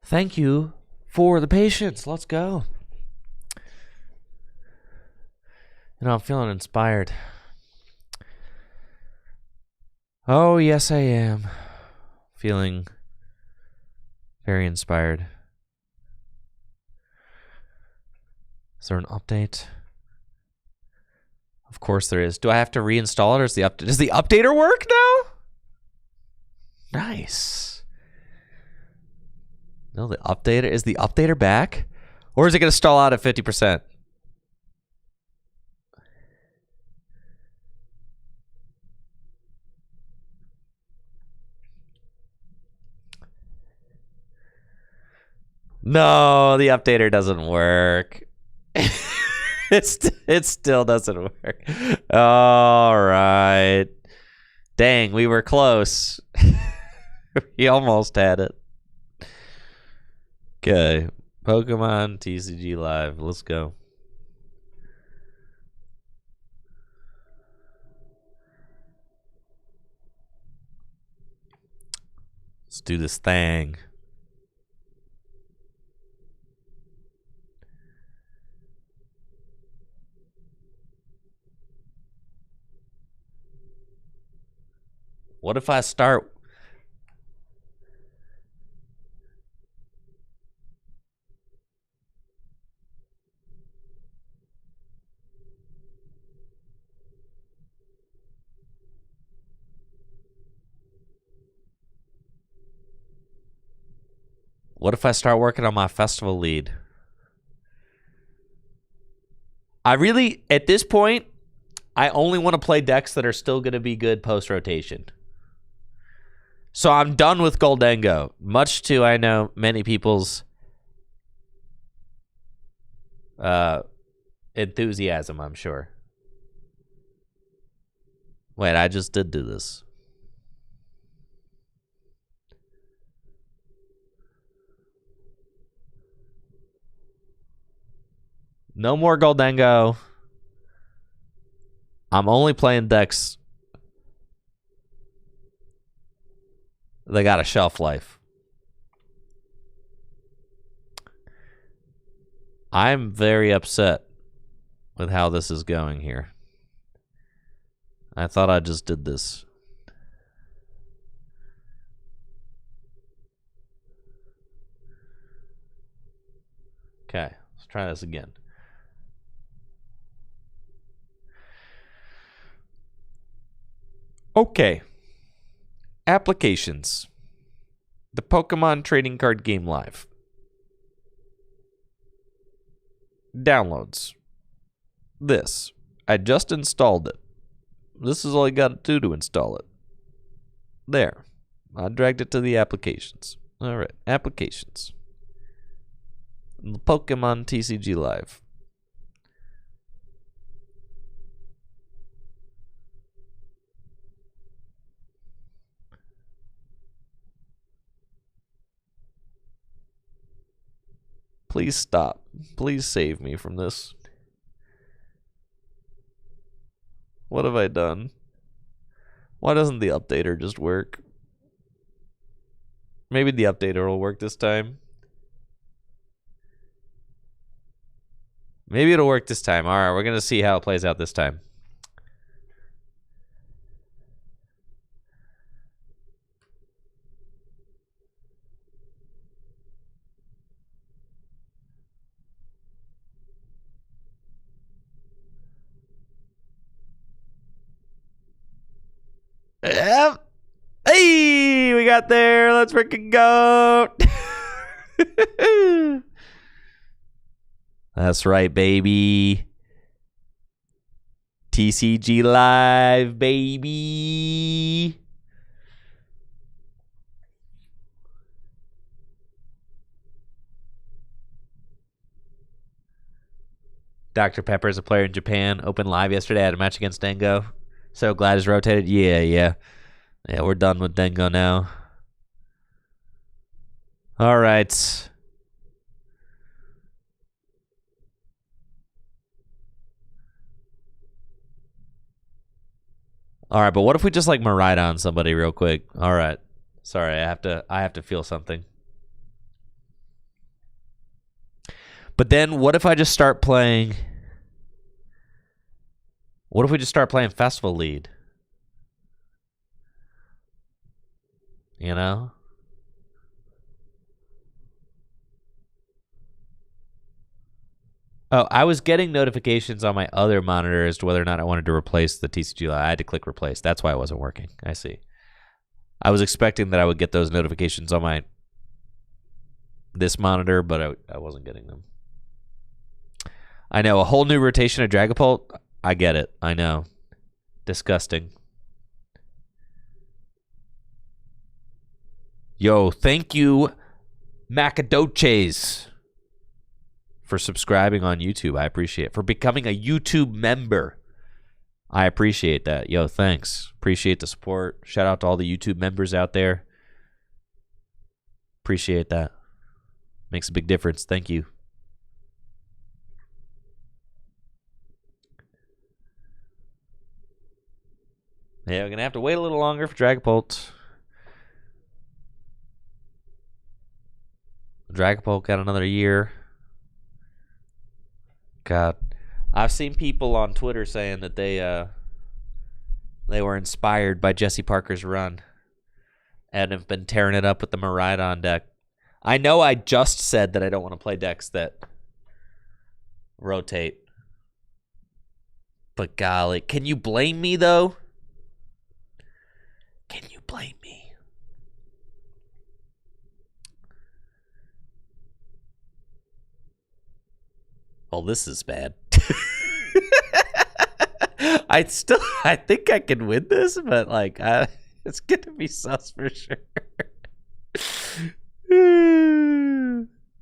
Thank you for the patience. Let's go. I'm feeling inspired. Oh, yes, I am. Feeling very inspired. Is there an update? Of course there is. Do I have to reinstall it, or does the updater work now? Nice. No, is the updater back? Or is it going to stall out at 50%? No, the updater doesn't work. It still doesn't work. All right. Dang, we were close. We almost had it. Okay. Pokemon TCG Live. Let's go. Let's do this thing. What if I start... What if I start working on my festival lead? I really, at this point, I only want to play decks that are still going to be good post-rotation. So I'm done with Goldengo, much to, I know, many people's enthusiasm, I'm sure. Wait, I just did do this. No more Goldengo. I'm only playing decks that got a shelf life. I'm very upset with how this is going here. I thought I just did this. Okay, let's try this again. Okay. Applications. The Pokemon Trading Card Game Live. Downloads. This. I just installed it. This is all you got to do to install it. There. I dragged it to the applications. Alright, applications. The Pokemon TCG Live. Please stop. Please save me from this. What have I done? Why doesn't the updater just work? Maybe the updater will work this time. Maybe it'll work this time. Alright, we're going to see how it plays out this time. Yep. Hey, we got there. Let's freaking go. That's right, baby. TCG Live, baby. Dr. Pepper is a player in Japan. Opened live yesterday. Had a match against Dengo. So glad it's rotated. Yeah, we're done with Dengo now. All right. All right, but what if we just like Miraidon somebody real quick? All right. Sorry, I have to feel something. But then what if I just start playing? What if we just start playing Festival Lead? You know? Oh, I was getting notifications on my other monitor as to whether or not I wanted to replace the TCG. I had to click replace. That's why it wasn't working. I see. I was expecting that I would get those notifications on this monitor, but I wasn't getting them. I know, a whole new rotation of Dragapult. I get it. I know. Disgusting. Yo, thank you, Macadoches, for subscribing on YouTube. I appreciate it. For becoming a YouTube member. I appreciate that. Yo, thanks. Appreciate the support. Shout out to all the YouTube members out there. Appreciate that. Makes a big difference. Thank you. Yeah, we're going to have to wait a little longer for Dragapult. Dragapult got another year. God. I've seen people on Twitter saying that they were inspired by Jesse Parker's run and have been tearing it up with the Miraidon deck. I know I just said that I don't want to play decks that rotate. But golly, can you blame me though? Can you blame me? Oh, this is bad. I think I can win this, but like, it's gonna be sus for sure.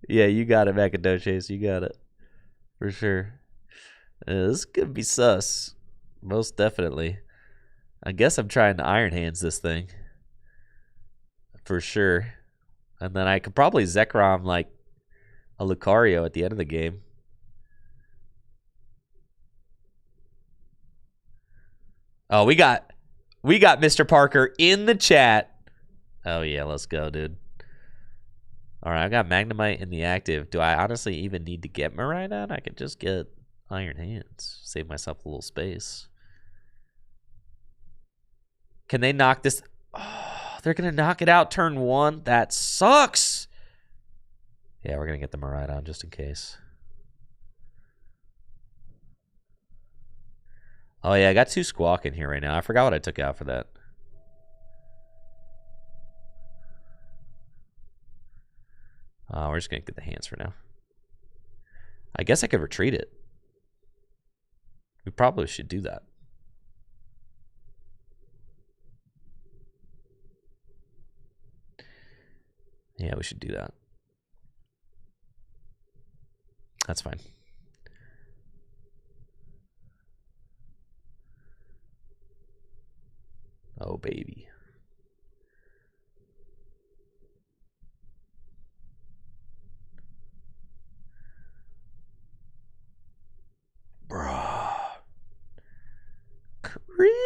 Yeah, you got it, Macadocious. You got it for sure. This could be sus, most definitely. I guess I'm trying to Iron Hands this thing for sure, and then I could probably Zekrom like a Lucario at the end of the game. Oh, we got Mr. Parker in the chat. Oh yeah, let's go, dude. All right, I got Magnemite in the active. Do I honestly even need to get Miraidon? I could just get Iron Hands. Save myself a little space. Can they knock this? Oh, they're going to knock it out turn 1? That sucks. Yeah, we're going to get the Miraidon just in case. Oh, yeah, I got 2 Squawk in here right now. I forgot what I took out for that. Oh, we're just going to get the hands for now. I guess I could retreat it. We probably should do that. Yeah, we should do that. That's fine. Oh, baby. Bruh. Cringe.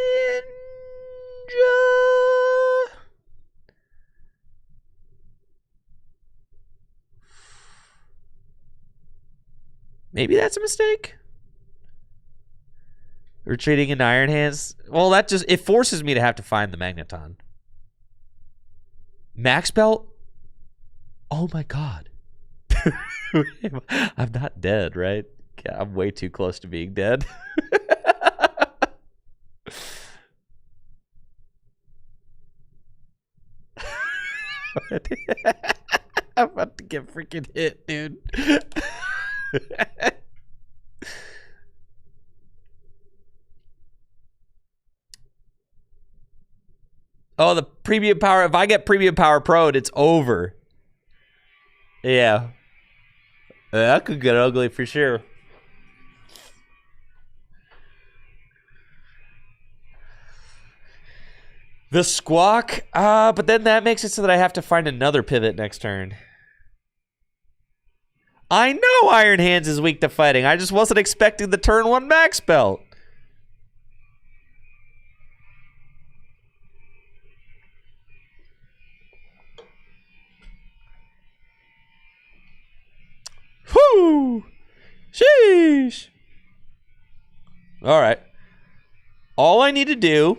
Maybe that's a mistake. Retreating in Iron Hands. Well, that just, it forces me to have to find the Magneton. Max Belt? Oh my god. I'm not dead, right? I'm way too close to being dead. I'm about to get freaking hit, dude. Oh, the premium power. If I get premium power pro'd, it's over. Yeah. That could get ugly for sure. The Squawk, but then that makes it so that I have to find another pivot next turn. I know Iron Hands is weak to fighting. I just wasn't expecting the turn 1 Max Belt. Whew! Sheesh! All right. All I need to do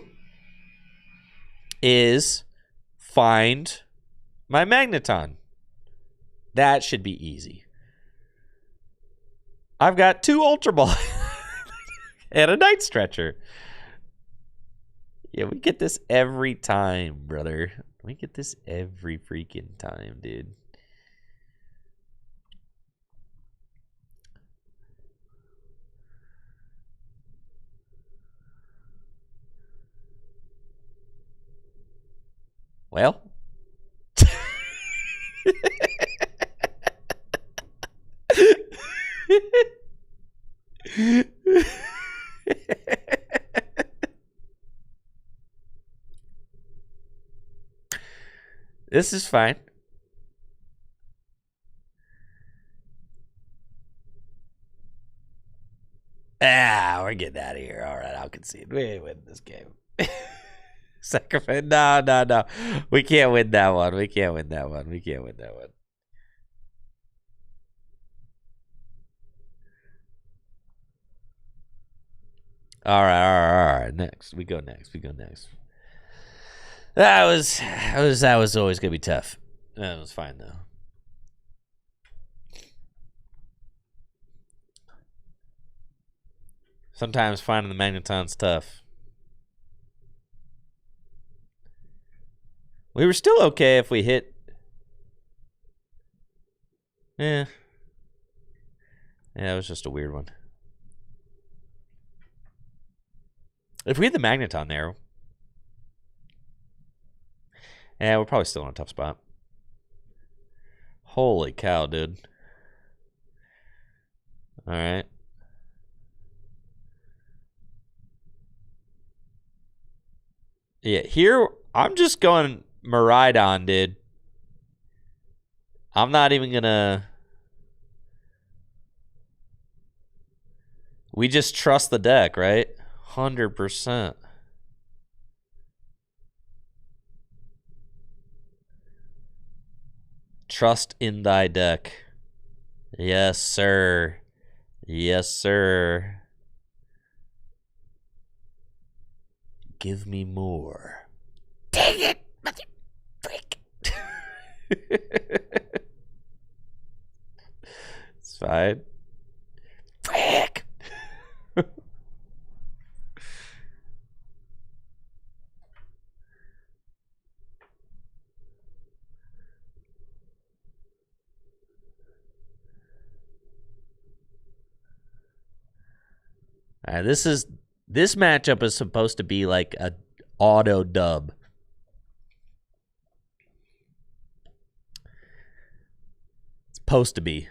is find my Magneton. That should be easy. I've got 2 Ultra Ball and a Night Stretcher. Yeah, we get this every time, brother. We get this every freaking time, dude. Well. This is fine. We're getting out of here. All right, I'll concede. We ain't winning this game. Sacrifice. No. We can't win that one. We can't win that one. All right. Next. We go next. That was always gonna be tough. That was fine though. Sometimes finding the Magneton's tough. We were still okay if we hit. Yeah, it was just a weird one. If we had the Magneton there, yeah, we're probably still in a tough spot. Holy cow, dude. All right. Yeah, here, I'm just going Miraidon, dude. I'm not even gonna... We just trust the deck, right? 100%. Trust in thy deck. Yes, sir. Yes, sir. Give me more. Dang it, mother frick. It's fine. Frick. This matchup is supposed to be like a auto dub. It's supposed to be.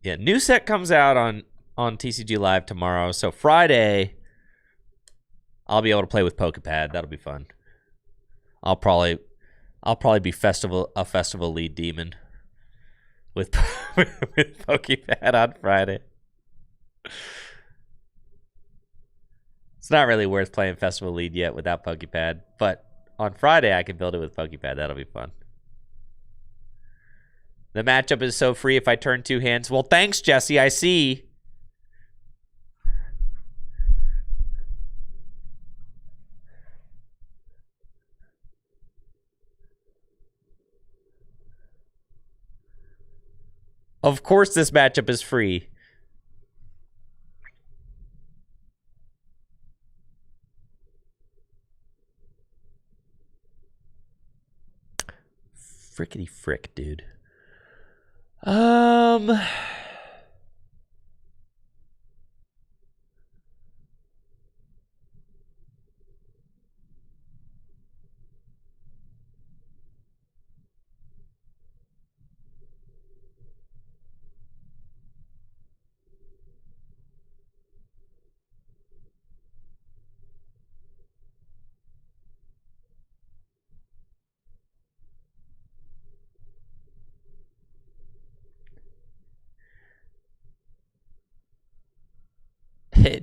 Yeah, new set comes out on TCG Live tomorrow. So Friday, I'll be able to play with Pokepad. That'll be fun. I'll probably be a festival lead demon with with Pokepad on Friday. It's not really worth playing festival lead yet without Pokepad, but on Friday I can build it with Pokepad. That'll be fun. The matchup is so free if I turn two hands. Well, thanks, Jesse. I see. Of course this matchup is free. Frickety frick, dude.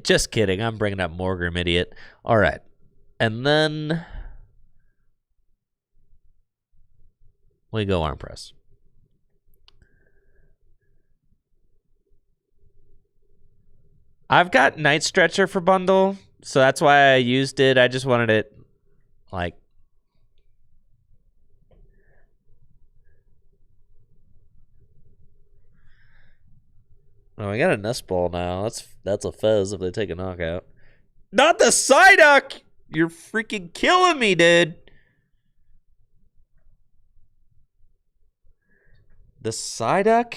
Just kidding. I'm bringing up Morgrim, idiot. All right. And then we go arm press. I've got Night Stretcher for bundle, so that's why I used it. I just wanted it, like... Oh, I got a Nest Ball now. That's a Fez if they take a knockout. Not the Psyduck! You're freaking killing me, dude. The Psyduck?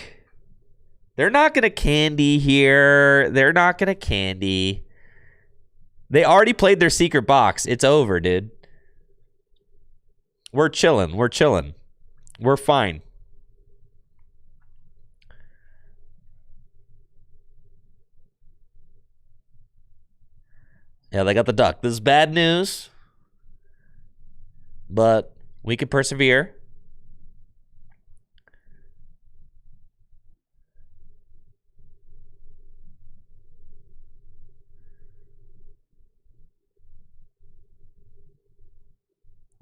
They're not going to candy here. They're not going to candy. They already played their secret box. It's over, dude. We're chilling. We're chilling. We're fine. Yeah, they got the duck. This is bad news. But we can persevere.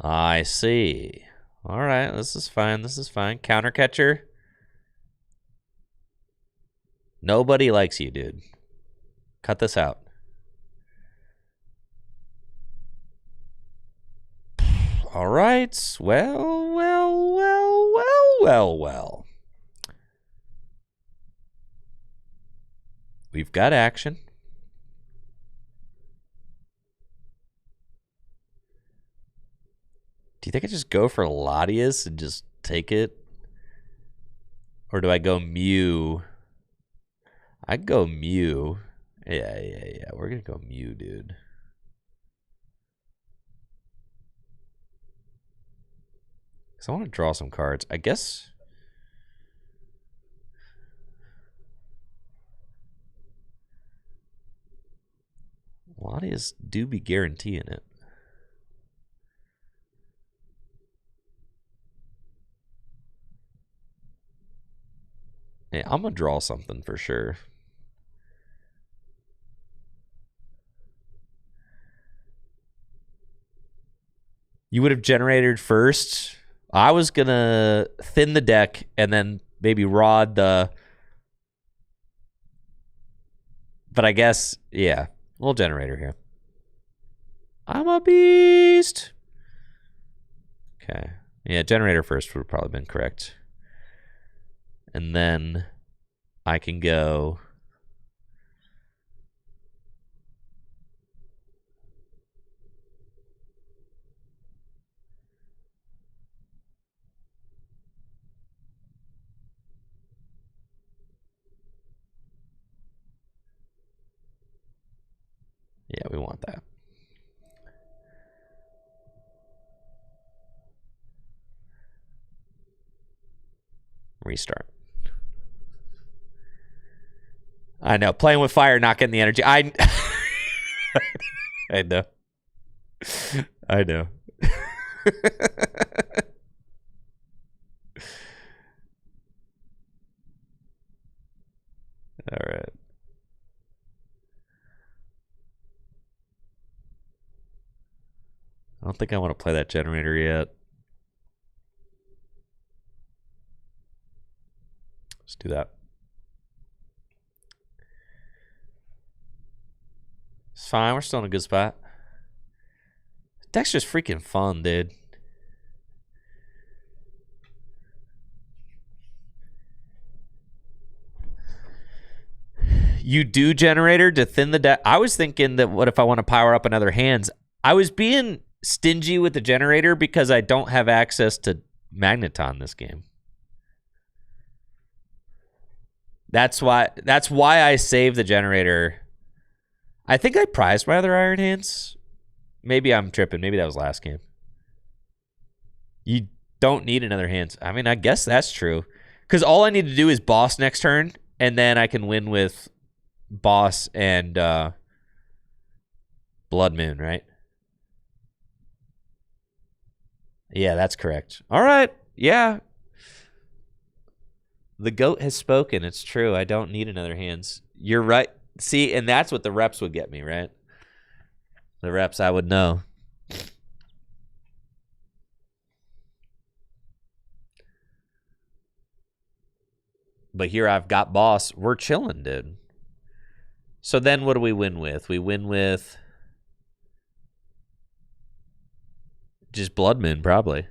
I see. All right, this is fine. This is fine. Counter catcher. Nobody likes you, dude. Cut this out. All right. Well. We've got action. Do you think I just go for Latias and just take it? Or do I go Mew? I go Mew. Yeah. We're going to go Mew, dude. Because I want to draw some cards. I guess... Latias do be guaranteeing it. Yeah, I'm going to draw something for sure. You would have generated first. I was going to thin the deck and then maybe rod the... But I guess, yeah, little generator here. I'm a beast. Okay. Yeah, generator first would have probably been correct. And then I can go... Yeah, we want that. Restart. I know. Playing with fire, not getting the energy. I know. I know. All right. I don't think I want to play that generator yet. Let's do that. It's fine. We're still in a good spot. Deck's just freaking fun, dude. You do generator to thin the deck. I was thinking that what if I want to power up another hands? I was being stingy with the generator because I don't have access to Magneton this game. That's why I saved the generator. I think I prized my other Iron Hands. Maybe I'm tripping. Maybe that was last game. You don't need another hands. I mean, I guess that's true. Because all I need to do is boss next turn, and then I can win with boss and Blood Moon, right? Yeah, that's correct. All right. Yeah. The goat has spoken. It's true. I don't need another hands. You're right. See, and that's what the reps would get me, right? The reps I would know. But here I've got boss. We're chilling, dude. So then what do we win with? We win with just Blood Moon, probably.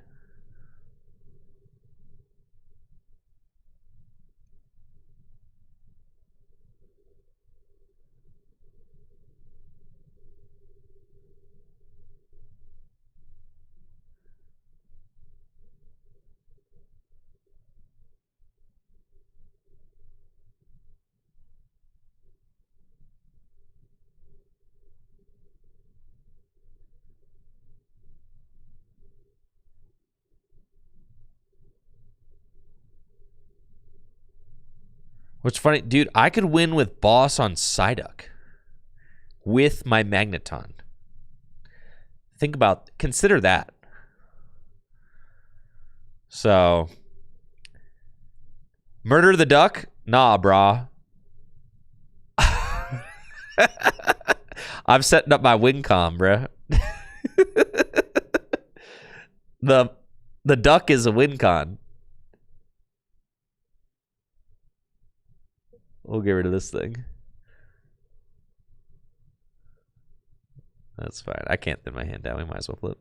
What's funny, dude, I could win with boss on Psyduck with my Magneton. Consider that. So, murder the duck? Nah, brah. I'm setting up my WinCom, bruh. The duck is a WinCon. We'll get rid of this thing. That's fine. I can't thin my hand down. We might as well flip.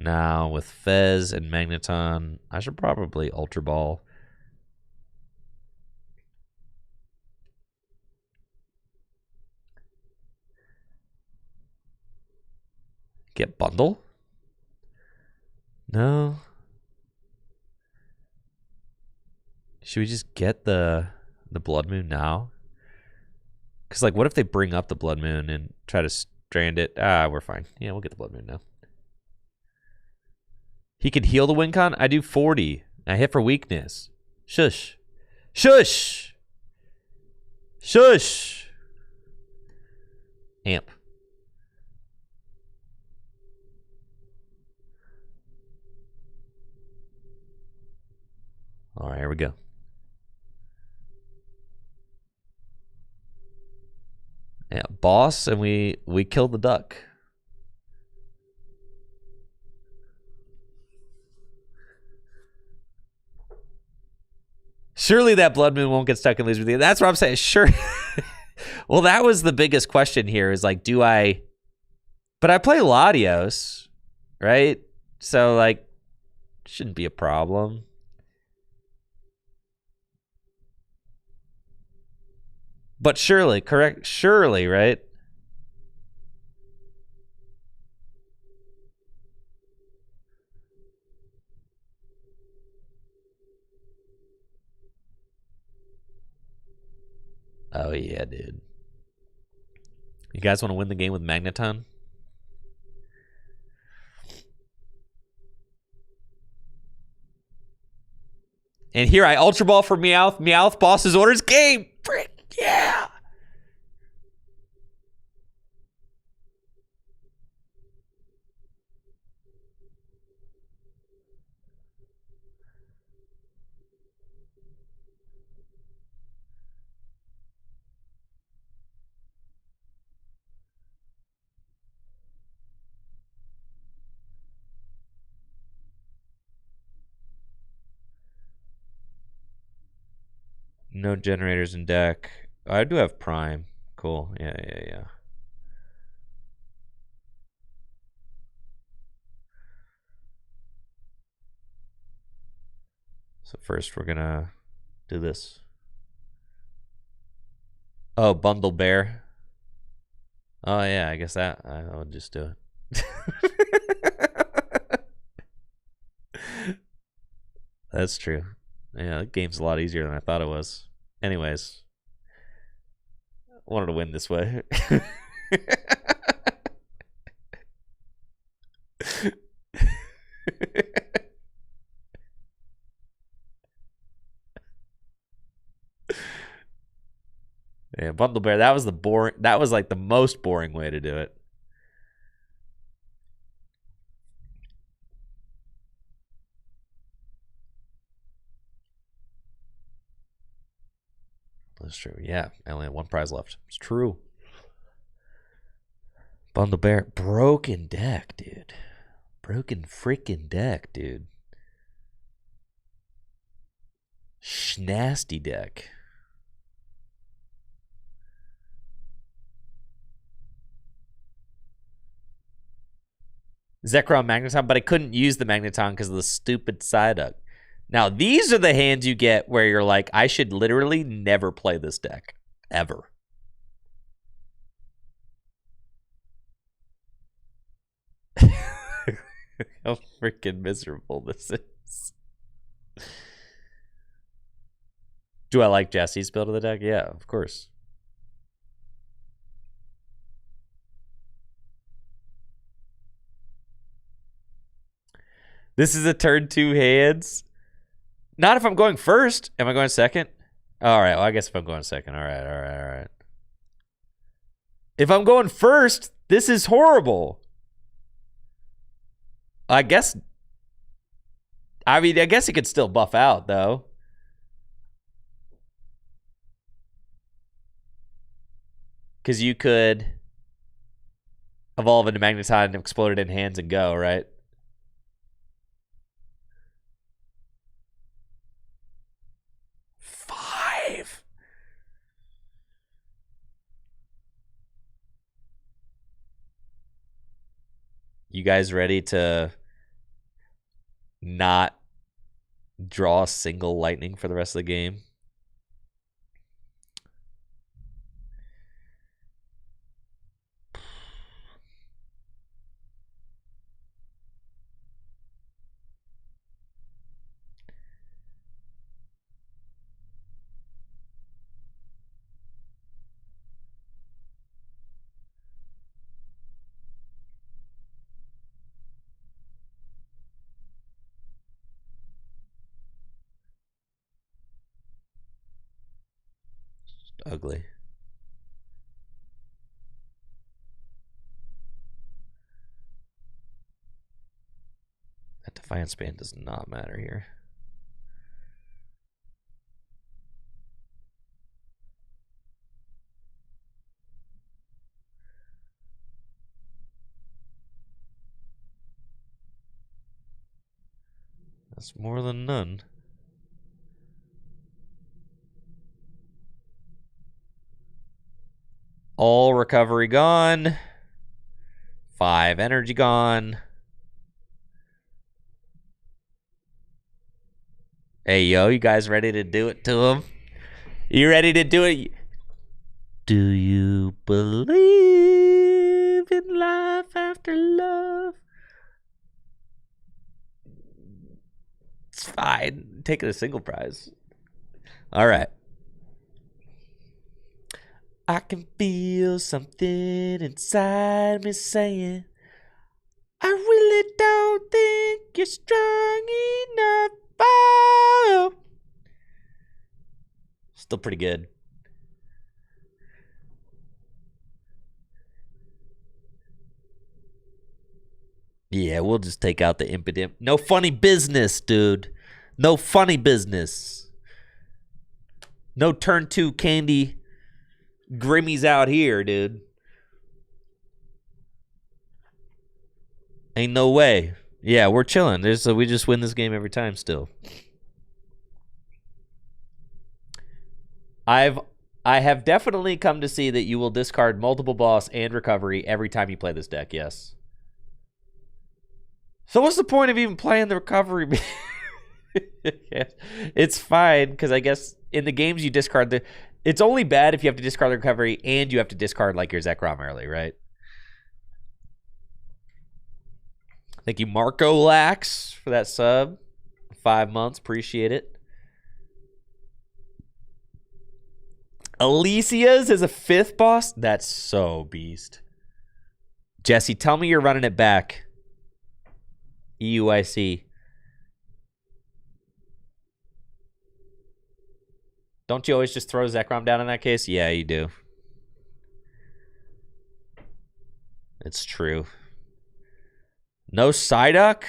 Now with Fez and Magneton, I should probably Ultra Ball. Get Bundle? No. Should we just get the Blood Moon now? Because, like, what if they bring up the Blood Moon and try to strand it? Ah, we're fine. Yeah, we'll get the Blood Moon now. He could heal the Wincon? I do 40. I hit for weakness. Shush. Shush! Shush! Amp. All right, here we go. Yeah, boss, and we killed the duck. Surely that Blood Moon won't get stuck and lose with you. That's what I'm saying. Sure. Well, that was the biggest question here is like, do I... But I play Latios, right? So, like, shouldn't be a problem. But surely, correct? Surely, right? Oh, yeah, dude. You guys want to win the game with Magneton? And here I Ultra Ball for Meowth. Meowth, boss's orders, game! Frick, yeah! No generators in deck. I do have Prime. Cool. Yeah. So first we're gonna do this. Oh, Bundle Bear. Oh yeah, I guess that I would just do it. That's true. Yeah, the game's a lot easier than I thought it was. Anyways, I wanted to win this way. Yeah, Bundle Bear. That was the boring. That was like the most boring way to do it. That's true. Yeah, I only had one prize left. It's true. Bundle Bear. Broken deck, dude. Broken freaking deck, dude. Schnasty deck. Zekrom Magneton, but I couldn't use the Magneton because of the stupid Psyduck. Now, these are the hands you get where you're like, I should literally never play this deck. Ever. How freaking miserable this is. Do I like Jesse's build of the deck? Yeah, of course. This is a turn 2 hands. Not if I'm going first. Am I going second? All right. Well, I guess if I'm going second. All right. If I'm going first, this is horrible. I guess. I mean, I guess it could still buff out, though. Because you could evolve into Magneton and explode it in hands and go, right? You guys ready to not draw a single lightning for the rest of the game. Ugly. That Defiance Band does not matter here. That's more than none. All recovery gone. 5 energy gone. Hey, yo, you guys ready to do it to him? You ready to do it? Do you believe in life after love? It's fine. Taking a single prize. All right. I can feel something inside me saying, I really don't think you're strong enough. Oh. Still pretty good. Yeah, we'll just take out the impidimp. No funny business, dude. No funny business. No turn 2 candy Grimmies out here, dude. Ain't no way. Yeah, we're chilling. We just win this game every time still. I have definitely come to see that you will discard multiple boss and recovery every time you play this deck, yes. So what's the point of even playing the recovery? It's fine, because I guess in the games you discard the... It's only bad if you have to discard the recovery and you have to discard like your Zekrom early, right? Thank you, Marco Lax, for that sub. 5 months. Appreciate it. Alicia's is a 5th boss? That's so beast. Jesse, tell me you're running it back. EUIC. Don't you always just throw Zekrom down in that case? Yeah, you do. It's true. No Psyduck?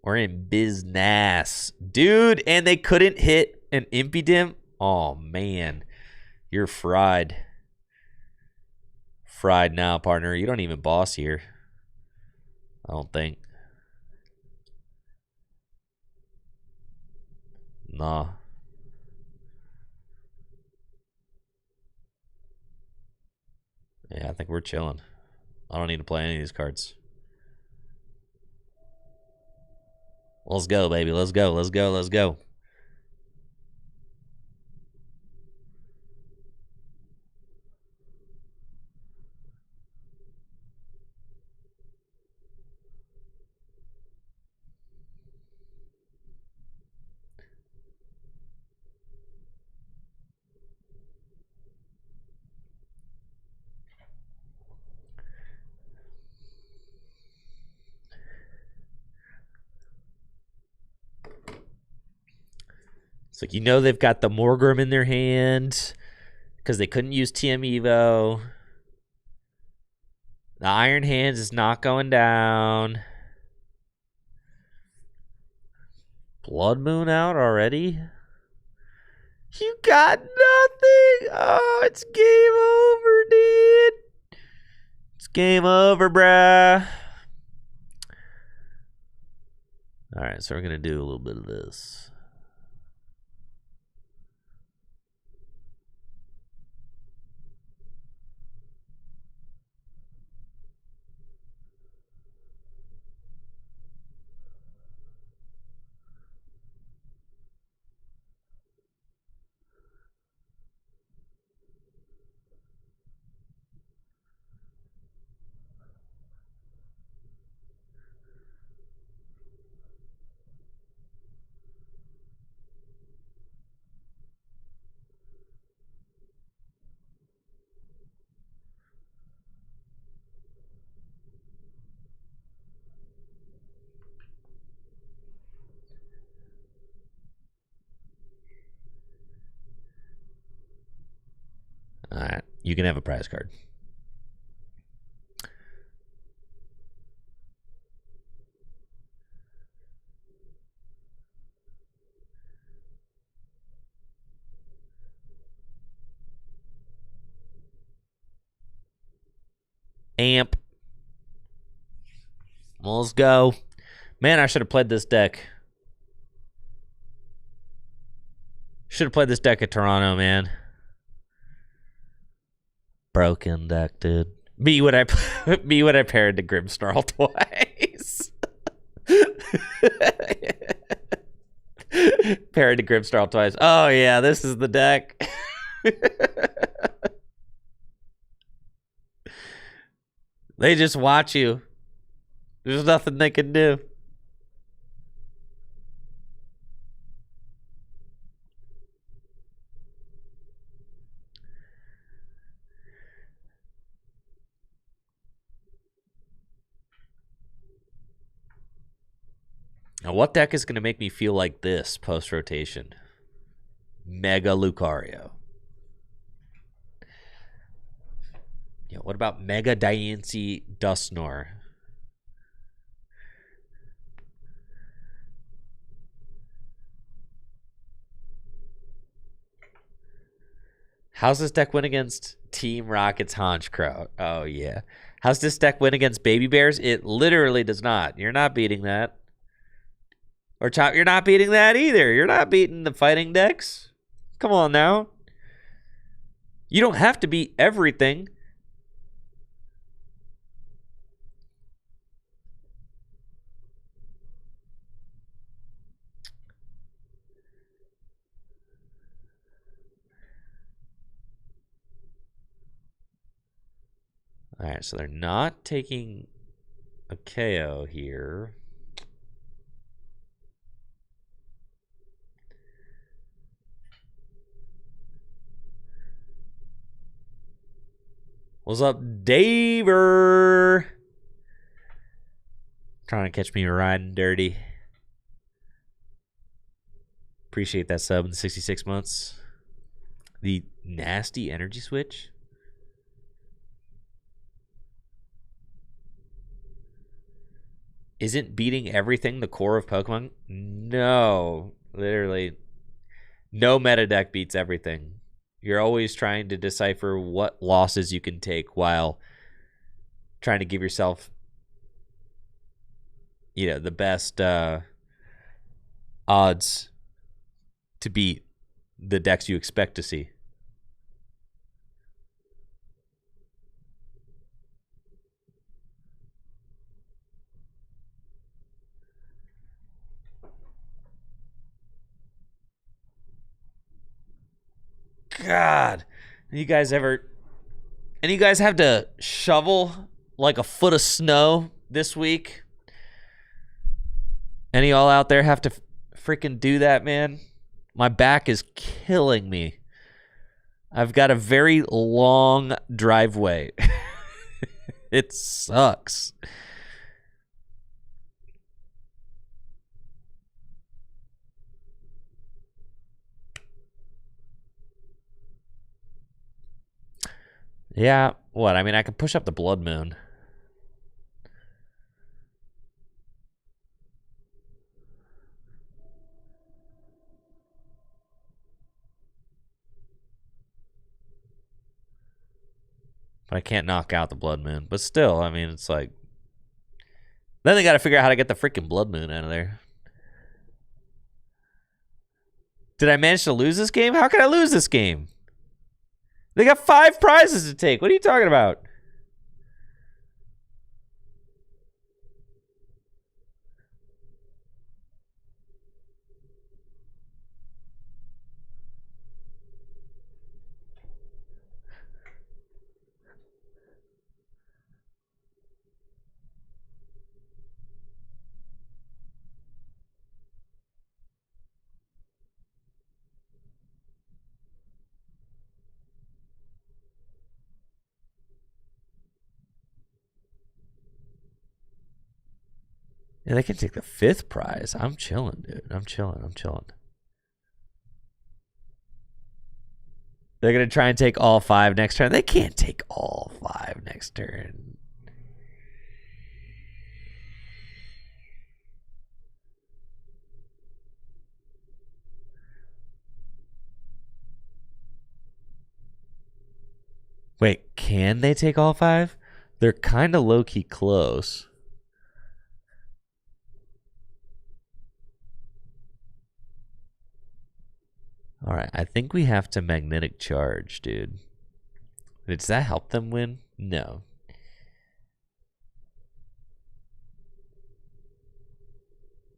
We're in business. Dude, and they couldn't hit an Impidimp? Oh, man. You're fried. Fried now, partner. You don't even boss here. I don't think. Nah. Yeah, I think we're chilling. I don't need to play any of these cards. Let's go, baby. Let's go. Let's go. Let's go. It's like, you know, they've got the Morgrim in their hand because they couldn't use TM Evo. The Iron Hands is not going down. Blood Moon out already? You got nothing. Oh, it's game over, dude. It's game over, bruh. All right, so we're going to do a little bit of this. you can have a prize card. Amp. Well, let's go. Man, I should have played this deck. Should have played this deck at Toronto, man. Broken deck, dude. Me when I paired the Grimmsnarl twice. Paired the Grimmsnarl twice. Oh yeah, this is the deck. They just watch you. There's nothing they can do. Now, what deck is going to make me feel like this post-rotation? Mega Lucario. Yeah, what about Mega Diancie Dusknoir? How's this deck win against Team Rocket's Honchkrow? Oh, yeah. How's this deck win against Baby Bears? It literally does not. You're not beating that. Or Chop, you're not beating that either. You're not beating the fighting decks. Come on now. You don't have to beat everything. All right, so they're not taking a KO here. What's up, Daver? Trying to catch me riding dirty. Appreciate that sub in 66 months. The nasty energy switch. Isn't beating everything the core of Pokemon? No. Literally. No meta deck beats everything. You're always trying to decipher what losses you can take while trying to give yourself, you know, the best odds to beat the decks you expect to see. God, you guys ever? And you guys have to shovel like a foot of snow this week? Any y'all out there have to freaking do that, man? My back is killing me. I've got a very long driveway. It sucks. Yeah, what? I mean, I could push up the Blood Moon. But I can't knock out the Blood Moon. But still, I mean, it's like... Then they got to figure out how to get the freaking Blood Moon out of there. Did I manage to lose this game? How can I lose this game? They got 5 prizes to take. What are you talking about? Yeah, they can take the 5th prize. I'm chilling, dude. I'm chilling. They're going to try and take all 5 next turn. They can't take all 5 next turn. Wait, can they take all 5? They're kind of low-key close. All right, I think we have to magnetic charge, dude. Does that help them win? No.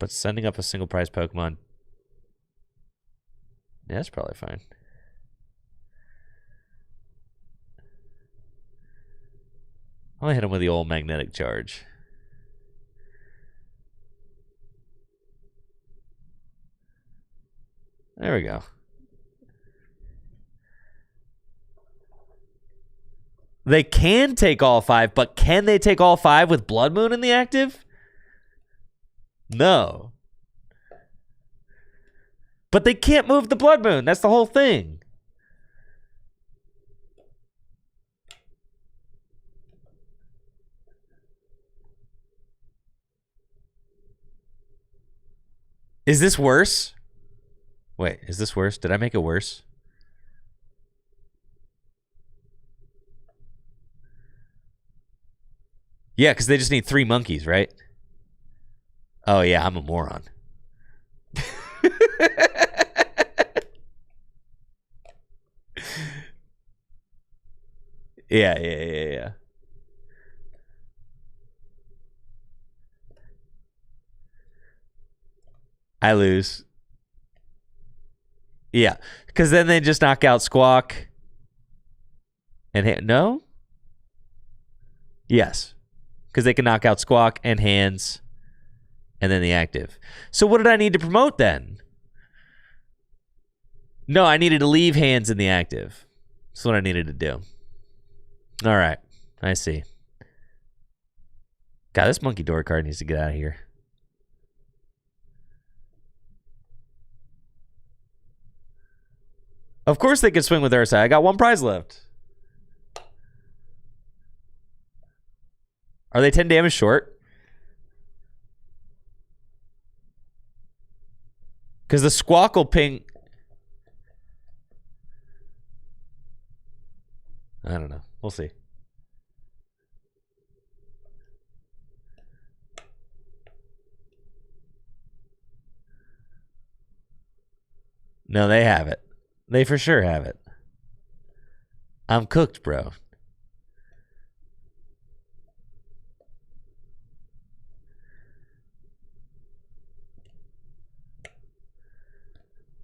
But sending up a single prize Pokemon, yeah, that's probably fine. I'm gonna hit him with the old magnetic charge. There we go. They can take all 5, but can they take all 5 with Blood Moon in the active? No. But they can't move the Blood Moon. That's the whole thing. Is this worse? Wait, is this worse? Did I make it worse? Yeah, because they just need 3 monkeys, right? Oh, yeah, I'm a moron. Yeah. I lose. Yeah, because then they just knock out Squawk. And no? Yes. Because they can knock out Squawk and Hands. And then the active. So what did I need to promote then? No, I needed to leave Hands in the active. That's what I needed to do. All right. I see. God, this Monkey Door card needs to get out of here. Of course they could swing with Ursa. I got 1 prize left. Are they 10 damage short? Because the Squawk will ping. I don't know. We'll see. No, they have it. They for sure have it. I'm cooked, bro.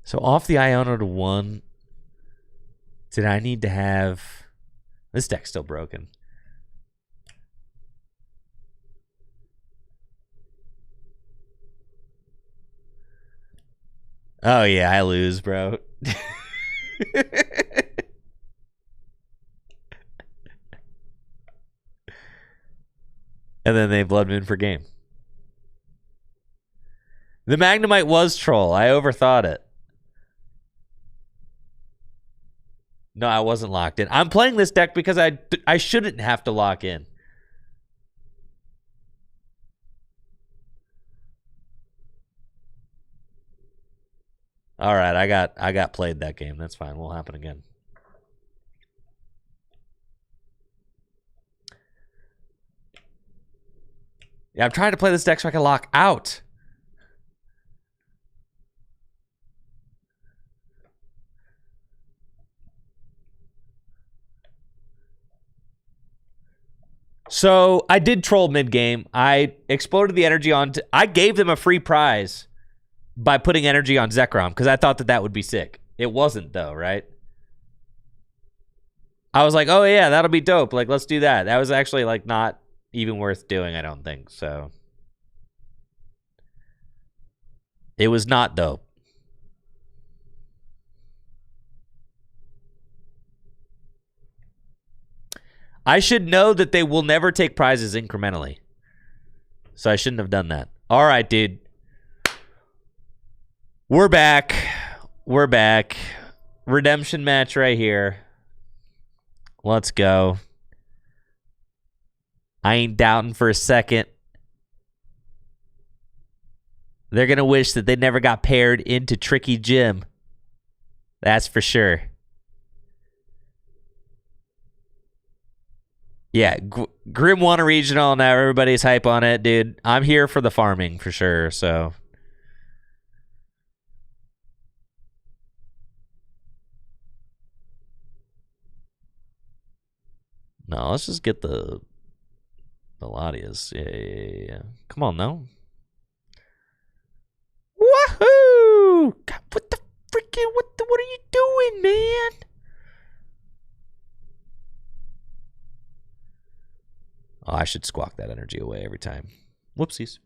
So off the Iono to 1. Did I need to have... This deck's still broken. Oh, yeah, I lose, bro. And then they Blood Moon for game. The Magnemite was troll. I overthought it. No, I wasn't locked in. I'm playing this deck because I shouldn't have to lock in. All right, I got played that game. That's fine. Won't happen again. Yeah, I'm trying to play this deck so I can lock out. So I did troll mid-game. I exploded the energy on... I gave them a free prize by putting energy on Zekrom because I thought that would be sick. It wasn't, though, right? I was like, oh, yeah, that'll be dope. Like, let's do that. That was actually, like, not even worth doing, I don't think. So it was not dope. I should know that they will never take prizes incrementally. So I shouldn't have done that. All right, dude. We're back. We're redemption match right here. Let's go. I ain't doubting for a second. They're going to wish that they never got paired into Tricky Jim. That's for sure. Yeah, Grim won a regional. Now everybody's hype on it, dude. I'm here for the farming for sure, so. No, let's just get the Latias. Yeah. Come on, now. Woohoo! God, what the freaking, what are you doing, man? Oh, I should squawk that energy away every time. Whoopsies.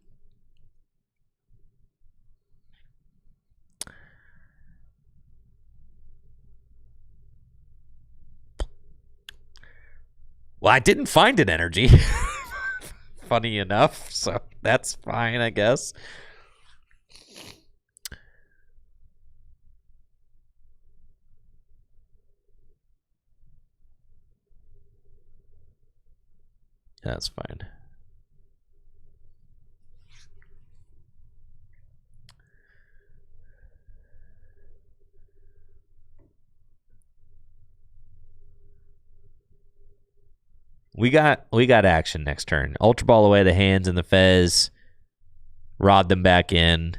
Well, I didn't find an energy. Funny enough, so that's fine, I guess. That's fine. We got action next turn. Ultra Ball away the hands and the Fez. Rod them back in.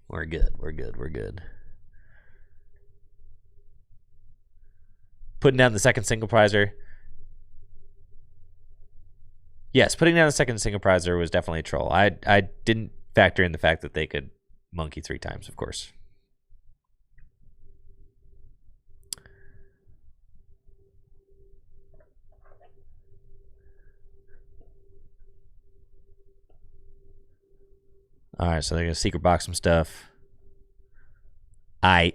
We're good. We're good. We're good. Putting down the second single prizer. Yes, putting down the second single prizer was definitely a troll. I didn't factor in the fact that they could monkey 3 times, of course. All right, so they're going to secret box some stuff. Aight.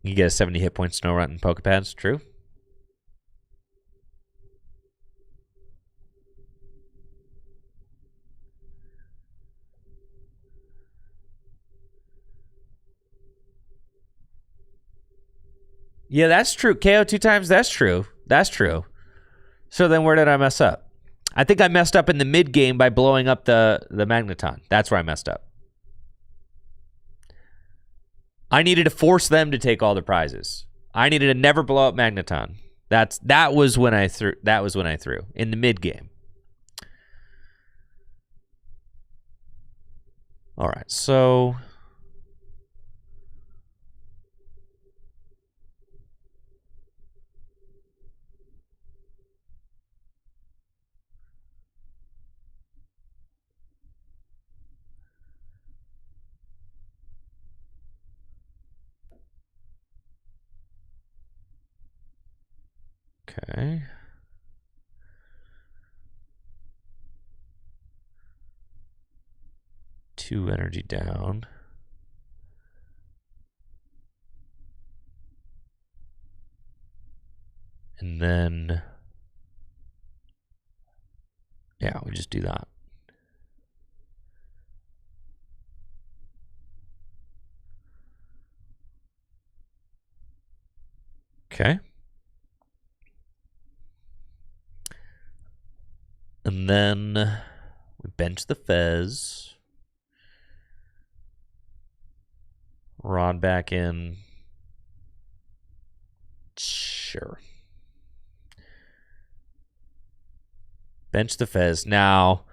You get a 70 hit point snow run in Pokepads, true? Yeah, that's true. KO 2 times, that's true. That's true. So then where did I mess up? I think I messed up in the mid game by blowing up the Magneton. That's where I messed up. I needed to force them to take all the prizes. I needed to never blow up Magneton. That was when I threw in the mid game. All right, so okay. Two energy down. And then, yeah, we just do that. Okay. And then we bench the Fez. Rod back in. Sure. Bench the Fez. Now,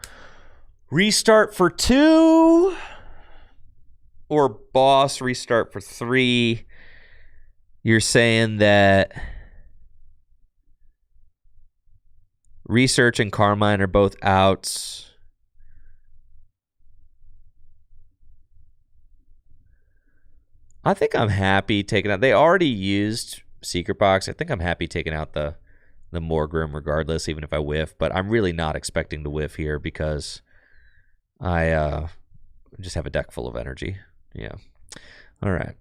restart for 2 or boss restart for 3. You're saying that Research and Carmine are both outs. I think I'm happy taking out. They already used Secret Box. I think I'm happy taking out the the Morgrim regardless, even if I whiff. But I'm really not expecting to whiff here because I just have a deck full of energy. Yeah. All right.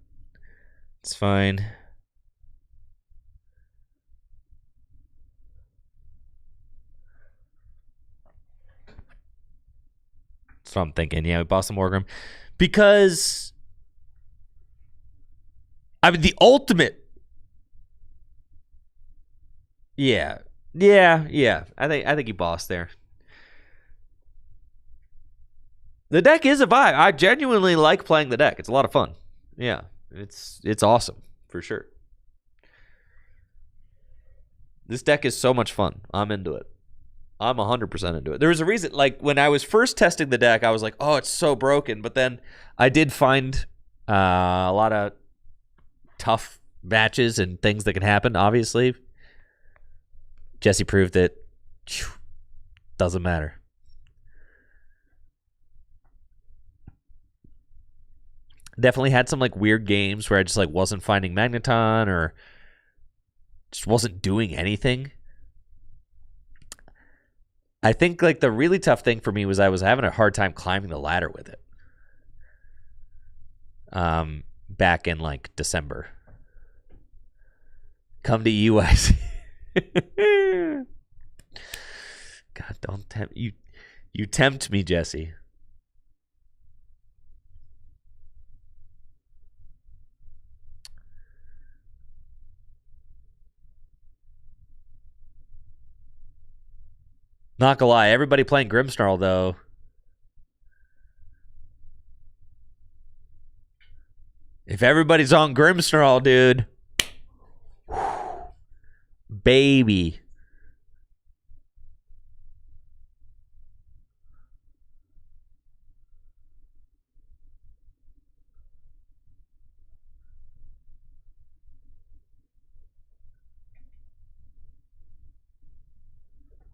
It's fine. That's what I'm thinking. Yeah, we bought some Morgrim. Because, I mean, the ultimate. Yeah. Yeah. I think you bossed there. The deck is a vibe. I genuinely like playing the deck. It's a lot of fun. Yeah. It's awesome, for sure. This deck is so much fun. I'm into it. I'm 100% into it. There was a reason, like, when I was first testing the deck, I was like, oh, it's so broken. But then I did find a lot of tough matches and things that can happen, obviously. Jesse proved that doesn't matter. Definitely had some, like, weird games where I just, like, wasn't finding Magneton or just wasn't doing anything. I think, like, the really tough thing for me was I was having a hard time climbing the ladder with it. Back in, like, December. Come to you, I see. God, don't tempt you. You tempt me, Jesse. Not gonna lie, everybody playing Grimmsnarl though. If everybody's on Grimmsnarl, dude, baby.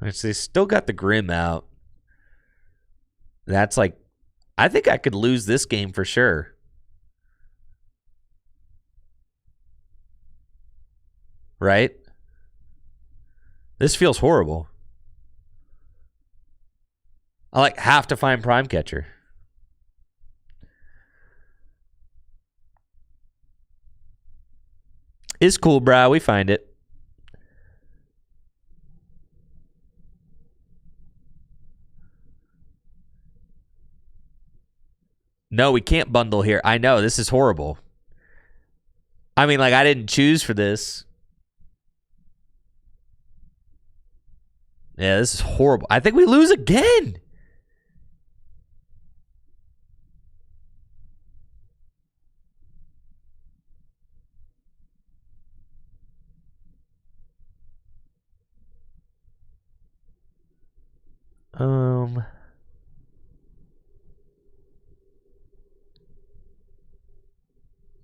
They still got the Grim out. That's like, I think I could lose this game for sure. Right? This feels horrible. I like have to find Prime Catcher. It's cool, brah. We find it. No, we can't bundle here. I know. This is horrible. I mean, like, I didn't choose for this. Yeah, this is horrible. I think we lose again.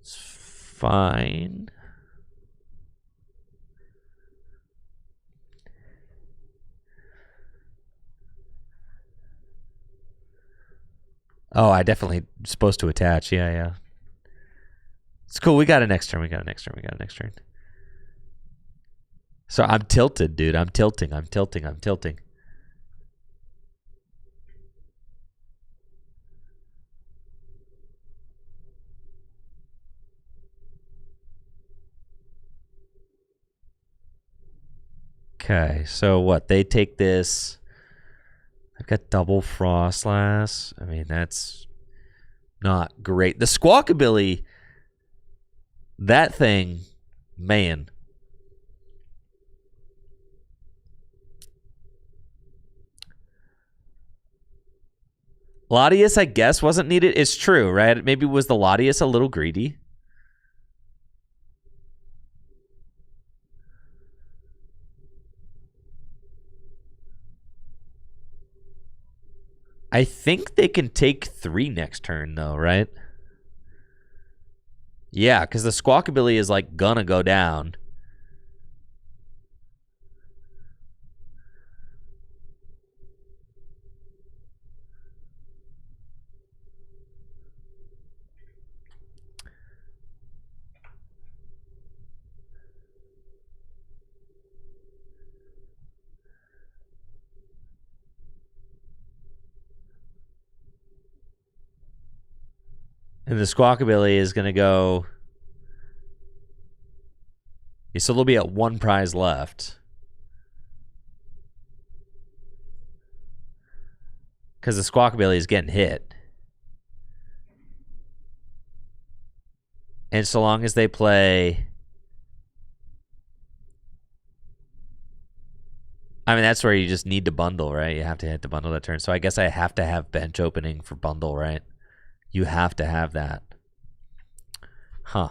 It's fine. Oh, I definitely supposed to attach. Yeah. It's cool. We got a next turn. We got a next turn. So I'm tilted, dude. I'm tilting. Okay, so what? They take this. I've got double Frostlass. I mean, that's not great. The Squawkabilly, that thing, man. Latias, I guess, wasn't needed. It's true, right? Maybe was the Latias a little greedy? I think they can take 3 next turn, though, right? Yeah, because the Squawkabilly is, like, gonna go down. And the Squawkabilly is going to go... Yeah, so they'll be at 1 prize left. Because the Squawkabilly is getting hit. And so long as they play... I mean, that's where you just need to bundle, right? You have to hit the bundle that turn. So I guess I have to have bench opening for bundle, right? You have to have that. Huh.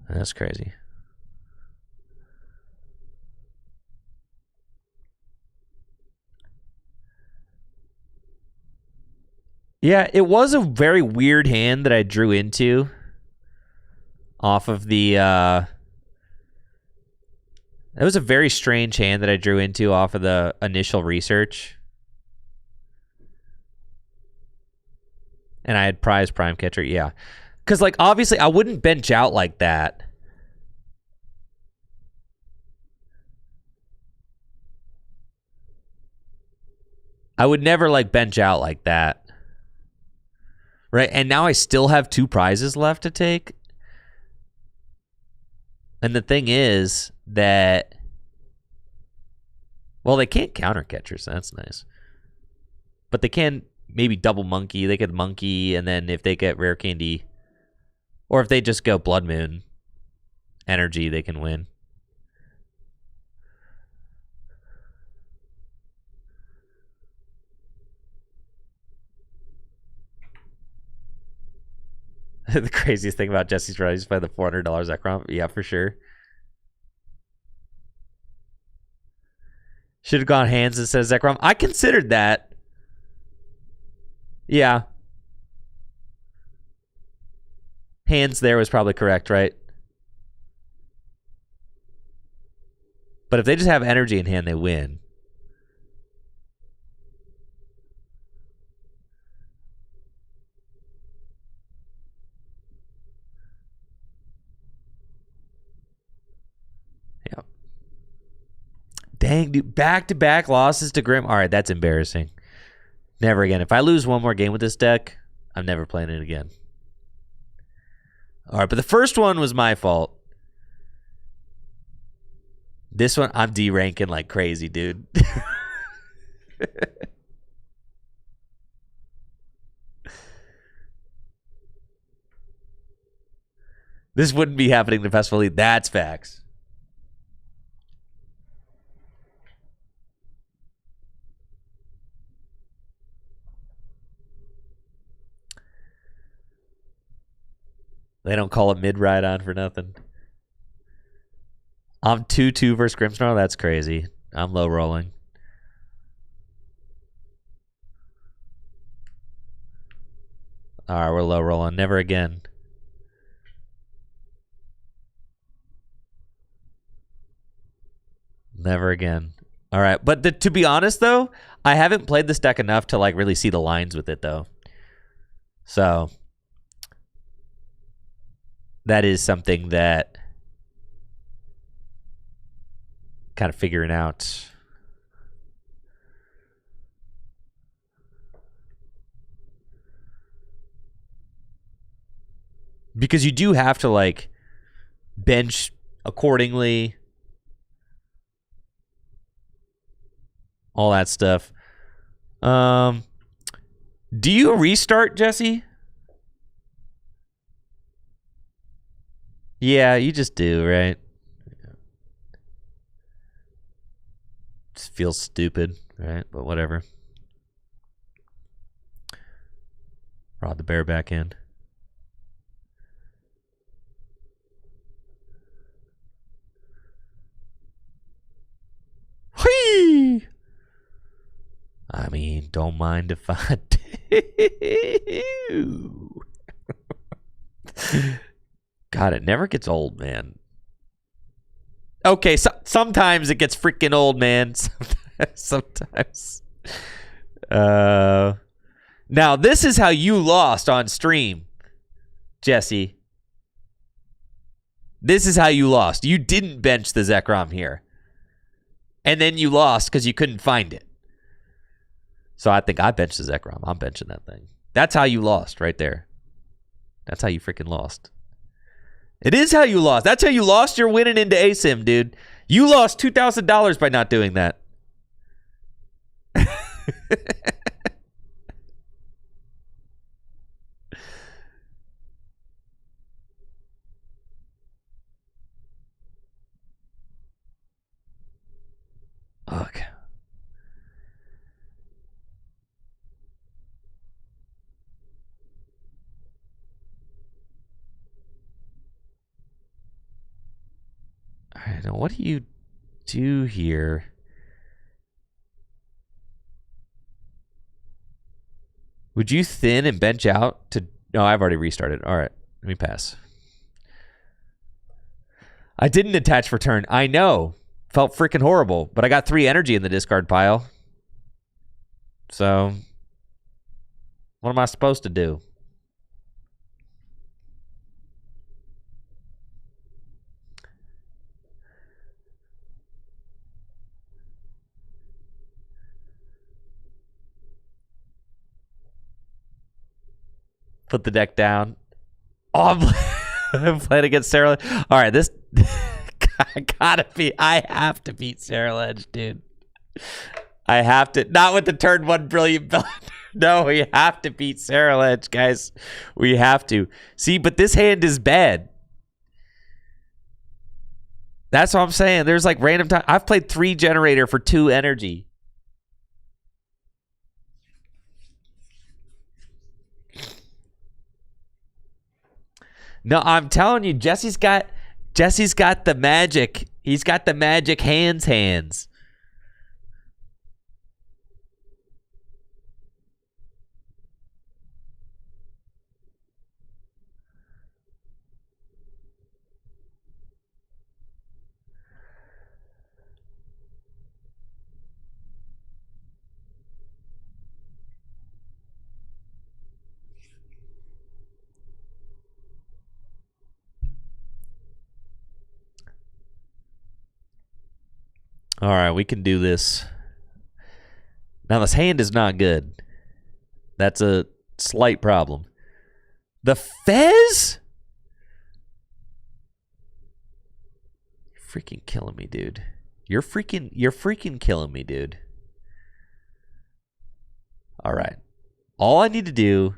That's crazy. Yeah, it was a very weird hand that I drew into off of the... It was a very strange hand that I drew into off of the initial research. And I had prize prime catcher, yeah. Because, like, obviously I wouldn't bench out like that. I would never, like, bench out like that. Right? And now I still have 2 prizes left to take. And the thing is that... Well, they can't counter catchers, so that's nice. But they can maybe double monkey. They could monkey, and then if they get rare candy... Or if they just go Blood Moon energy, they can win. The craziest thing about Jesse's run is by the $400 Zekrom. Yeah, for sure. Should have gone hands instead of Zekrom. I considered that. Yeah. Hands there was probably correct, right? But if they just have energy in hand, they win. Yep. Dang, dude. Back-to-back losses to Grim. All right, that's embarrassing. Never again. If I lose one more game with this deck, I'm never playing it again. All right, but the first one was my fault. This one, I'm D-ranking like crazy, dude. This wouldn't be happening to Festival Elite. That's facts. They don't call it mid-ride on for nothing. I'm 2-2 versus Grimmsnarl. That's crazy. I'm low rolling. All right, we're low rolling. Never again. Never again. All right, but to be honest though, I haven't played this deck enough to like really see the lines with it though. So that is something that kind of figuring out. Because you do have to like bench accordingly. All that stuff. Do you restart, Jesse? Yeah, you just do, right? Just feels stupid, right? But whatever. Rod the bear back in. mean, don't mind if I do. God, it never gets old, man. Okay, sometimes it gets freaking old, man. Sometimes. Now, this is how you lost on stream, Jesse. This is how you lost. You didn't bench the Zekrom here. And then you lost because you couldn't find it. So I think I benched the Zekrom. I'm benching that thing. That's how you lost right there. That's how you freaking lost. It is how you lost. That's how you lost your winning into ASIM, dude. You lost $2,000 by not doing that. Okay. All right, now what do you do here? Would you thin and bench out to... No, I've already restarted. All right, let me pass. I didn't attach for turn. I know. Felt freaking horrible, but I got 3 energy in the discard pile. So, what am I supposed to do? Put the deck down. Oh, I'm playing against Sarah. All right, this... I have to beat Sarah Ledge, dude. I have to. Not with the turn 1 brilliant villain. No, we have to beat Sarah Ledge, guys. We have to. See, but this hand is bad. That's what I'm saying. There's like random time. I've played 3 generator for 2 energy. No, I'm telling you, Jesse's got the magic. He's got the magic hands. All right, we can do this. Now, this hand is not good. That's a slight problem. The Fez? You're freaking killing me, dude. You're freaking killing me, dude. All right. All I need to do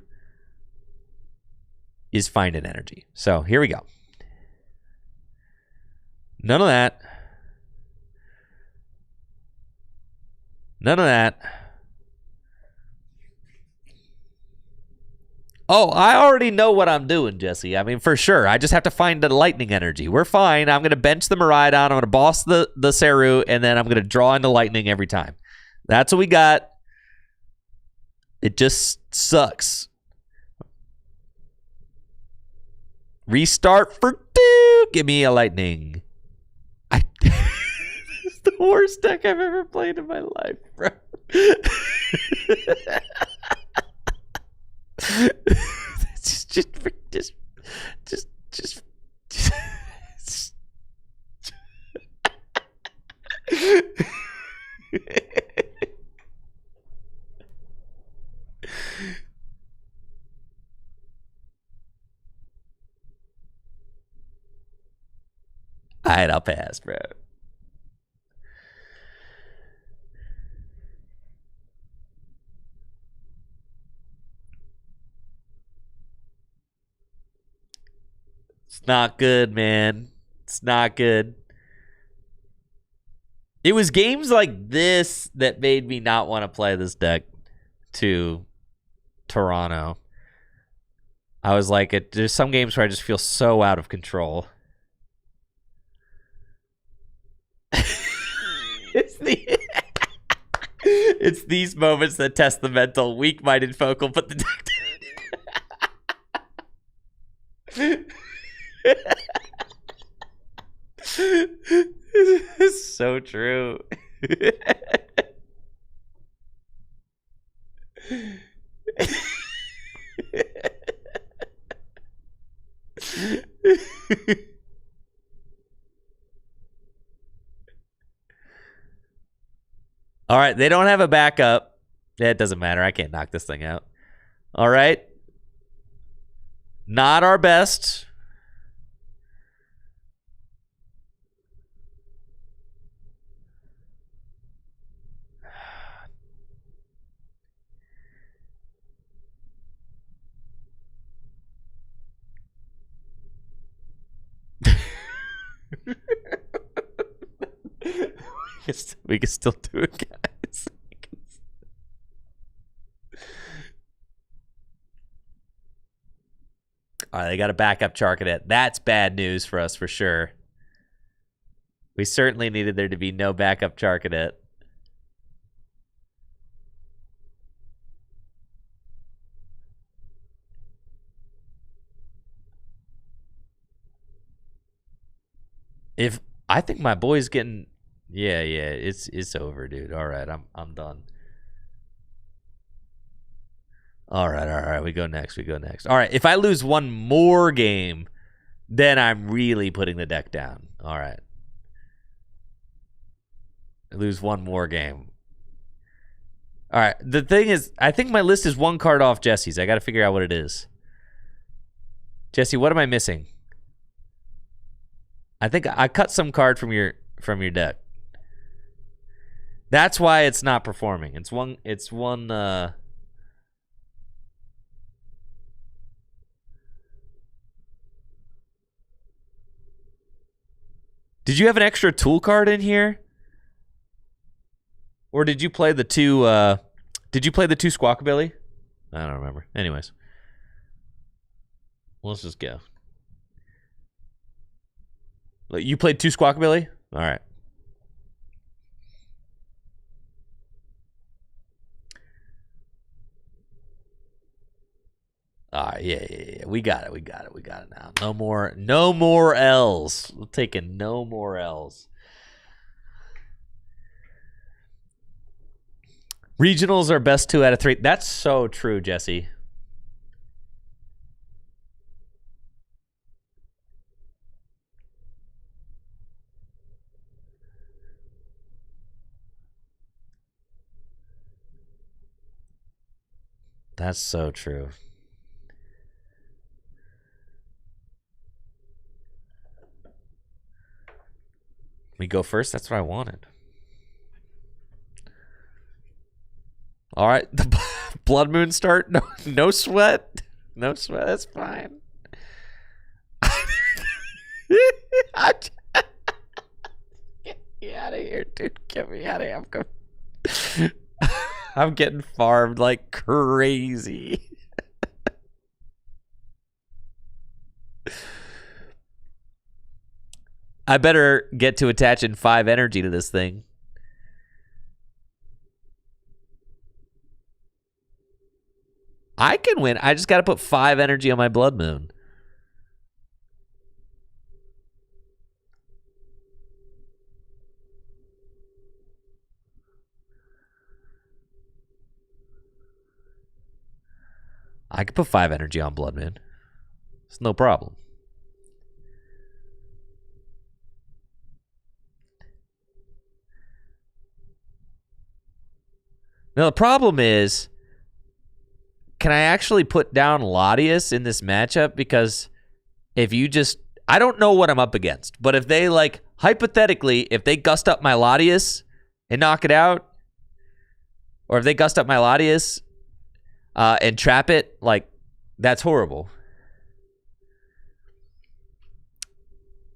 is find an energy. So, here we go. None of that. None of that. Oh, I already know what I'm doing, Jesse. I mean, for sure. I just have to find the lightning energy. We're fine. I'm going to bench the Miraidon. I'm going to boss the Seru, and then I'm going to draw into lightning every time. That's what we got. It just sucks. Restart for 2. Give me a lightning. It's the worst deck I've ever played in my life, bro. just All right, I'll pass, bro. It's not good, man. It's not good. It was games like this that made me not want to play this deck to Toronto. I was like, there's some games where I just feel so out of control. It's these moments that test the mental. Weak-minded focal put the deck down. It's so true. All right, they don't have a backup. It doesn't matter. I can't knock this thing out. All right. Not our best. We can still do it, guys. All right, they got a backup Charcadet. That's bad news for us for sure. We certainly needed there to be no backup Charcadet. If I think my boy's getting, yeah, it's over, dude. All right, I'm done. All right, we go next. All right, if I lose one more game, then I'm really putting the deck down. All right. I lose one more game. All right, the thing is, I think my list is one card off Jesse's. I got to figure out what it is. Jesse, what am I missing? I think I cut some card from your deck. That's why it's not performing. It's one Did you have an extra tool card in here? Or did you play the two Squawkabilly? I don't remember. Anyways. Let's just go. You played 2 Squawkabilly? All right. All right, yeah. We got it now. No more L's. We're taking no more L's. Regionals are best 2 out of 3. That's so true, Jesse. That's so true. We go first? That's what I wanted. All right, the Blood Moon start. No sweat. No sweat. That's fine. Get me out of here, dude. Get me out of here. I'm getting farmed like crazy. I better get to attaching 5 energy to this thing. I can win. I just got to put 5 energy on my Blood Moon. I could put 5 energy on Blood Moon. It's no problem. Now, the problem is, can I actually put down Latias in this matchup? Because if you just, I don't know what I'm up against, but if they, like, hypothetically, if they gust up my Latias and knock it out, or if they gust up my Latias and trap it, like, that's horrible.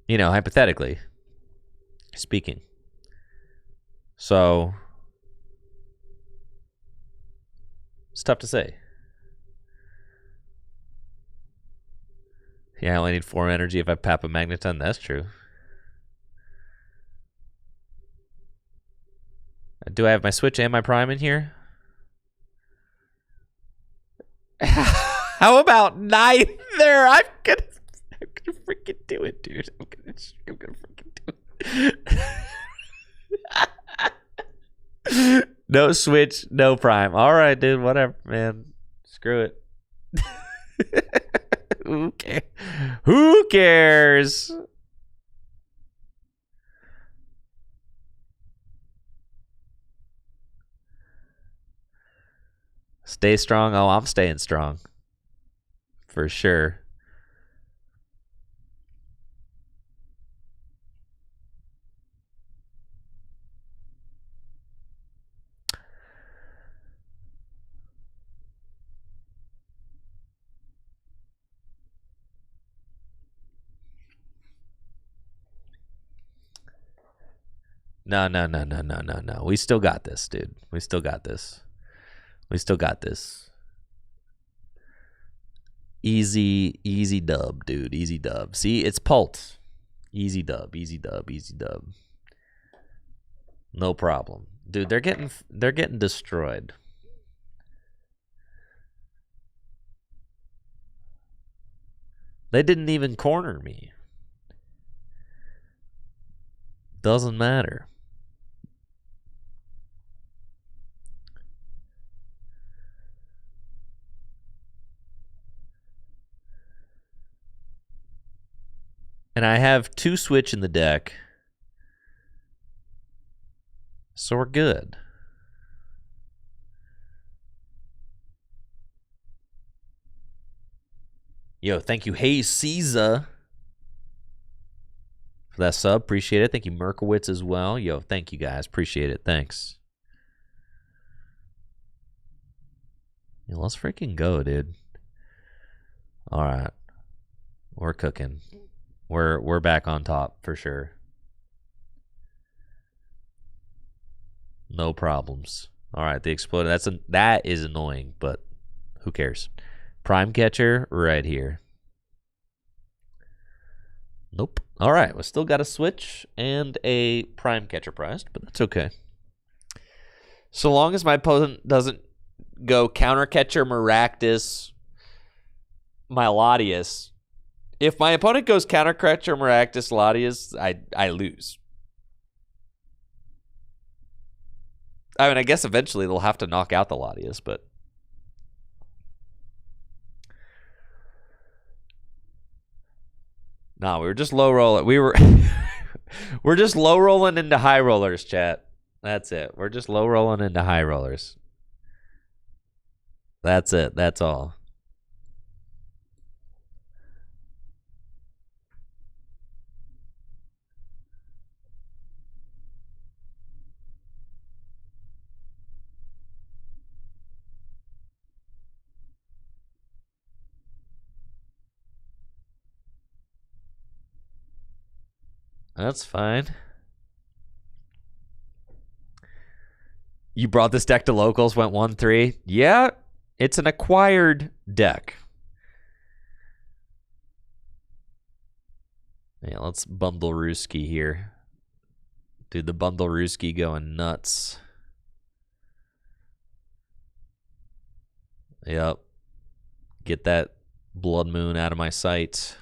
You know, hypothetically speaking. So it's tough to say. Yeah, I only need 4 energy if I pap a Magneton. That's true. Do I have my Switch and my Prime in here? How about neither? I'm gonna freaking do it, dude. I'm gonna freaking do it. No Switch, no Prime. All right, dude. Whatever, man. Screw it. Who cares? Who cares? Stay strong. Oh, I'm staying strong. For sure. No. We still got this, dude. We still got this. We still got this. Easy dub, dude. Easy dub. See, it's Pult. Easy dub. No problem. Dude, they're getting destroyed. They didn't even corner me. Doesn't matter. And I have 2 Switch in the deck. So we're good. Yo, thank you, Hey Caesar, for that sub. Appreciate it. Thank you, Merkowitz, as well. Yo, thank you, guys. Appreciate it. Thanks. Yeah, let's freaking go, dude. All right. We're cooking. We're back on top for sure. No problems. All right, the exploder. That is annoying, but who cares? Prime catcher right here. Nope. All right, we still got a Switch and a Prime catcher priced, but that's okay. So long as my opponent doesn't go counter catcher Maractus Latias. If my opponent goes counter catcher Maractus Latias, I lose. I mean, I guess eventually they'll have to knock out the Latias, but no, we were just low rolling. We're just low rolling into high rollers, chat. That's it. We're just low rolling into high rollers. That's it. That's all. That's fine. You brought this deck to locals, went 1-3. Yeah, it's an acquired deck. Yeah, let's bundle Rooski here. Dude, the bundle Rooski going nuts. Yep. Get that Blood Moon out of my sight.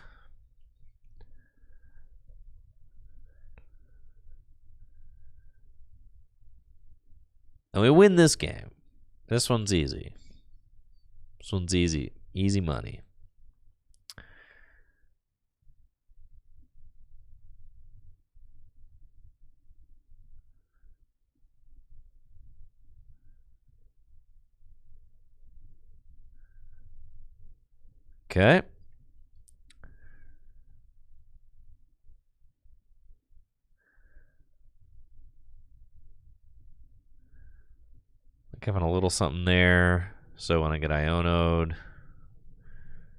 And we win this game. This one's easy. This one's easy. Easy money. Okay. Having a little something there, so when I get Ionoed,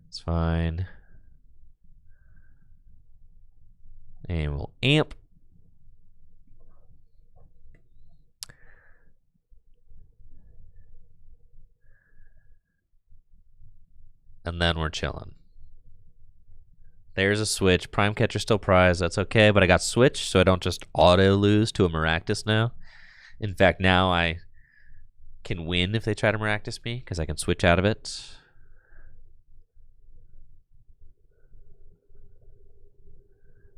it's fine. And we'll amp. And then we're chilling. There's a Switch. Prime catcher still prize. That's okay, but I got Switch, so I don't just auto lose to a Maractus now. In fact, now I can win if they try to Miraculous me because I can switch out of it.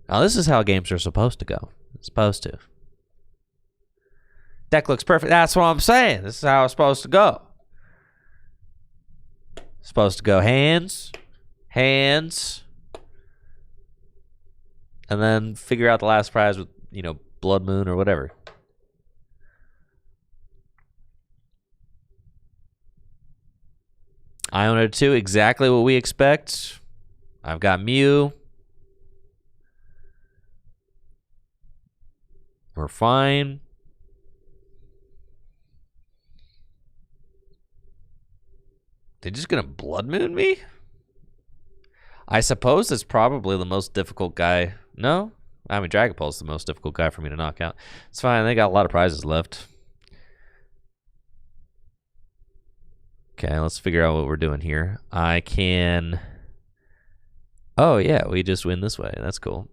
Now, this is how games are supposed to go. It's supposed to. Deck looks perfect. That's what I'm saying. This is how it's supposed to go. Supposed to go hands, hands, and then figure out the last prize with, Blood Moon or whatever. Iona 2, exactly what we expect. I've got Mew. We're fine. They're just going to Blood Moon me? I suppose it's probably the most difficult guy. No? I mean, Dragapult's the most difficult guy for me to knock out. It's fine. They got a lot of prizes left. Okay, let's figure out what we're doing here. I can... Oh, yeah, we just win this way. That's cool.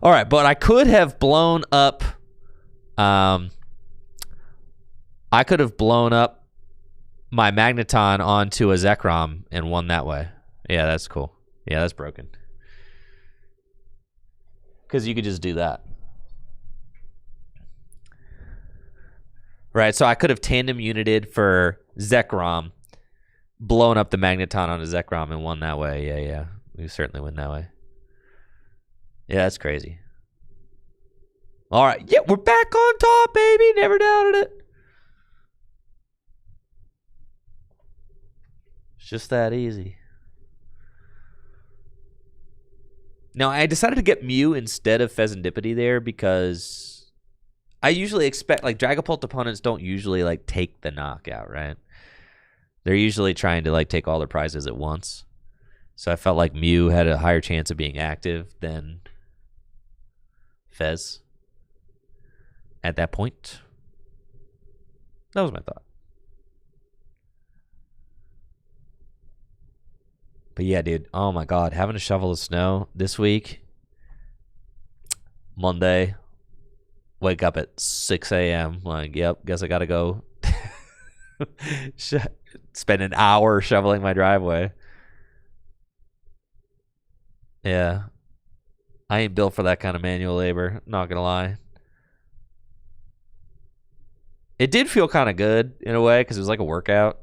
All right, but I could have blown up... I could have blown up my Magneton onto a Zekrom and won that way. Yeah, that's cool. Yeah, that's broken. Because you could just do that. Right, so I could have tandem united for Zekrom, blown up the Magneton onto Zekrom and won that way. Yeah. We certainly win that way. Yeah, that's crazy. All right, yeah, we're back on top, baby. Never doubted it. It's just that easy. Now, I decided to get Mew instead of Pheasantipity there because I usually expect, Dragapult opponents don't usually, take the knockout, right? They're usually trying to, take all their prizes at once. So I felt like Mew had a higher chance of being active than Fez at that point. That was my thought. But yeah, dude, oh my God, having to shovel the snow this week, Monday, wake up at 6 a.m. Yep, guess I gotta go spend an hour shoveling my driveway. Yeah, I ain't built for that kind of manual labor, not gonna lie. It did feel kind of good in a way because it was like a workout.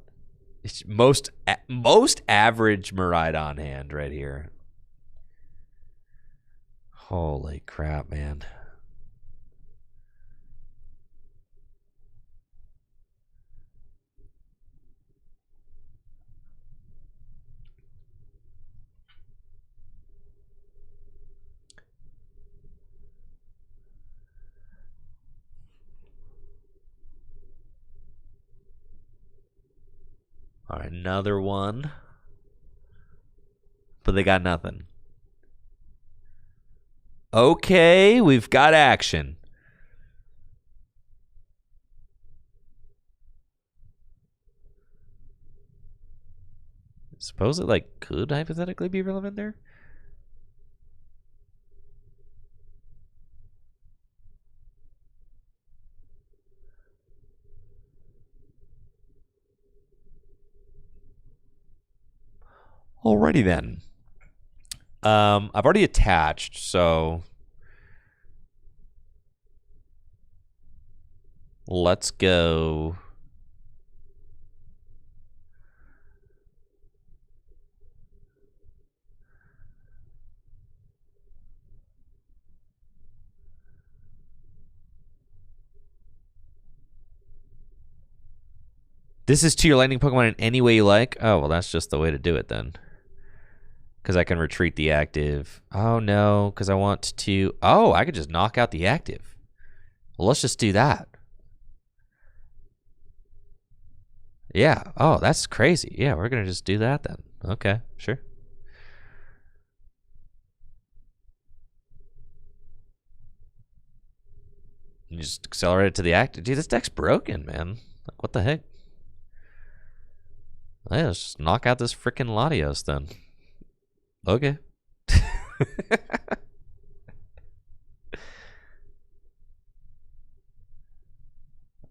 It's most average Miraidon hand right here. Holy crap, man. All right, another one. But they got nothing. Okay, we've got action. Suppose it, could hypothetically be relevant there? Alrighty then. I've already attached, so let's go. This is to your lightning Pokemon in any way you like. Oh, well, that's just the way to do it then. Because I can retreat the active. Oh, no, because I want to... Oh, I could just knock out the active. Well, let's just do that. Yeah. Oh, that's crazy. Yeah, we're going to just do that then. Okay, sure. You just accelerate it to the active. Dude, this deck's broken, man. What the heck? Yeah, let's just knock out this freaking Latios then. Okay.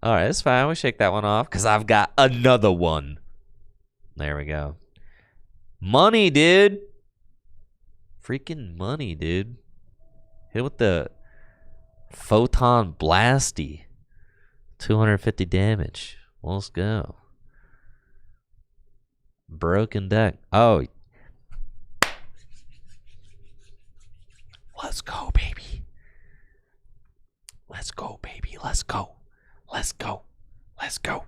All right, it's fine. We shake that one off because I've got another one. There we go. Money, dude. Freaking money, dude. Hit with the Photon Blasty. 250 damage. Let's go. Broken deck. Oh. Let's go, baby. Let's go, baby. Let's go. Let's go. Let's go.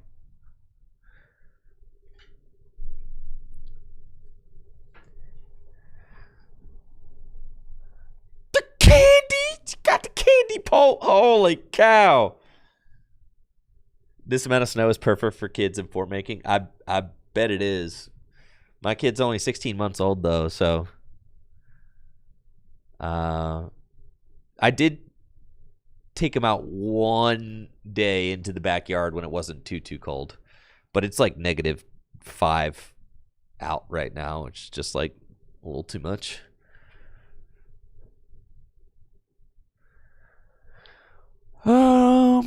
The candy! Got the candy pole. Holy cow. This amount of snow is perfect for kids in fort making. I bet it is. My kid's only 16 months old, though, so... I did take him out one day into the backyard when it wasn't too cold, but it's like -5 out right now, which is just like a little too much. So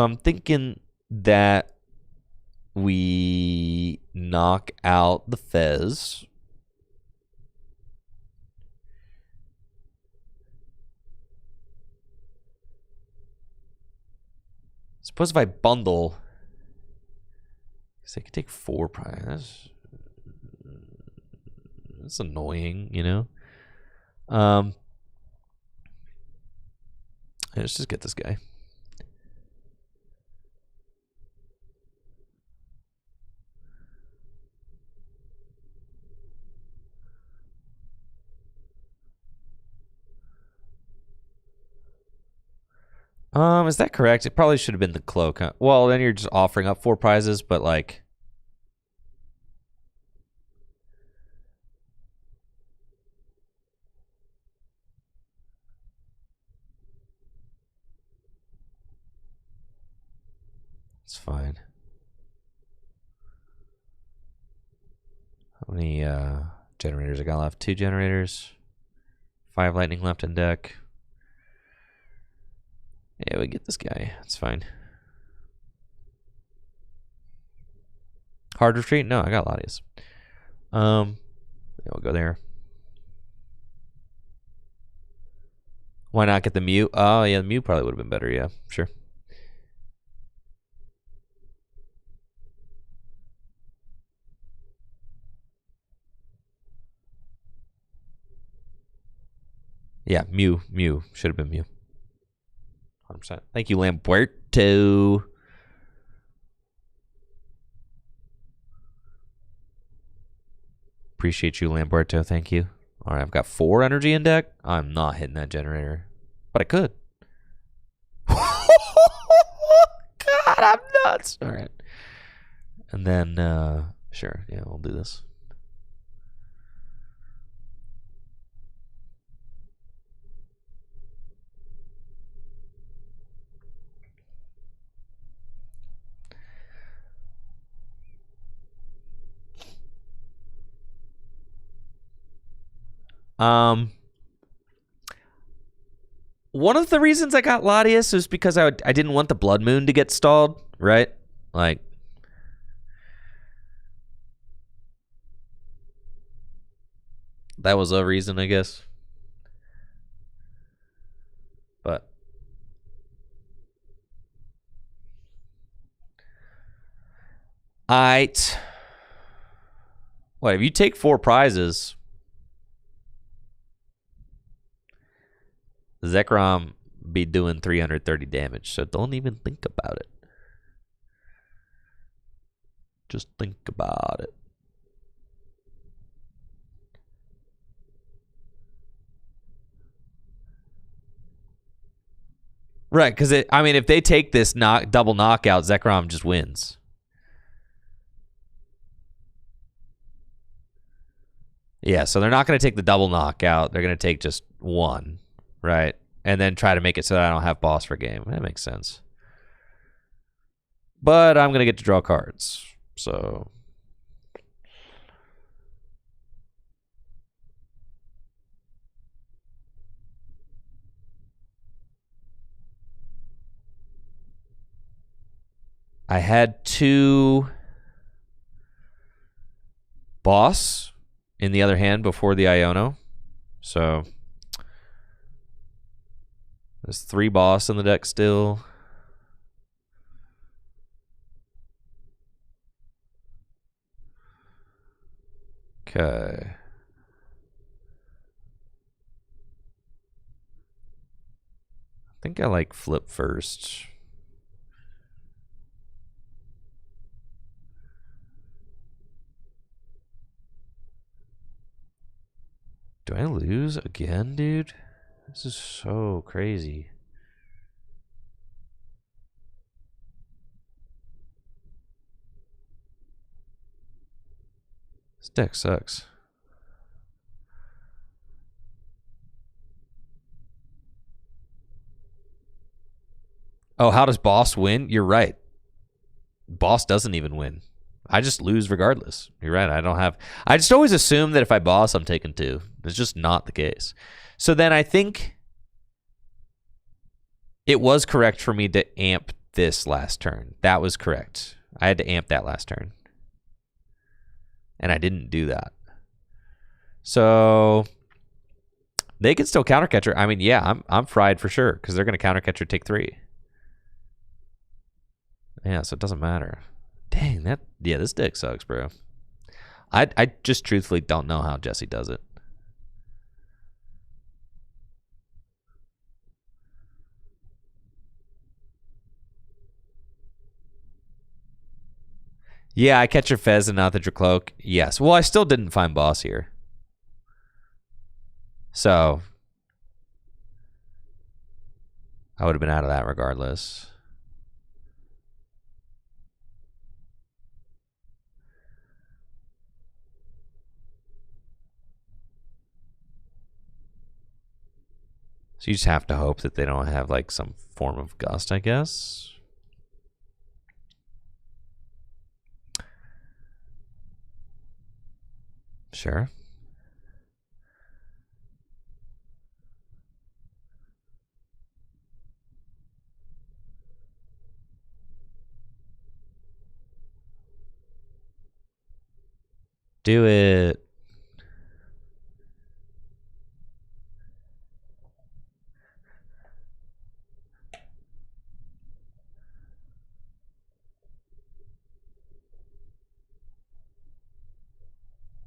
I'm thinking that we knock out the Fez. Suppose if I bundle, because I could take 4 prize. That's annoying, you know. Let's just get this guy. Is that correct? It probably should have been the cloak. Huh? Well, then you're just offering up 4 prizes, but like... It's fine. How many generators I got left? 2 generators. 5 lightning left in deck. Yeah, we get this guy. It's fine. Hard retreat? No, I got Latias. Yeah, we'll go there. Why not get the Mew? Oh, yeah, the Mew probably would have been better. Yeah, sure. Yeah, Mew. Should have been Mew. 100%. Thank you, Lamberto. Appreciate you, Lamberto. Thank you. All right, I've got 4 energy in deck. I'm not hitting that generator, but I could. God, I'm nuts. All right. And then, sure. Yeah, we'll do this. One of the reasons I got Latias was because I didn't want the Blood Moon to get stalled, right? Like, that was a reason, I guess. But what if you take 4 prizes? Zekrom be doing 330 damage, so don't even think about it. Just think about it. Right, because I mean, if they take this double knockout, Zekrom just wins. Yeah, so they're not going to take the double knockout. They're going to take just 1, right? And then try to make it so that I don't have boss for game. That makes sense. But I'm going to get to draw cards. So... I had 2 boss in the other hand before the Iono. So there's 3 boss in the deck still. Okay. I think I like flip first. Do I lose again, dude? This is so crazy. This deck sucks. Oh, how does boss win? You're right. Boss doesn't even win. I just lose regardless. You're right. I just always assume that if I boss, I'm taking 2. It's just not the case. So then I think it was correct for me to amp this last turn. That was correct. I had to amp that last turn. And I didn't do that. So they can still counter catcher. I mean, yeah, I'm fried for sure because they're going to counter catcher take 3. Yeah, so it doesn't matter. Dang, this deck sucks, bro. I just truthfully don't know how Jesse does it. Yeah, I catch your Fez and not the Dracloak. Yes. Well, I still didn't find boss here. So I would have been out of that regardless. So you just have to hope that they don't have like some form of gust, I guess. Sure. Do it.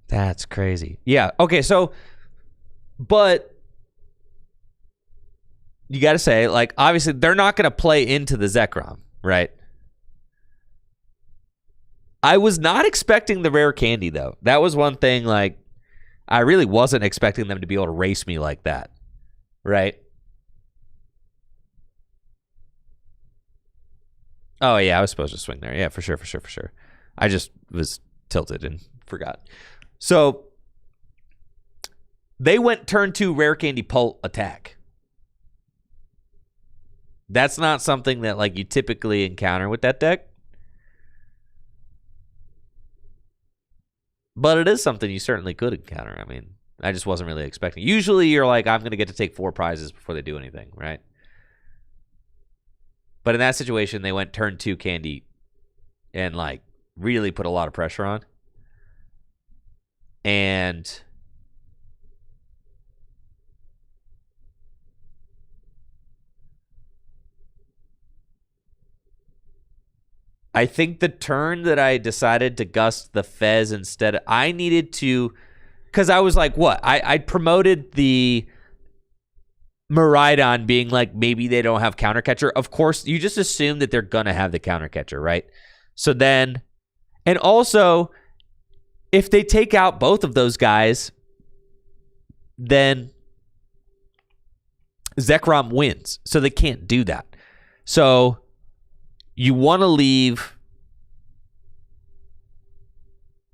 That's crazy. Yeah. Okay. So, but you got to say, like, obviously, they're not going to play into the Zekrom, right? I was not expecting the rare candy, though. That was one thing, like, I really wasn't expecting them to be able to race me like that, right? Oh, yeah, I was supposed to swing there. Yeah, for sure. I just was tilted and forgot. So, they went turn 2 rare candy pult attack. That's not something that, like, you typically encounter with that deck. But it is something you certainly could encounter. I mean, I just wasn't really expecting. Usually you're like, I'm going to get to take 4 prizes before they do anything, right? But in that situation, they went turn 2 candy and, like, really put a lot of pressure on. And I think the turn that I decided to gust the Fez instead, I needed to, because I was like, what? I promoted the Miraidon being like, maybe they don't have counter catcher. Of course, you just assume that they're going to have the counter catcher, right? So then, and also, if they take out both of those guys, then Zekrom wins. So they can't do that. So you want to leave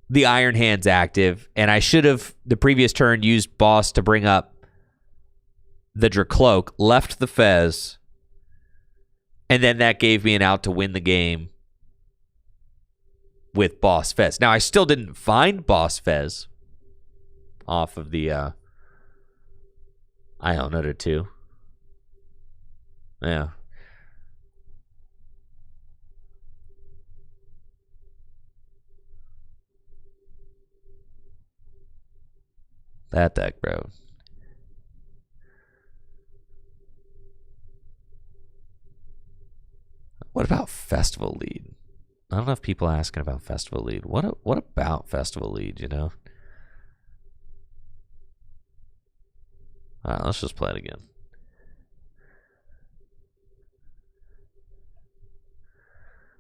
the Iron Hands active, and I should have, the previous turn, used boss to bring up the Dracloak, left the Fez, and then that gave me an out to win the game with boss Fez. Now, I still didn't find boss Fez off of the Iono 2. Yeah. That deck, bro. What about Festival Lead? I don't know if people are asking about Festival Lead. What about Festival Lead, you know? All right, let's just play it again.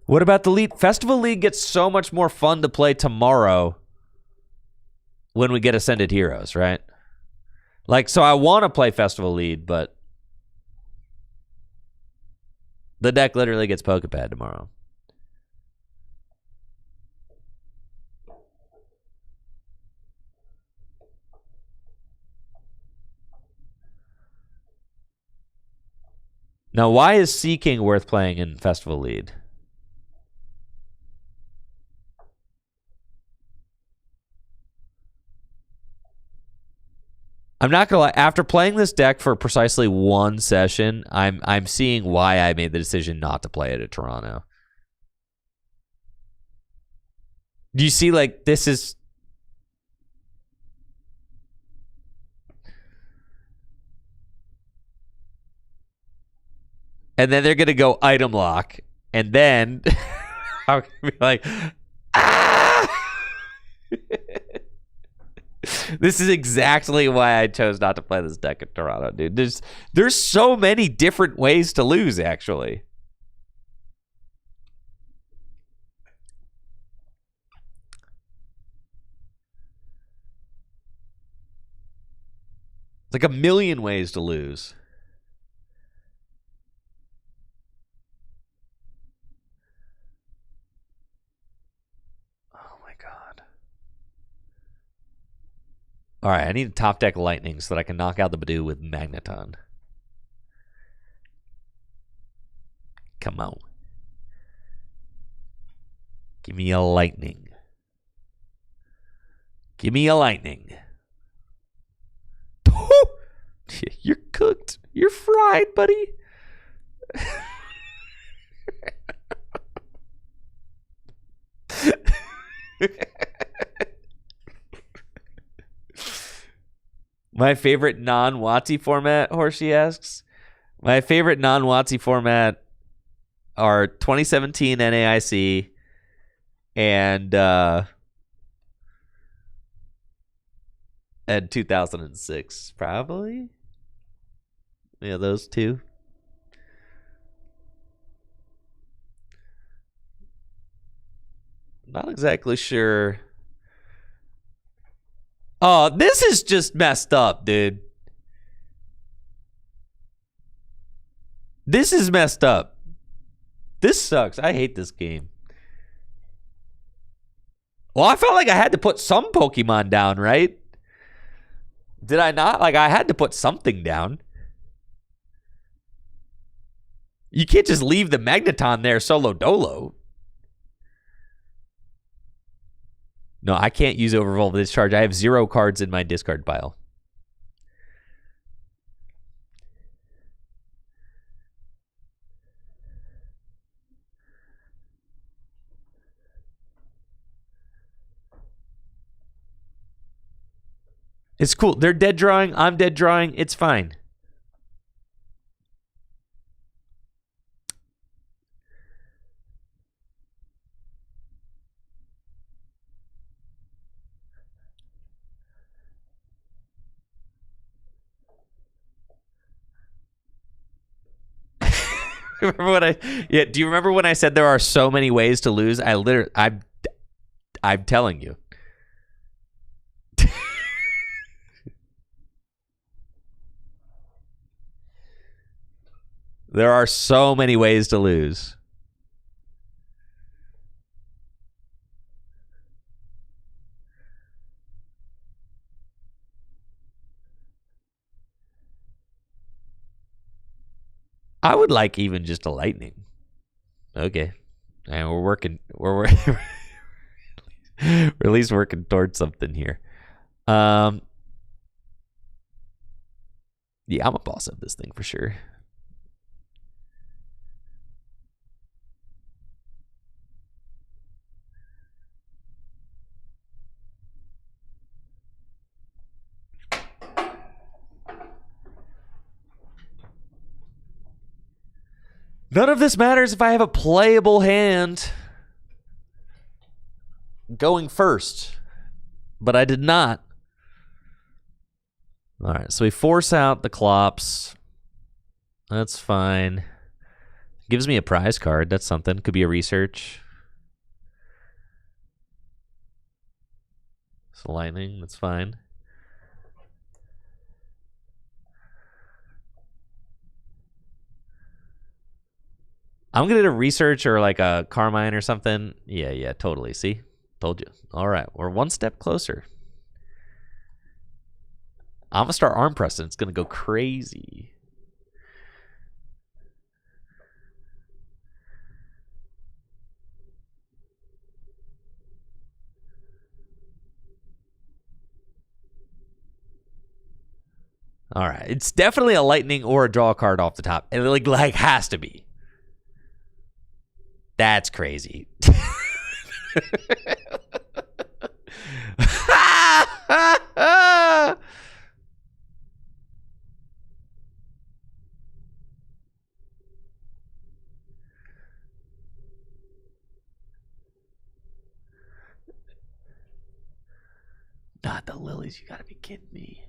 What about the Lead? Festival League gets so much more fun to play tomorrow when we get Ascended Heroes, right? Like, so I want to play Festival Lead, but the deck literally gets Pokepad tomorrow. Now, why is Sea King worth playing in Festival Lead? I'm not gonna lie. After playing this deck for precisely one session, I'm seeing why I made the decision not to play it at Toronto. Do you see? Like, this is. And then they're gonna go item lock, and then I'm gonna be like, ah! This is exactly why I chose not to play this deck at Toronto, dude. There's so many different ways to lose, actually. It's like a million ways to lose. Oh my god. All right, I need a top deck Lightning so that I can knock out the Badoo with Magneton. Come on. Give me a Lightning. Give me a Lightning. You're cooked. You're fried, buddy. My favorite non-WotC format, Horsey asks. My favorite non-WotC format are 2017 NAIC and 2006, probably. Yeah, those two. Not exactly sure. Oh, this is just messed up, dude. This is messed up. This sucks. I hate this game. Well, I felt like I had to put some Pokemon down, right? Did I not? Like, I had to put something down. You can't just leave the Magneton there solo dolo. No, I can't use Overvolve Discharge. I have 0 cards in my discard pile. It's cool. They're dead drawing. I'm dead drawing. It's fine. Remember when do you remember when I said there are so many ways to lose? I'm telling you. There are so many ways to lose. I would like even just a Lightning. Okay. And we're at least working towards something here. Yeah, I'm a boss of this thing for sure. None of this matters if I have a playable hand going first. But I did not. All right, so we force out the Clops. That's fine. Gives me a prize card. That's something. Could be a research. It's lightning. That's fine. I'm going to get a research or like a Carmine or something. Yeah, totally. See? Told you. All right, we're one step closer. I'm going to start arm pressing. It's going to go crazy. All right. It's definitely a lightning or a draw card off the top. It like has to be. That's crazy. Not the lilies. You gotta be kidding me.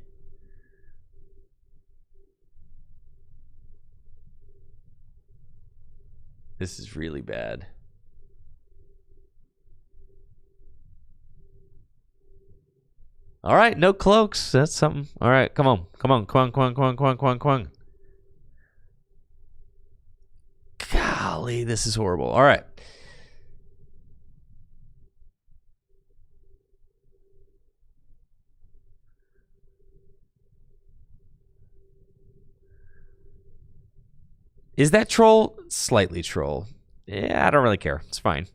This is really bad. All right, no cloaks. That's something. All right, come on. Come on. Golly, this is horrible. All right. Is that troll? Slightly troll. Yeah, I don't really care. It's fine.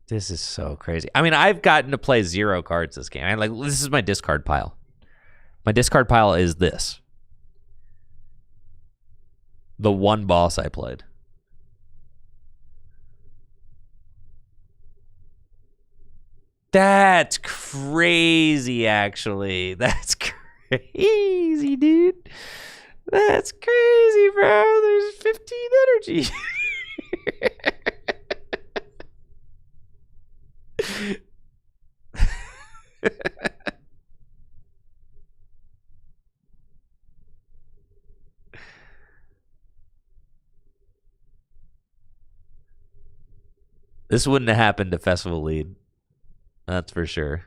This is so crazy. I mean, I've gotten to play 0 cards this game. This is my discard pile. My discard pile is this. The one boss I played. That's crazy, actually. That's crazy, dude. That's crazy, bro. There's 15 energy. This wouldn't have happened to Festival Lead. That's for sure.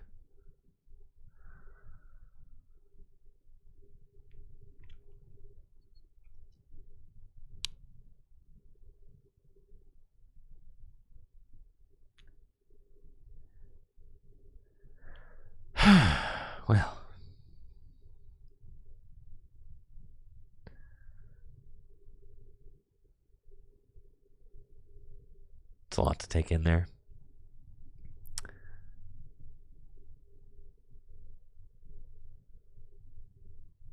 Well. It's a lot to take in there.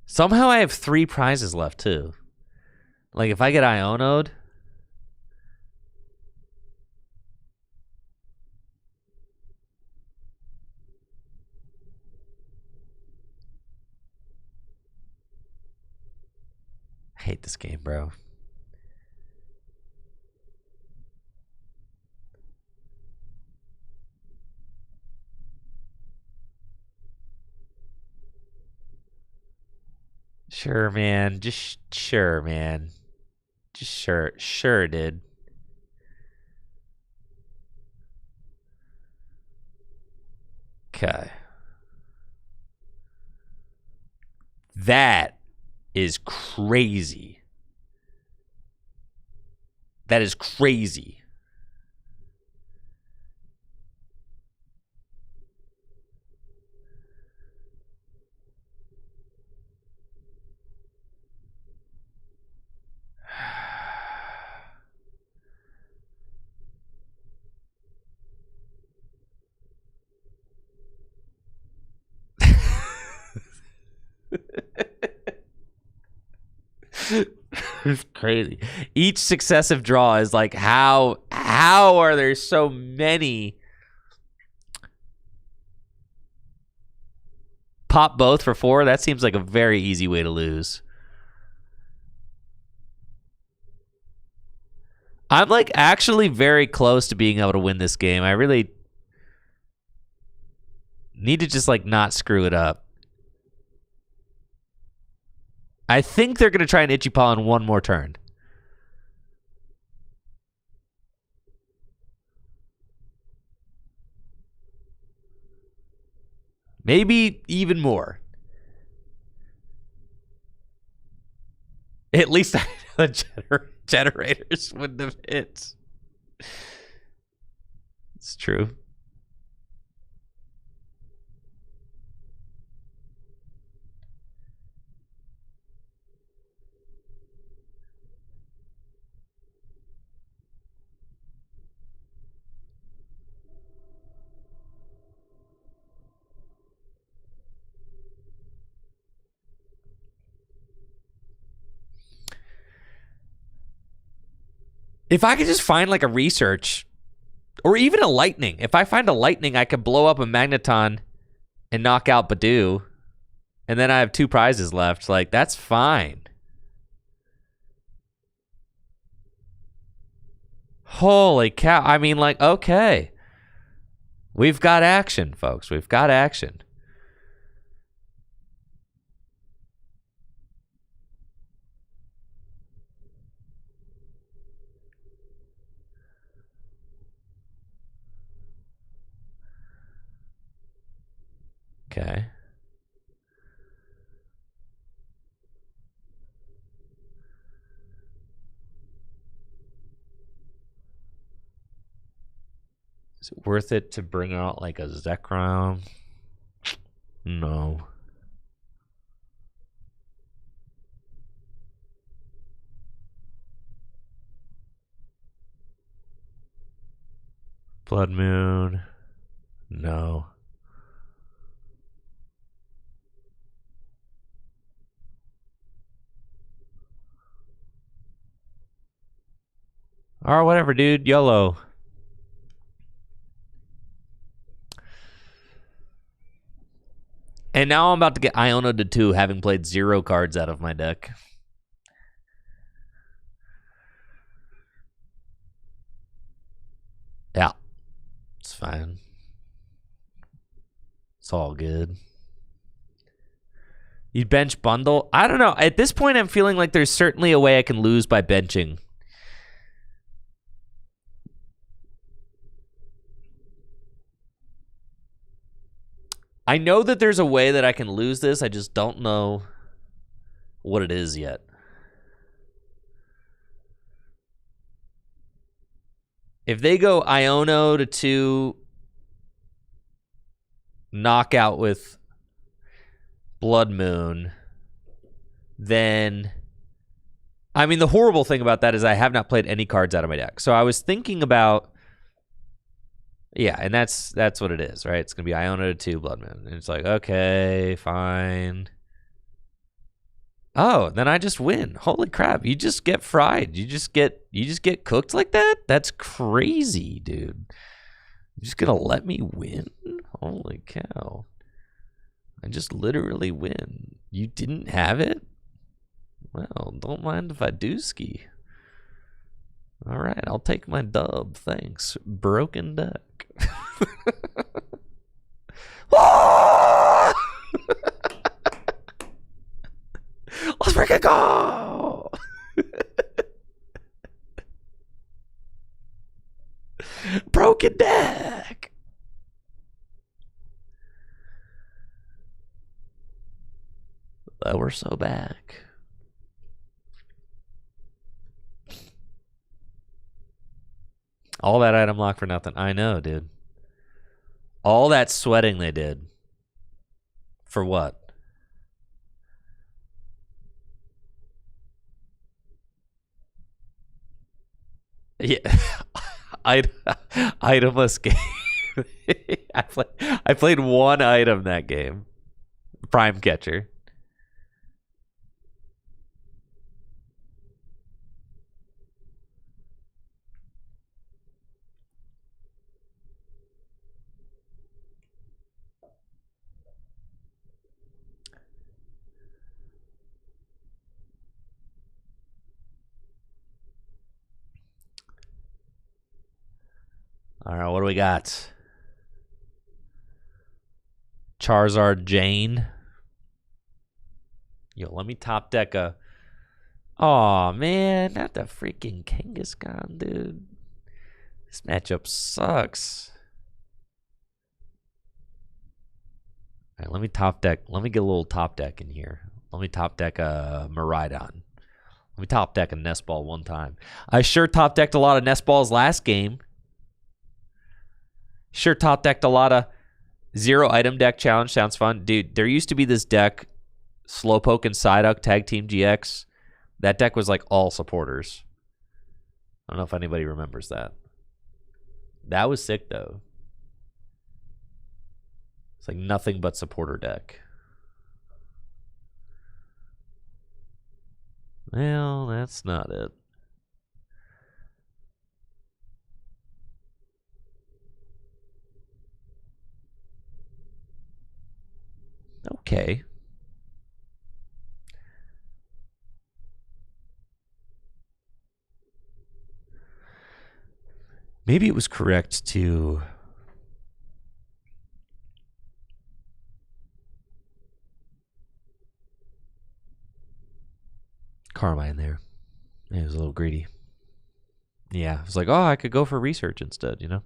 Somehow I have 3 prizes left, too. Like, if I get Iono'd... I hate this game, bro. Sure, man. Just sure, man. Just sure. Sure, dude. Okay. That is crazy. That is crazy. It's crazy. Each successive draw is like, how are there so many? Pop both for 4? That seems like a very easy way to lose. I'm like actually very close to being able to win this game. I really need to just like not screw it up. I think they're going to try an Itchy Paw on one more turn. Maybe even more. At least I know the generators wouldn't have hit. It's true. If I could just find like a research or even a lightning. If I find a lightning, I could blow up a Magneton and knock out Badoo. And then I have 2 prizes left. Like, that's fine. Holy cow. I mean, like, okay. We've got action, folks. We've got action. Okay. Is it worth it to bring out like a Zekrom? No. Blood Moon? No. Or whatever, dude. YOLO. And now I'm about to get Iono to 2, having played 0 cards out of my deck. Yeah. It's fine. It's all good. You bench bundle? I don't know. At this point, I'm feeling like there's certainly a way I can lose by benching. I know that there's a way that I can lose this. I just don't know what it is yet. If they go Iono to 2, knockout with Blood Moon, then... I mean, the horrible thing about that is I have not played any cards out of my deck. So I was thinking about... Yeah, and that's what it is, right? It's going to be Iono to 2, Blood Moon. And it's like, okay, fine. Oh, then I just win. Holy crap, you just get fried. You just get cooked like that? That's crazy, dude. You're just going to let me win? Holy cow. I just literally win. You didn't have it? Well, don't mind if I do ski. All right, I'll take my dub. Thanks. Broken deck. Let's freaking go! Broken deck. We're so back. All that item lock for nothing. I know, dude. All that sweating they did. For what? Yeah. Itemless game. I played 1 item that game. Prime Catcher. All right, what do we got? Charizard Jane. Yo, let me top deck a... Aw, man, not the freaking Kangaskhan, dude. This matchup sucks. All right, let me top deck. Let me get a little top deck in here. Let me top deck a Miraidon. Let me top deck a Nest Ball one time. I sure top decked a lot of Nest Balls last game. Sure top decked a lot of Zero Item Deck Challenge. Sounds fun. Dude, there used to be this deck, Slowpoke and Psyduck Tag Team GX. That deck was like all supporters. I don't know if anybody remembers that. That was sick, though. It's like nothing but supporter deck. Well, that's not it. Okay. Maybe it was correct to... Carmine there. It was a little greedy. Yeah, it was like, oh, I could go for research instead, you know?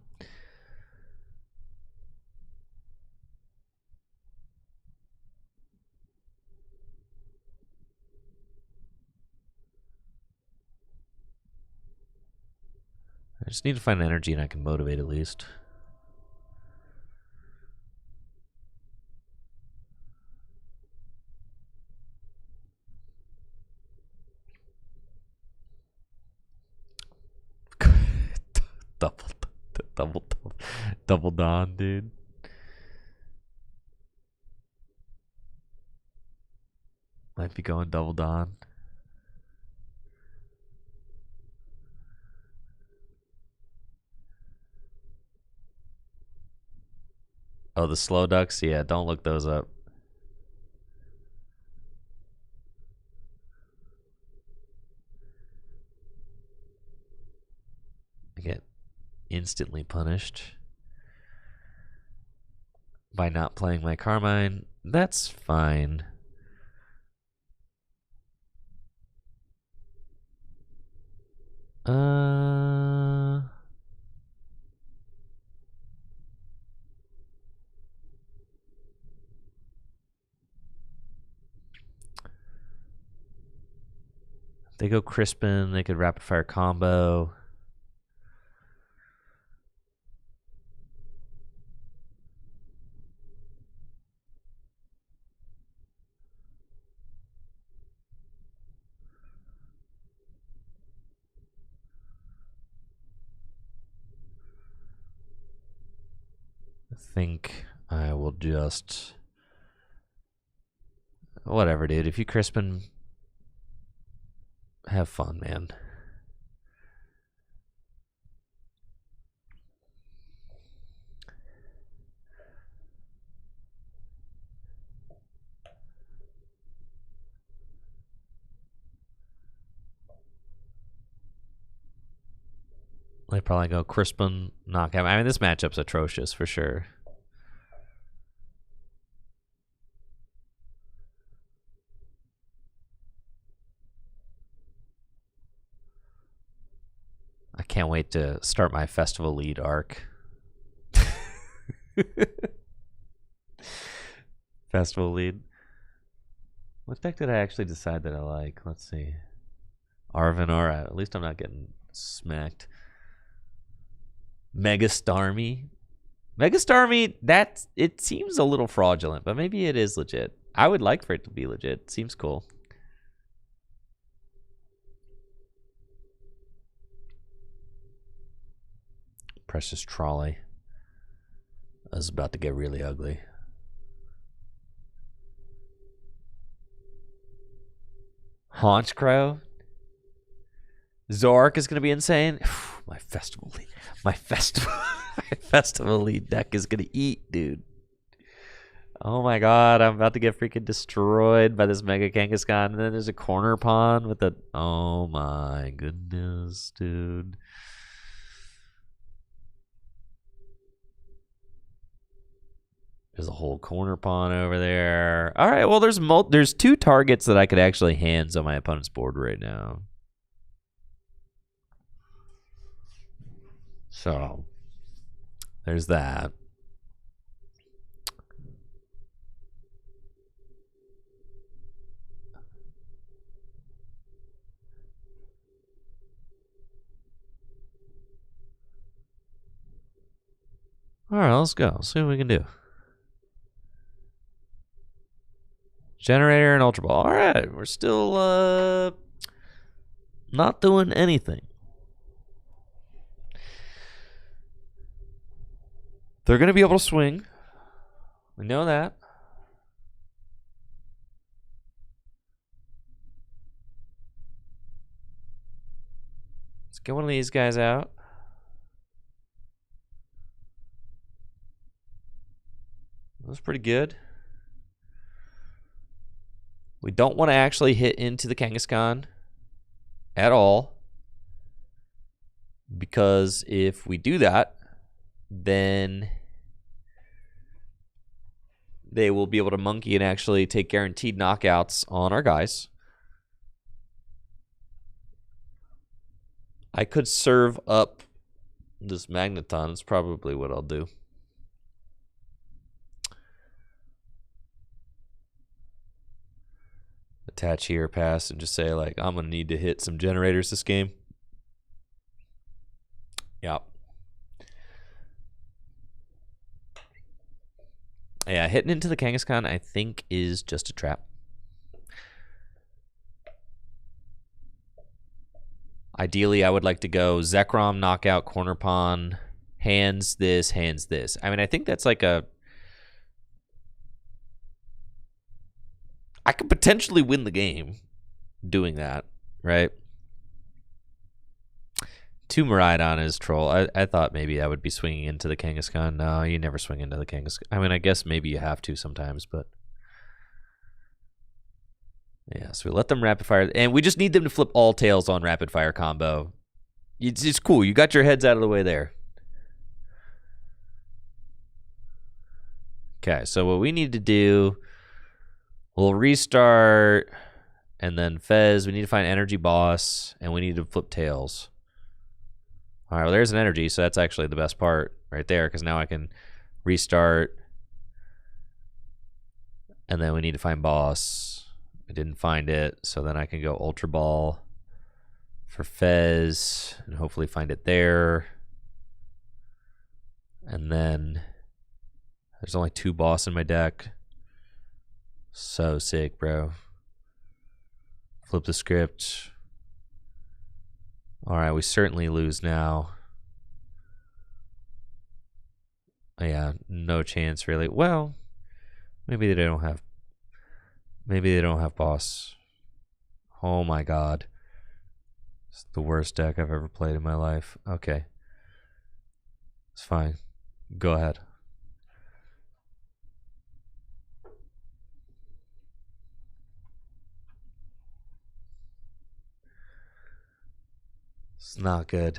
I just need to find energy and I can motivate at least. Double Dawn, dude. Might be going Double Dawn. Oh, the slow ducks? Yeah, don't look those up. I get instantly punished by not playing my Carmine. That's fine. If they go Crispin, they could rapid fire combo. I think I will just... Whatever, dude. If you Crispin, have fun, man. They probably go Crispin, knockout. I mean, this matchup's atrocious for sure. I can't wait to start my festival lead arc. Festival lead. What deck did I actually decide that I like? Let's see. Arvin, alright. At least I'm not getting smacked. Mega Starmie. Mega Starmie, it seems a little fraudulent, but maybe it is legit. I would like for it to be legit. It seems cool. Precious Trolley. This is about to get really ugly. Haunch Crow. Zork is going to be insane. My festival lead. My festival lead deck is going to eat, dude. Oh my god, I'm about to get freaking destroyed by this Mega Kangaskhan. And then there's a corner pawn with a... Oh my goodness, dude. There's a whole corner pawn over there. All right, well, there's 2 targets that I could actually hands on my opponent's board right now. So, there's that. All right, let's go. Let's see what we can do. Generator and Ultra Ball. All right, we're still not doing anything. They're going to be able to swing. We know that. Let's get one of these guys out. That was pretty good. We don't want to actually hit into the Kangaskhan at all, because if we do that, then they will be able to monkey and actually take guaranteed knockouts on our guys. I could serve up this Magneton. It's probably what I'll do. Attach here, pass, and just say, like, I'm going to need to hit some generators this game. Yep. Yeah, hitting into the Kangaskhan, I think, is just a trap. Ideally, I would like to go Zekrom, knockout, corner pawn, hands this, hands this. I mean, I think that's like a... I could potentially win the game doing that, right? 2 Miraidon is troll. I thought maybe I would be swinging into the Kangaskhan. No, you never swing into the Kangaskhan. I mean, I guess maybe you have to sometimes, but... Yeah, so we let them rapid fire. And we just need them to flip all tails on rapid fire combo. It's cool. You got your heads out of the way there. Okay, so what we need to do... We'll restart, and then Fez, we need to find Energy Boss, and we need to flip tails. All right, well, there's an energy, so that's actually the best part right there, because now I can restart, and then we need to find Boss. I didn't find it, so then I can go Ultra Ball for Fez, and hopefully find it there. And then there's only 2 Boss in my deck. So sick, bro. Flip the script. All right, we certainly lose now. Yeah, no chance really. Well, maybe they don't have. Maybe they don't have Boss. Oh my God, it's the worst deck I've ever played in my life. Okay, it's fine. Go ahead. It's not good.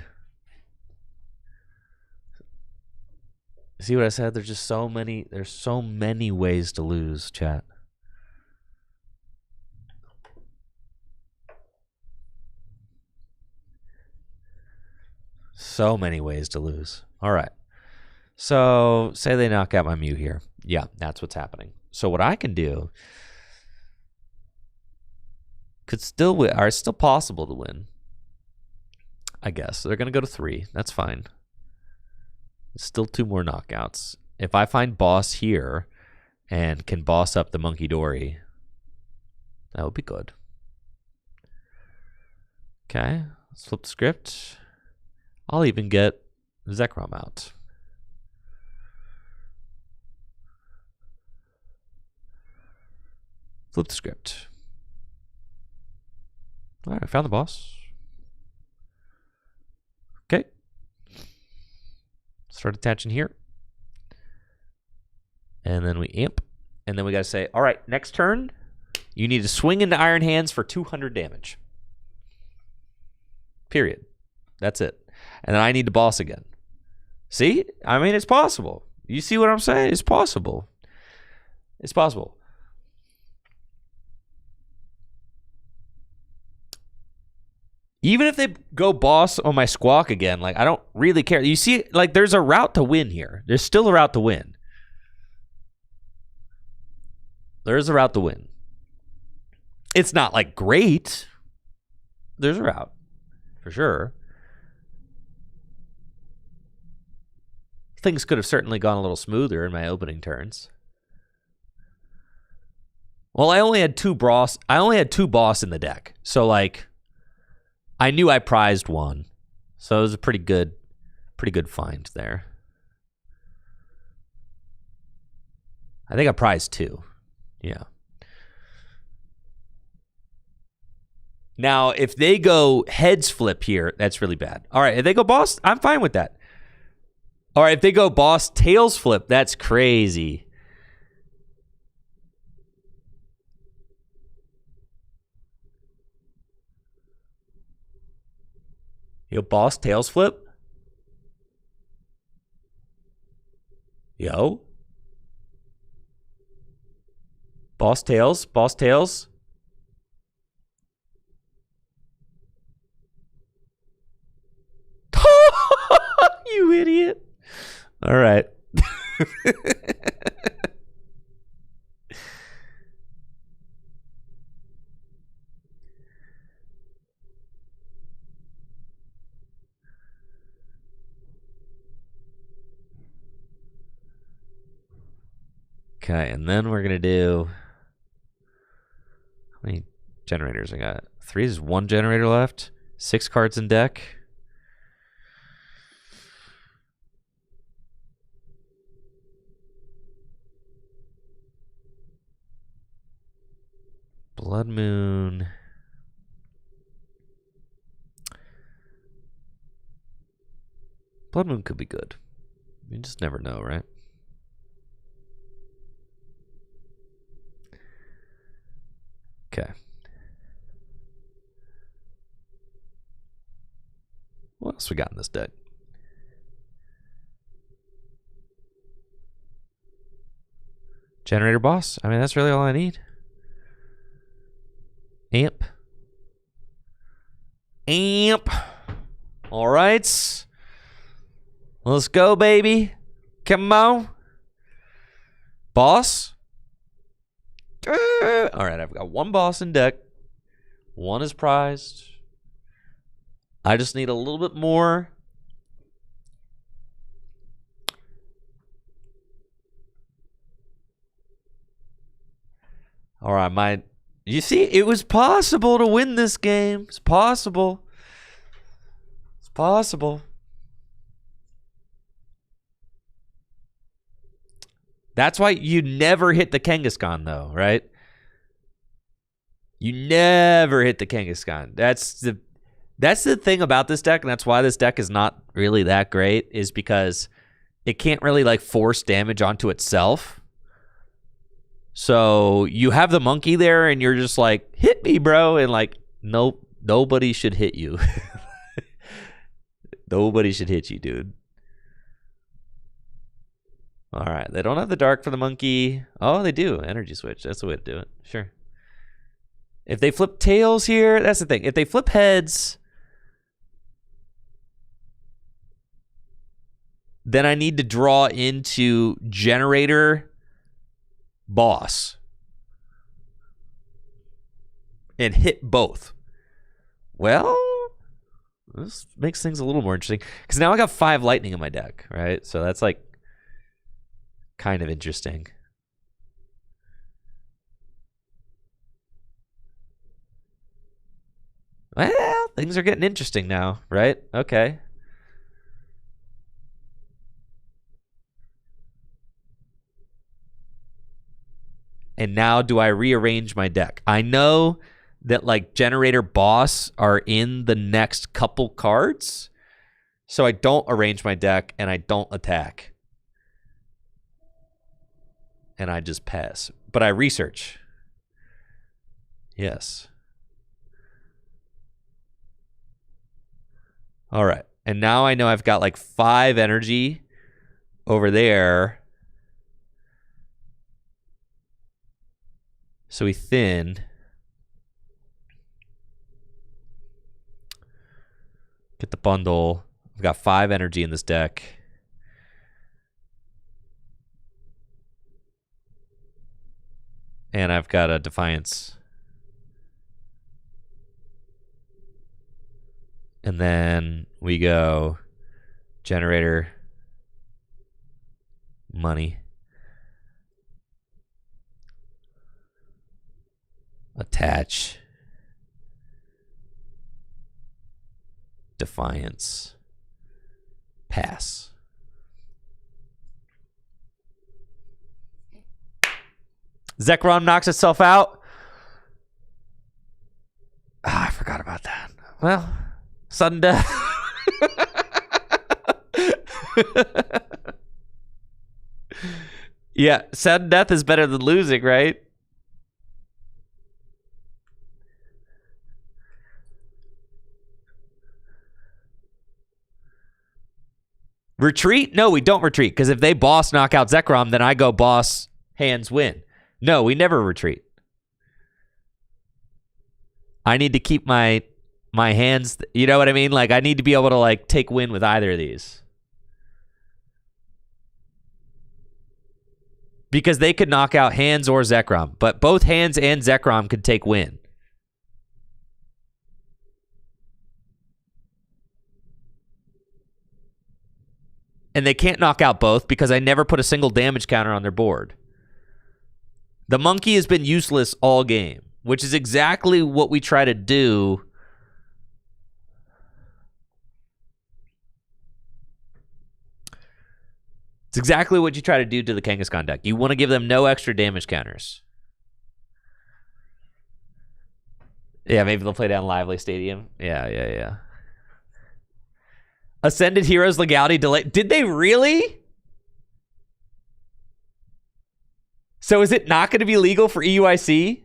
See what I said? There's just so many. There's so many ways to lose, chat. So many ways to lose. All right. So say they knock out my Mew here. Yeah, that's what's happening. So what I can do could still win, or it's still possible to win. I guess they're gonna go to 3. That's fine. Still 2 more knockouts. If I find Boss here and can boss up the Monkey Dory, that would be good. Okay, let's flip the script. I'll even get Zekrom out. Flip the script. All right, I found the boss. Okay. Start attaching here. And then we imp. And then we got to say, all right, next turn, you need to swing into Iron Hands for 200 damage. Period. That's it. And then I need to boss again. See? I mean, it's possible. You see what I'm saying? It's possible. It's possible. Even if they go boss on my Squawk again, like, I don't really care. You see, like, there's a route to win here. There's still a route to win. There's a route to win. It's not, like, great. There's a route, for sure. Things could have certainly gone a little smoother in my opening turns. Well, I only had two boss in the deck. So, like, I knew I prized one. So it was a pretty good find there. I think I prized two. Yeah. Now, if they go heads flip here, that's really bad. All right, if they go boss, I'm fine with that. All right, if they go boss tails flip, that's crazy. Yo, boss tails flip? Yo. Boss tails, boss tails. You idiot. All right. Okay, and then we're going to do... How many generators I got? 3 is 1 generator left. 6 cards in deck. Blood Moon. Blood Moon could be good. You just never know, right? Okay. What else we got in this deck? Generator boss. I mean, that's really all I need. Amp. All right. Let's go, baby. Come on. Boss. All right, I've got 1 boss in deck. 1 is prized. I just need a little bit more. All right, you see, it was possible to win this game. It's possible. It's possible. That's why you never hit the Kangaskhan, though, right? You never hit the Kangaskhan. That's the thing about this deck, and that's why this deck is not really that great, is because it can't really, like, force damage onto itself. So you have the monkey there, and you're just like, hit me, bro. And, like, nope, nobody should hit you. Nobody should hit you, dude. All right, they don't have the dark for the monkey. Oh, they do. Energy switch. That's the way to do it. Sure. If they flip tails here, that's the thing. If they flip heads, then I need to draw into generator boss and hit both. Well, this makes things a little more interesting because now I got 5 lightning in my deck, right? So that's like kind of interesting. Well, things are getting interesting now, right? Okay. And now do I rearrange my deck? I know that, like, generator boss are in the next couple cards, so I don't arrange my deck and I don't attack. And I just pass. But I research. Yes. All right. And now I know I've got like 5 energy over there. So we thin. Get the bundle. We've got 5 energy in this deck. And I've got a Defiance. And then we go generator, money, attach, Defiance, pass. Zekrom knocks itself out. I forgot about that. Well, sudden death. Yeah, sudden death is better than losing, right? Retreat? No, we don't retreat, because if they boss knock out Zekrom, then I go boss, hands win. No, we never retreat. I need to keep my hands, you know what I mean? Like, I need to be able to, like, take win with either of these. Because they could knock out hands or Zekrom, but both hands and Zekrom could take win. And they can't knock out both because I never put a single damage counter on their board. The monkey has been useless all game, which is exactly what we try to do. It's exactly what you try to do to the Kangaskhan deck. You want to give them no extra damage counters. Yeah, maybe they'll play down Lively Stadium. Yeah. Ascended Heroes Legality delay. Did they really? So is it not going to be legal for EUIC?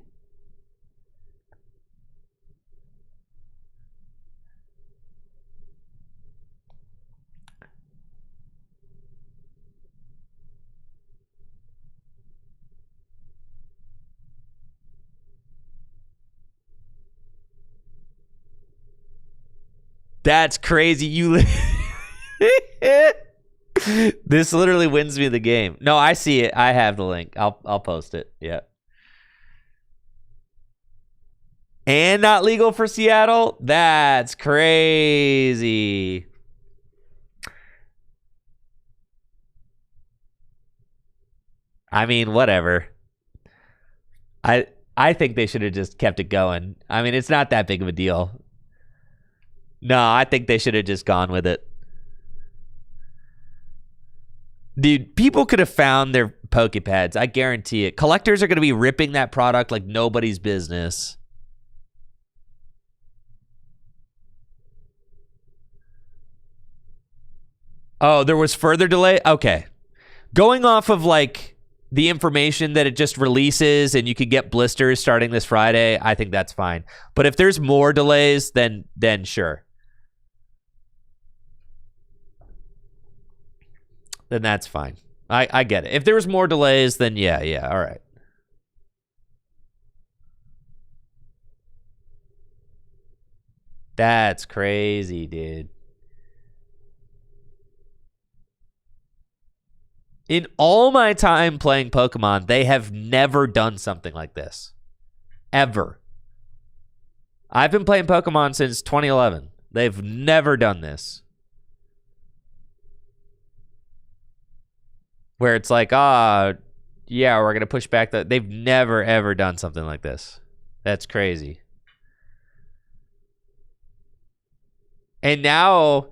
That's crazy. This literally wins me the game. No, I see it. I have the link. I'll post it. Yeah. And not legal for Seattle? That's crazy. I mean, whatever. I think they should have just kept it going. I mean, it's not that big of a deal. No, I think they should have just gone with it. Dude, people could have found their Pokepads. I guarantee it. Collectors are going to be ripping that product like nobody's business. Oh, there was further delay? Okay. Going off of like the information that it just releases and you could get blisters starting this Friday, I think that's fine. But if there's more delays, then sure. Then that's fine. I get it. If there was more delays, then yeah, all right. That's crazy, dude. In all my time playing Pokemon, they have never done something like this. Ever. I've been playing Pokemon since 2011. They've never done this. Where it's like, yeah, we're going to push back the... They've never, ever done something like this. That's crazy. And now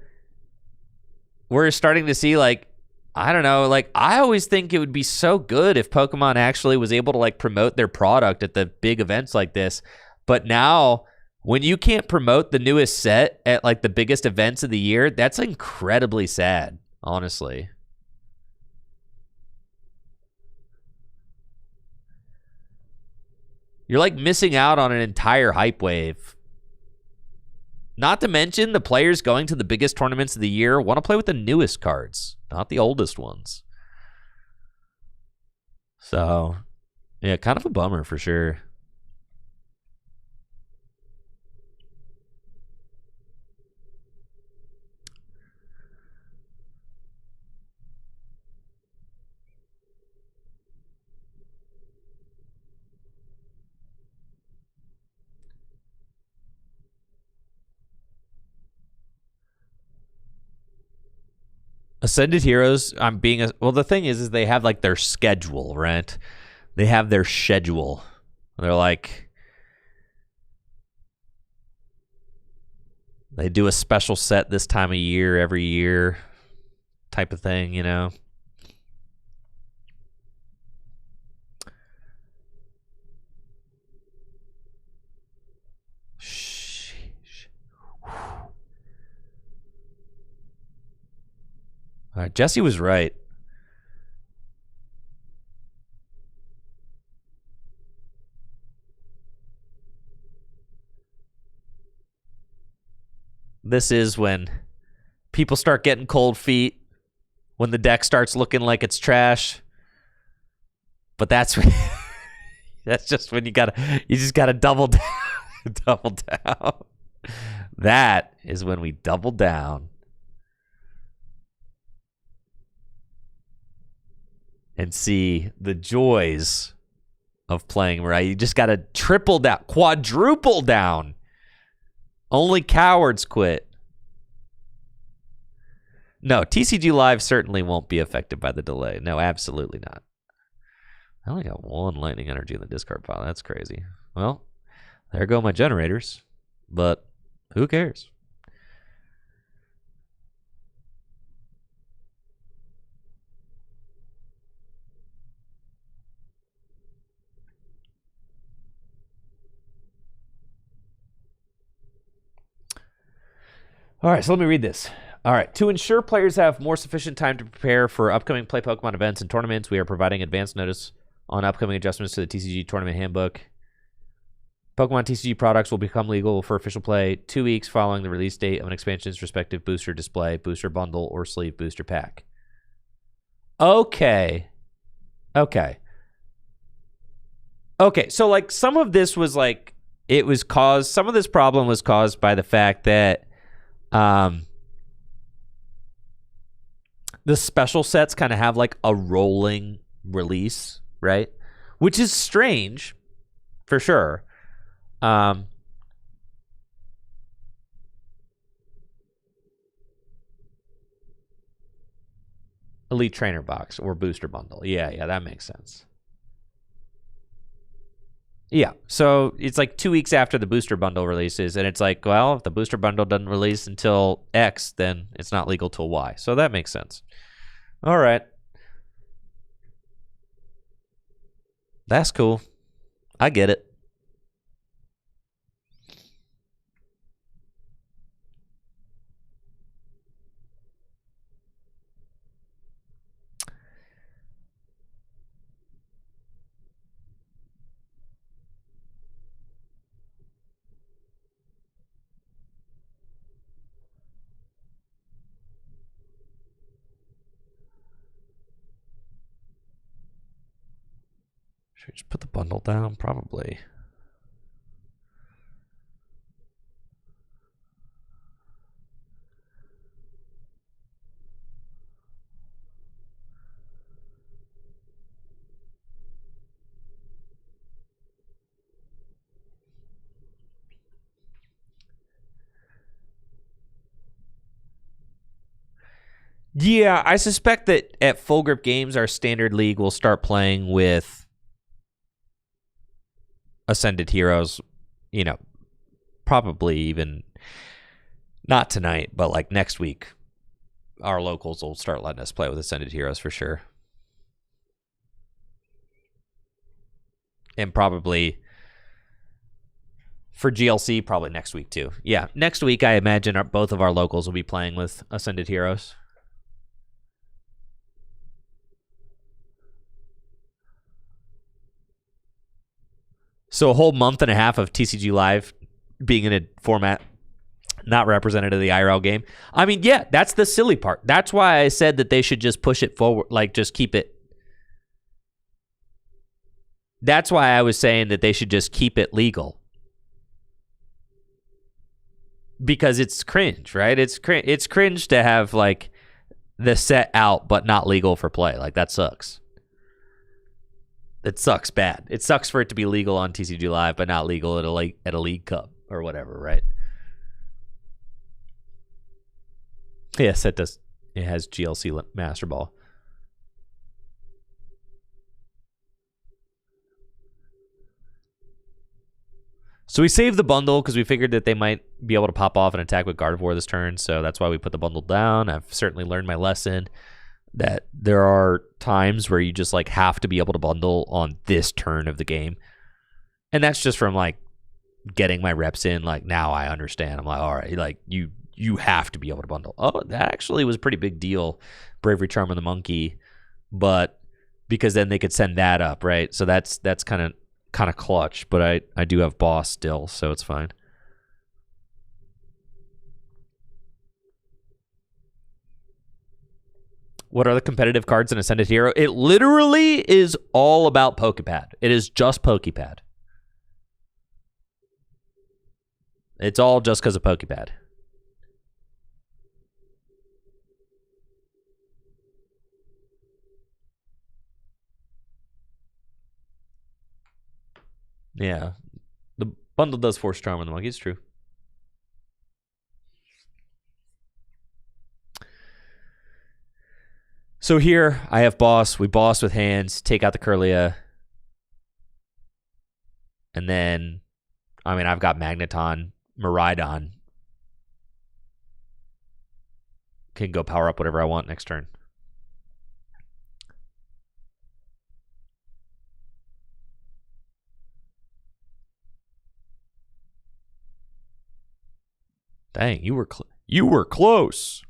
we're starting to see, like, I don't know, like, I always think it would be so good if Pokemon actually was able to, like, promote their product at the big events like this. But now, when you can't promote the newest set at, like, the biggest events of the year, that's incredibly sad, honestly. You're, like, missing out on an entire hype wave. Not to mention the players going to the biggest tournaments of the year want to play with the newest cards, not the oldest ones. So, Yeah, kind of a bummer for sure. Ascended Heroes, the thing is they have like their schedule, right? They have their schedule. They're like, they do a special set this time of year every year type of thing, you know? All right, Jesse was right. This is when people start getting cold feet, when the deck starts looking like it's trash. But that's when, that's just when you just gotta double down. Double down. That is when we double down. And see the joys of playing right. You just got to triple down, quadruple down. Only cowards quit. No, TCG Live certainly won't be affected by the delay. No, absolutely not. I only got one lightning energy in the discard pile. That's crazy. Well, there go my generators. But who cares? All right, so let me read this. All right, to ensure players have more sufficient time to prepare for upcoming Play Pokemon events and tournaments, we are providing advance notice on upcoming adjustments to the TCG Tournament Handbook. Pokemon TCG products will become legal for official play 2 weeks following the release date of an expansion's respective booster display, booster bundle, or sleeve booster pack. Okay, so like some of this was like, some of this problem was caused by the fact that the special sets kind of have like a rolling release, right? Which is strange, for sure. Elite Trainer Box or Booster Bundle. Yeah, that makes sense. Yeah, so it's like 2 weeks after the Booster Bundle releases, and it's like, well, if the Booster Bundle doesn't release until X, then it's not legal till Y. So that makes sense. All right. That's cool. I get it. Should we just put the bundle down? Probably. Yeah, I suspect that at Full Grip Games, our standard league will start playing with Ascended Heroes, you know, probably even not tonight, but like next week, our locals will start letting us play with Ascended Heroes for sure. And probably for GLC, probably next week too. Yeah, next week, I imagine both of our locals will be playing with Ascended Heroes. So a whole month and a half of TCG Live being in a format not representative of the IRL game. I mean, yeah, that's the silly part. That's why I said that they should just push it forward, like just keep it. That's why I was saying that they should just keep it legal. Because it's cringe, right? It's cringe to have like the set out but not legal for play. Like that sucks. It sucks bad. It sucks for it to be legal on TCG Live but not legal at a League Cup or whatever, right? Yes, it does. It has GLC Master Ball. So we saved the bundle because we figured that they might be able to pop off and attack with Gardevoir this turn. So that's why we put the bundle down. I've certainly learned my lesson that there are times where you just like have to be able to bundle on this turn of the game. And that's just from like getting my reps in. Like now I understand. I'm like, all right, like you have to be able to bundle. Oh, that actually was a pretty big deal. Bravery Charm on the Monkey. But because then they could send that up, right? So that's kind of clutch, but I do have Boss still, so it's fine. What are the competitive cards in Ascended Hero? It literally is all about Pokepad. It is just Pokepad. It's all just because of Pokepad. Yeah. The bundle does force Charm on the Monkey. It's true. So here I have Boss. We boss with hands, take out the Kirlia. And then, I mean, I've got Magneton, Miraidon. Can go power up whatever I want next turn. Dang, you were close.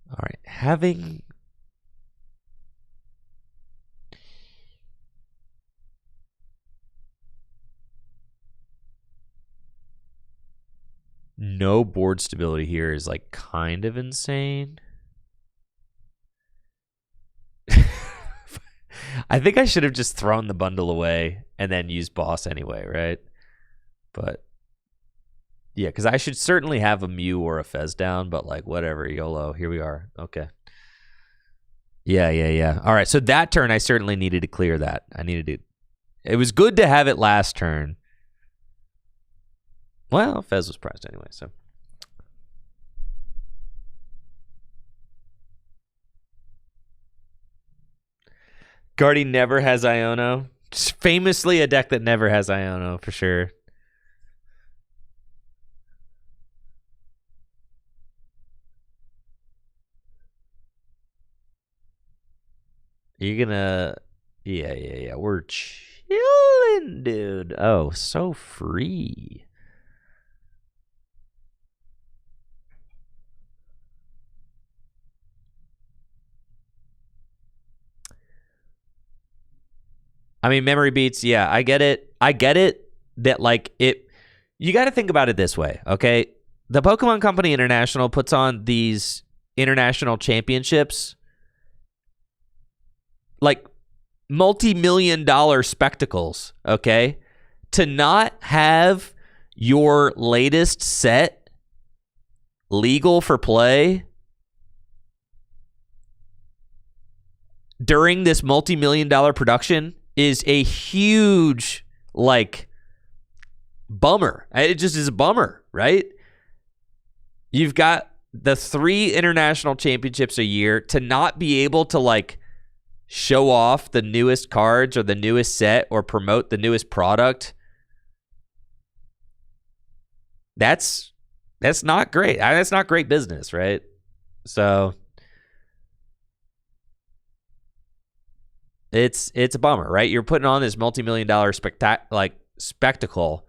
All right, having no board stability here is like kind of insane. I think I should have just thrown the bundle away and then used Boss anyway, right? But yeah, because I should certainly have a Mew or a Fez down, but like whatever, YOLO. Here we are. Okay. Yeah. All right, so that turn I certainly needed to clear that. It was good to have it last turn. Well, Fez was priced anyway, so. Guardy never has Iono. Just famously a deck that never has Iono, for sure. You're gonna... Yeah. We're chilling, dude. Oh, so free. I mean, memory beats, yeah, I get it. That like it, you got to think about it this way, okay? The Pokemon Company International puts on these international championships, like multi-million-dollar spectacles, okay? To not have your latest set legal for play during this multi-million-dollar production is a huge, like, bummer. It just is a bummer, right? You've got the 3 international championships a year to not be able to, like, show off the newest cards or the newest set or promote the newest product. That's not great. That's not great business, right? So it's a bummer, right? You're putting on this multi-million-dollar spectacle.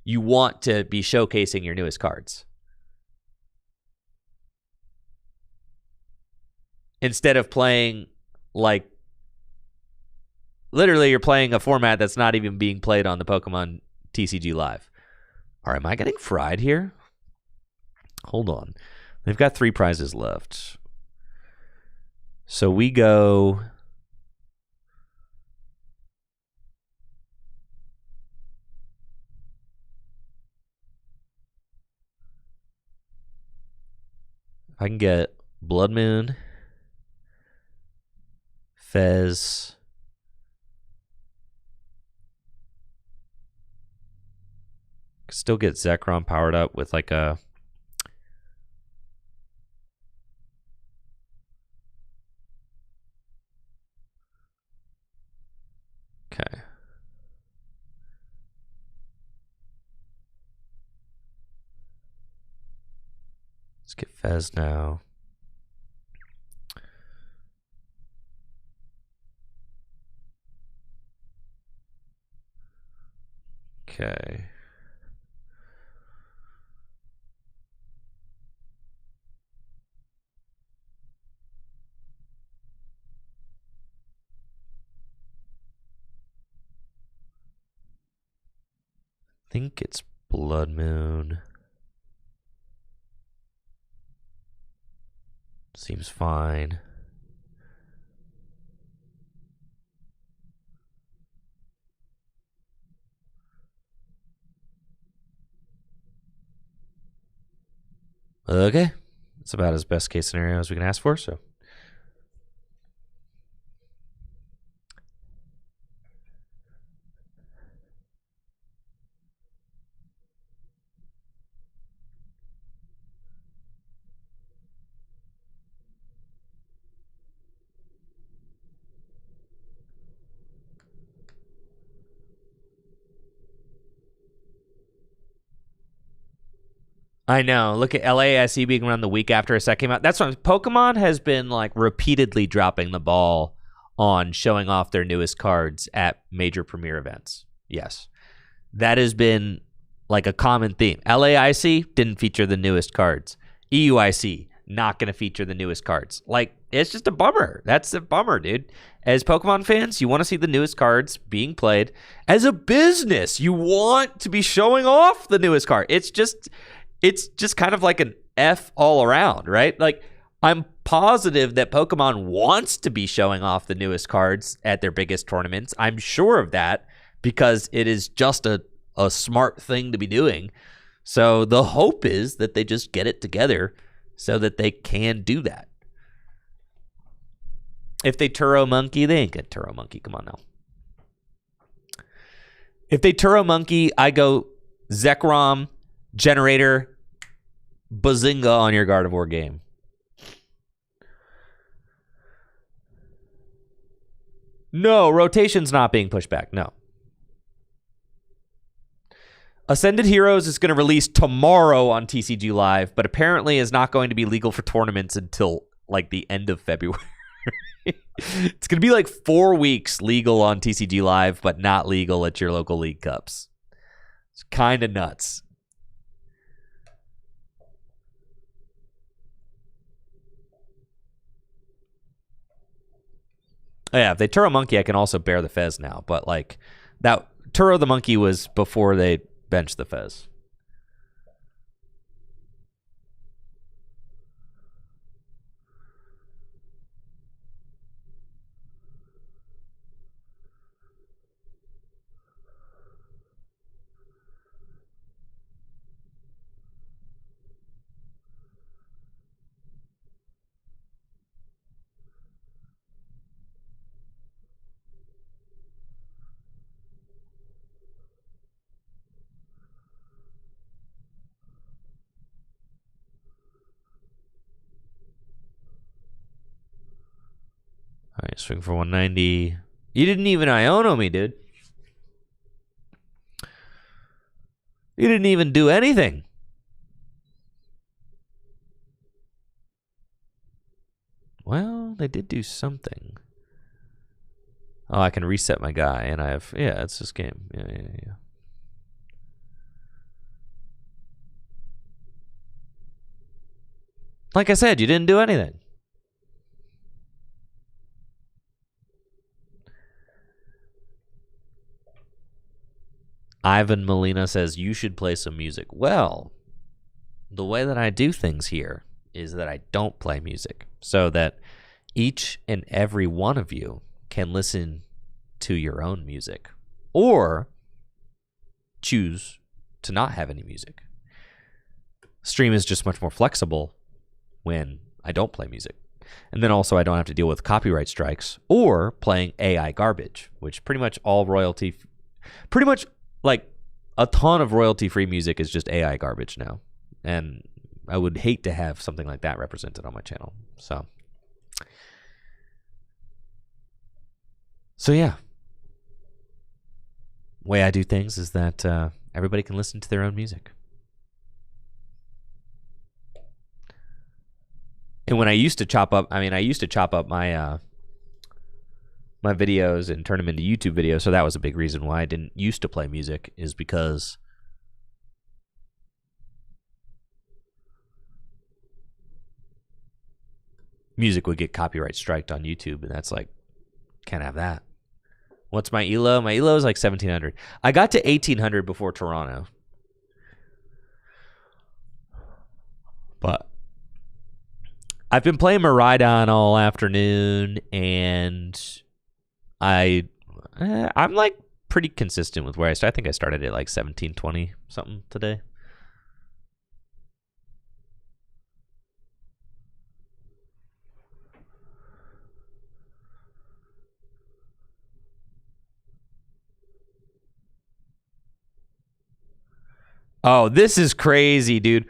You want to be showcasing your newest cards instead of playing, like, literally you're playing a format that's not even being played on the Pokemon TCG Live. Or am I getting fried here? Hold on. They've got 3 prizes left. So we go... I can get Blood Moon, Fez, still get Zekrom powered up with like a... Okay. Let's get Fez now. Okay. I think it's Blood Moon. Seems fine. Okay. It's about as best case scenario as we can ask for, so. I know. Look at LASE being run the week after a set came out. That's what Pokemon has been like repeatedly dropping the ball on showing off their newest cards at major premiere events. Yes. That has been like a common theme. LAIC didn't feature the newest cards. EUIC not going to feature the newest cards. Like, it's just a bummer. That's a bummer, dude. As Pokemon fans, you want to see the newest cards being played. As a business, you want to be showing off the newest card. It's just kind of like an F all around, right? Like, I'm positive that Pokemon wants to be showing off the newest cards at their biggest tournaments. I'm sure of that because it is just a smart thing to be doing. So the hope is that they just get it together so that they can do that. If they Turo Monkey, they ain't gonna Turo Monkey. Come on now. If they Turo Monkey, I go Zekrom, Generator, Bazinga on your Gardevoir game. No, rotation's not being pushed back. No. Ascended Heroes is going to release tomorrow on TCG Live, but apparently is not going to be legal for tournaments until like the end of February. It's going to be like 4 weeks legal on TCG Live, but not legal at your local League Cups. It's kind of nuts. Oh, yeah, if they Turo Monkey, I can also bear the Fez now. But like that Turo the Monkey was before they benched the Fez. All right, swing for 190. You didn't even Iono me, dude. You didn't even do anything. Well, they did do something. Oh, I can reset my guy, and I have... Yeah, it's this game. Yeah. Like I said, you didn't do anything. Ivan Molina says, you should play some music. Well, the way that I do things here is that I don't play music so that each and every one of you can listen to your own music or choose to not have any music. Stream is just much more flexible when I don't play music. And then also I don't have to deal with copyright strikes or playing AI garbage, which pretty much like a ton of royalty-free music is just AI garbage now. And I would hate to have something like that represented on my channel. So yeah. Way I do things is that everybody can listen to their own music. And when I used to chop up, my my videos and turn them into YouTube videos. So that was a big reason why I didn't used to play music, is because music would get copyright striked on YouTube, and that's like, can't have that. What's my ELO? My ELO is like 1,700. I got to 1,800 before Toronto. But I've been playing Maridon all afternoon, and I'm like pretty consistent with where I started. I think I started at like 1720 something today. Oh, this is crazy, dude.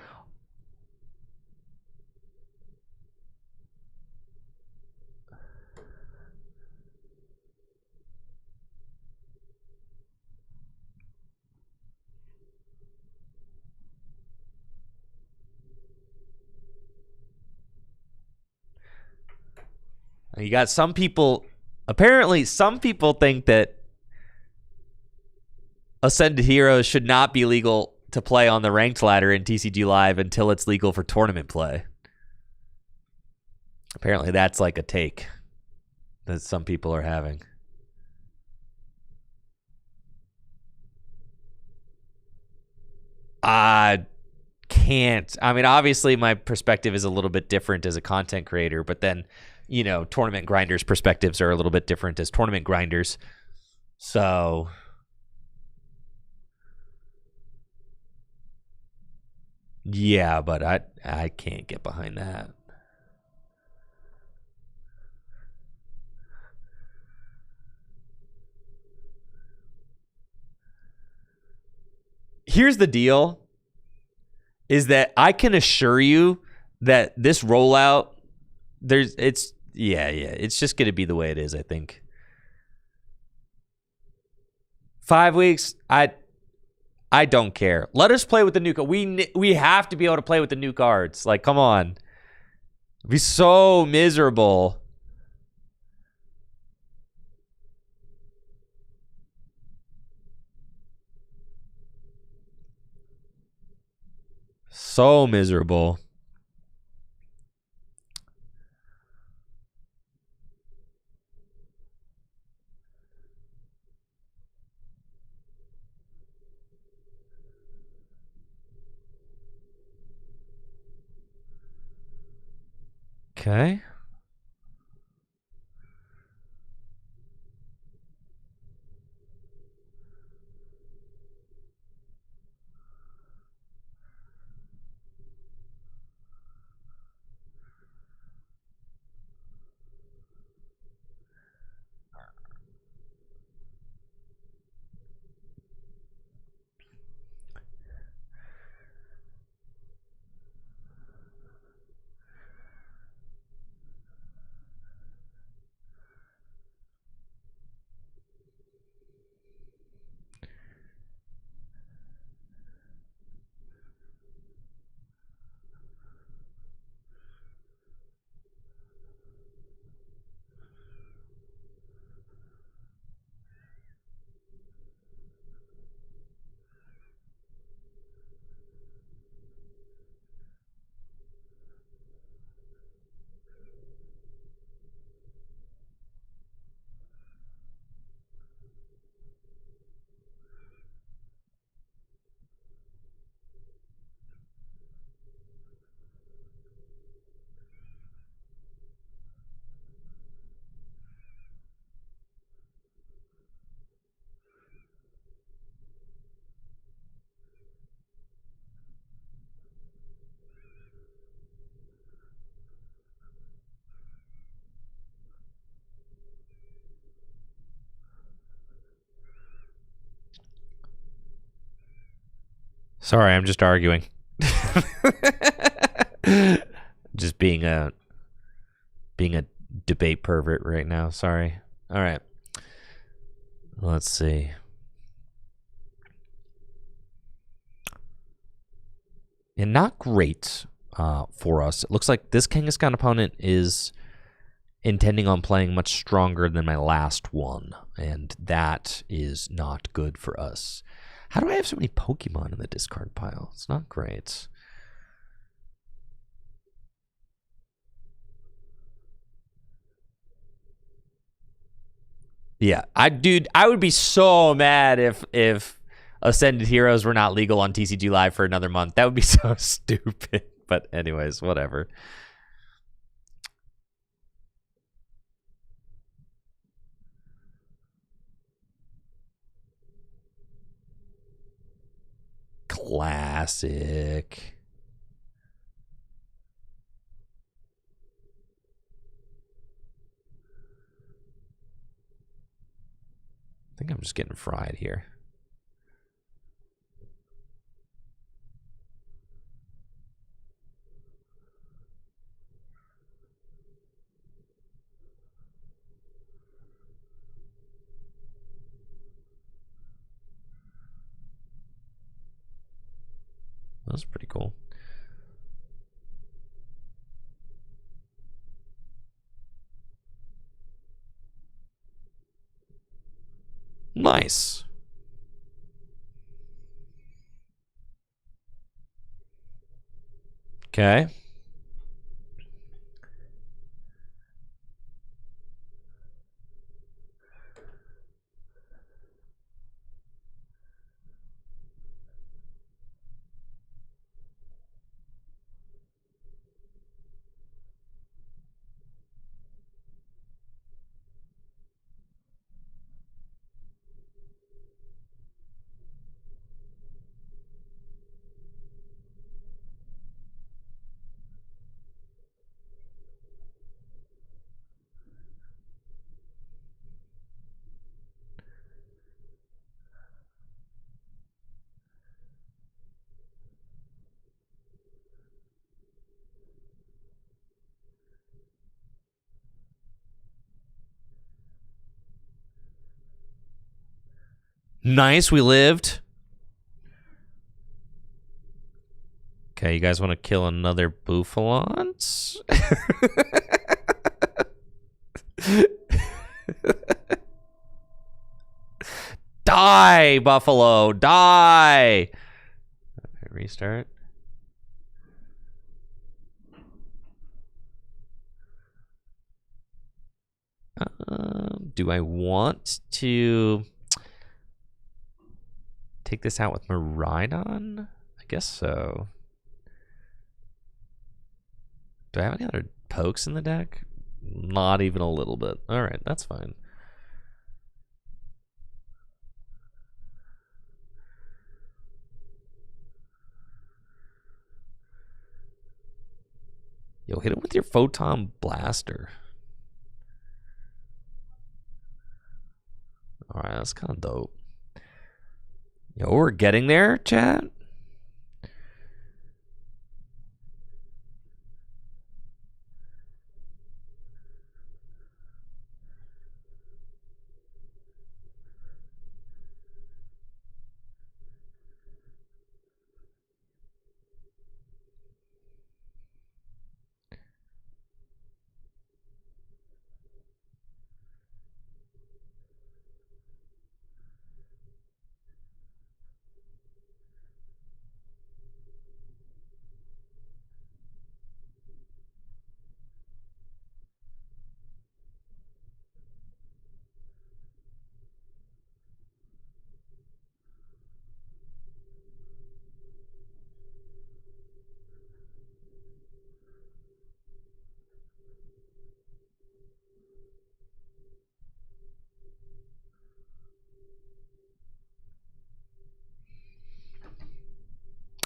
You got some people, apparently some people think that Ascended Heroes should not be legal to play on the ranked ladder in TCG Live until it's legal for tournament play. Apparently that's like a take that some people are having. I can't. I mean, obviously my perspective is a little bit different as a content creator, but then, you know, tournament grinders' perspectives are a little bit different as tournament grinders. So yeah, but I can't get behind that. Here's the deal, is that I can assure you that this rollout, it's just going to be the way it is, I think. 5 weeks, I don't care. Let us play with the new. We have to be able to play with the new cards. Like, come on. It'd be so miserable. So miserable. Okay. Sorry, I'm just arguing. Just being a debate pervert right now. Sorry. All right. Let's see. And not great for us. It looks like this Kangaskhan opponent is intending on playing much stronger than my last one, and that is not good for us. How do I have so many Pokemon in the discard pile? It's not great. Yeah, I would be so mad if Ascended Heroes were not legal on TCG Live for another month. That would be so stupid. But anyways, whatever. Classic. I think I'm just getting fried here. That's pretty cool. Nice. Okay. Nice, we lived. Okay, you guys want to kill another Bouffalance? Die, Buffalo, die! Restart. Do I want to take this out with Miraidon? I guess so. Do I have any other pokes in the deck? Not even a little bit. All right, that's fine. Yo, hit him with your Photon Blaster. All right, that's kind of dope. Yo, we're getting there, chat.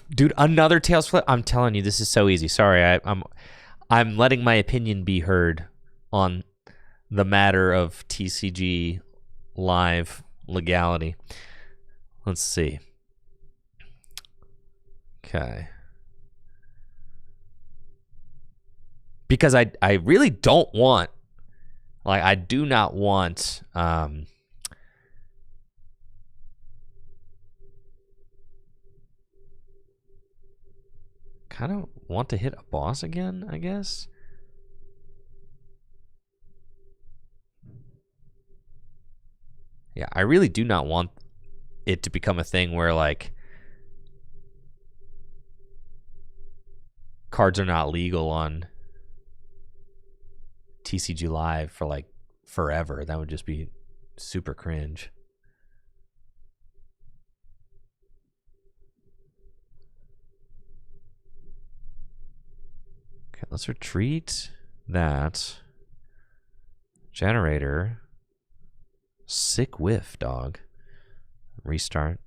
Dude, another Tails flip. I'm telling you, this is so easy. Sorry, I'm letting my opinion be heard on the matter of TCG Live legality. Let's see. Okay. Because I really don't want, like, I do not want kind of want to hit a boss again, I guess. Yeah, I really do not want it to become a thing where, like, cards are not legal on TCG Live for, like, forever. That would just be super cringe. Okay, let's retreat that. Generator. Sick whiff, dog. Restart.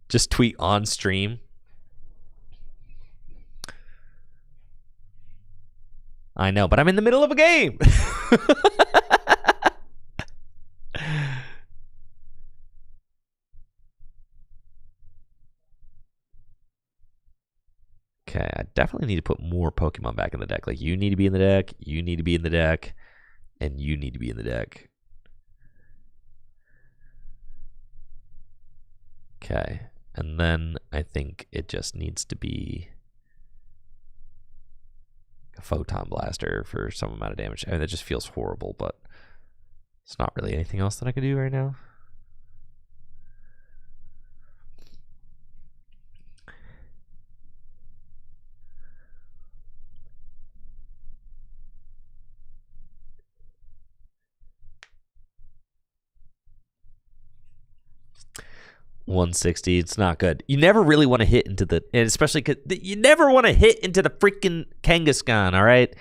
Just tweet on stream. I know, but I'm in the middle of a game. Okay, I definitely need to put more Pokemon back in the deck. Like, you need to be in the deck, you need to be in the deck, and you need to be in the deck. Okay, and then I think it just needs to be a Photon Blaster for some amount of damage. I mean, that just feels horrible, but it's not really anything else that I could do right now. $160. It's not good. You never really want to hit into the, and especially because you never want to hit into the freaking Kangaskhan. All right,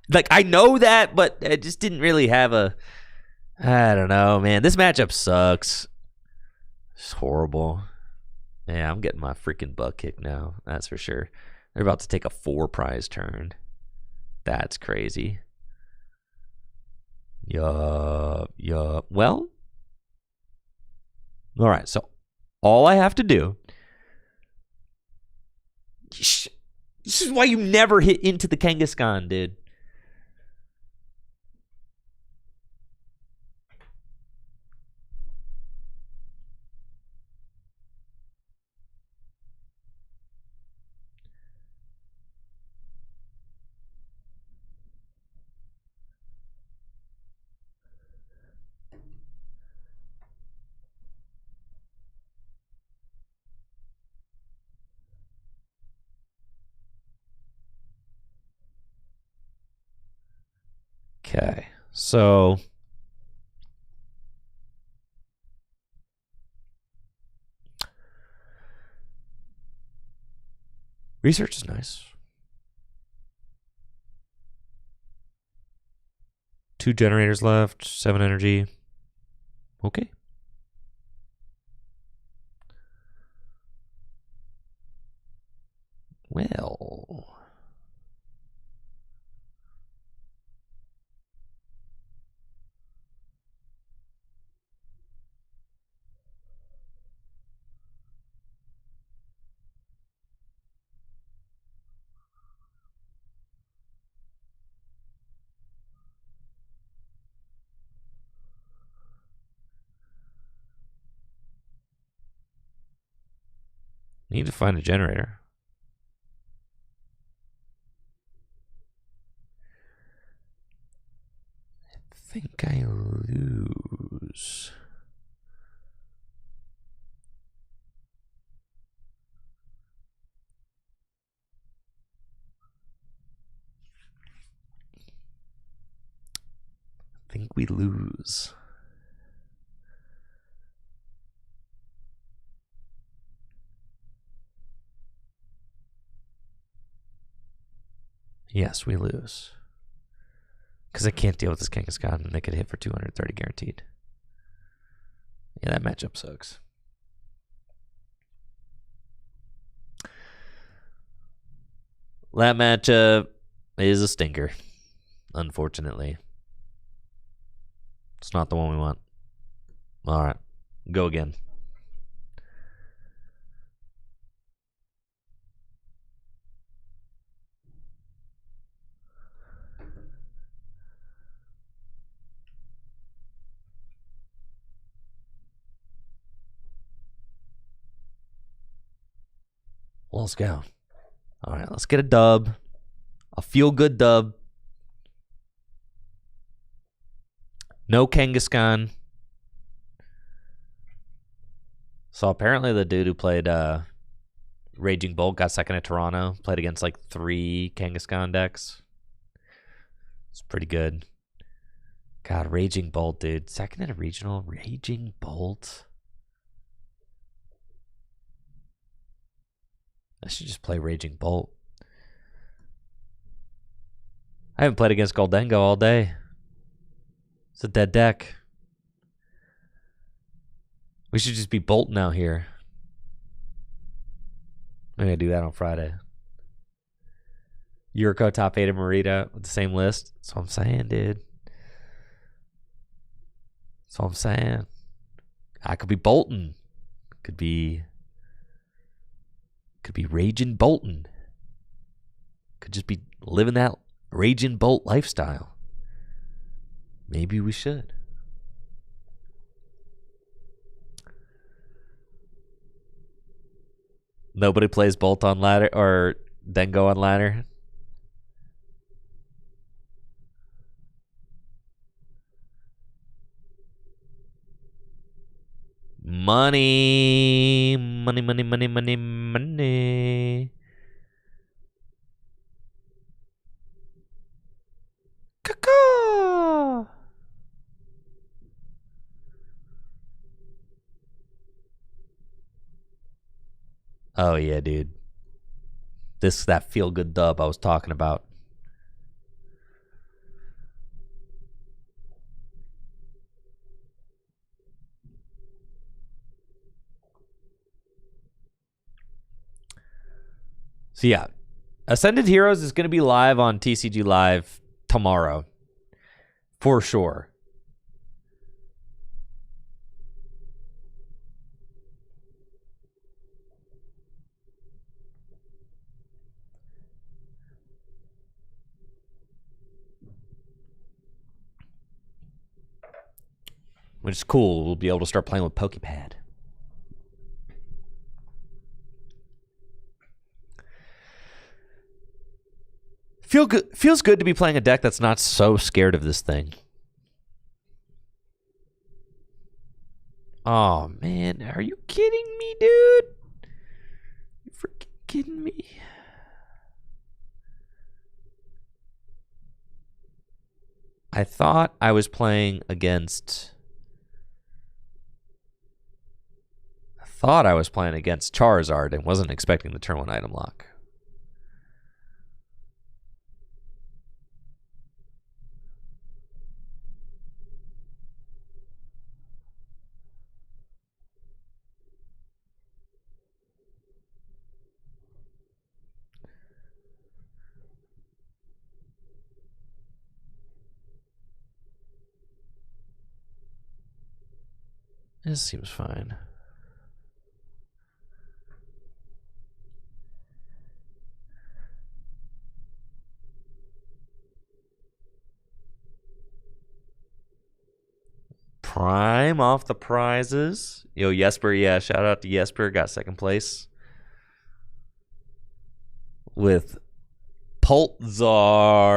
like, I know that, but I just didn't really have a. I don't know, man. This matchup sucks. It's horrible. Yeah, I'm getting my freaking butt kicked now. That's for sure. They're about to take a 4-prize turn. That's crazy. Yup. Well, all right. So all I have to do. This is why you never hit into the Kangaskhan, dude. Okay, so research is nice. 2 generators left, 7 energy. Okay. Well, need to find a generator. I think I lose. I think we lose. Yes, we lose. Because I can't deal with this Kangaskhan, and they could hit for 230 guaranteed. Yeah, that matchup sucks. That matchup is a stinker, unfortunately. It's not the one we want. All right, go again. Let's go. All right, let's get a dub. A feel-good dub. No Kangaskhan. So apparently the dude who played Raging Bolt got second at Toronto. Played against like 3 Kangaskhan decks. It's pretty good. God, Raging Bolt, dude. Second at a regional. Raging Bolt. I should just play Raging Bolt. I haven't played against Goldengo all day. It's a dead deck. We should just be bolting out here. I'm going to do that on Friday. Yuriko top 8 of Marita with the same list. That's what I'm saying, dude. That's what I'm saying. I could be bolting. Could be Raging Bolton. Could just be living that Raging Bolt lifestyle. Maybe we should. Nobody plays Bolt on ladder or Dengo on ladder. Money. Money, money, money, money, money. Caw. Oh yeah, dude. That feel good dub I was talking about. So yeah, Ascended Heroes is going to be live on TCG Live tomorrow. For sure. Which is cool. We'll be able to start playing with Pokepad. Feels good to be playing a deck that's not so scared of this thing. Oh, man. Are you kidding me, dude? You freaking kidding me? I thought I was playing against Charizard and wasn't expecting the turn 1 item lock. This seems fine. Prime off the prizes. Yo, Jesper, yeah, shout out to Jesper. Got second place with Pultzard.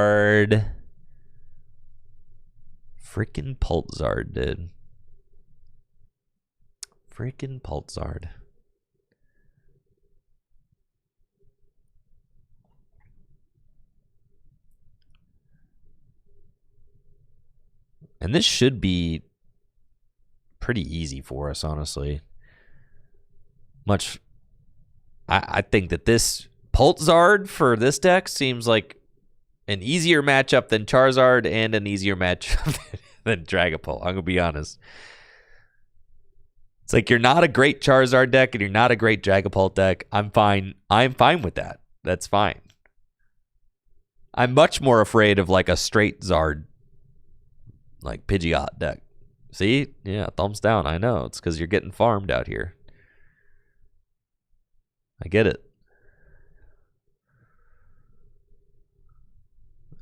Freaking Pultzard, dude. Freaking Pultzard. And this should be pretty easy for us, honestly. I think that this Pultzard for this deck seems like an easier matchup than Charizard and an easier matchup than Dragapult. I'm going to be honest. It's like you're not a great Charizard deck and you're not a great Dragapult deck. I'm fine. I'm fine with that. That's fine. I'm much more afraid of like a straight Zard, like Pidgeot deck. See? Yeah, thumbs down. I know. It's because you're getting farmed out here. I get it.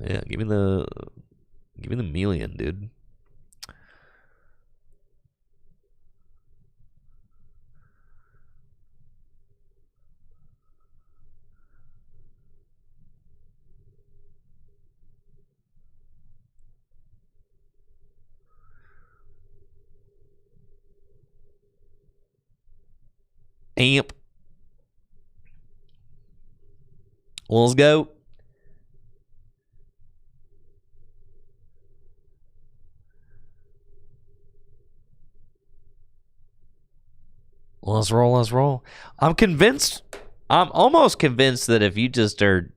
Yeah, give me the Melian, dude. Amp. Well, let's go. Let's roll. I'm almost convinced that if you just are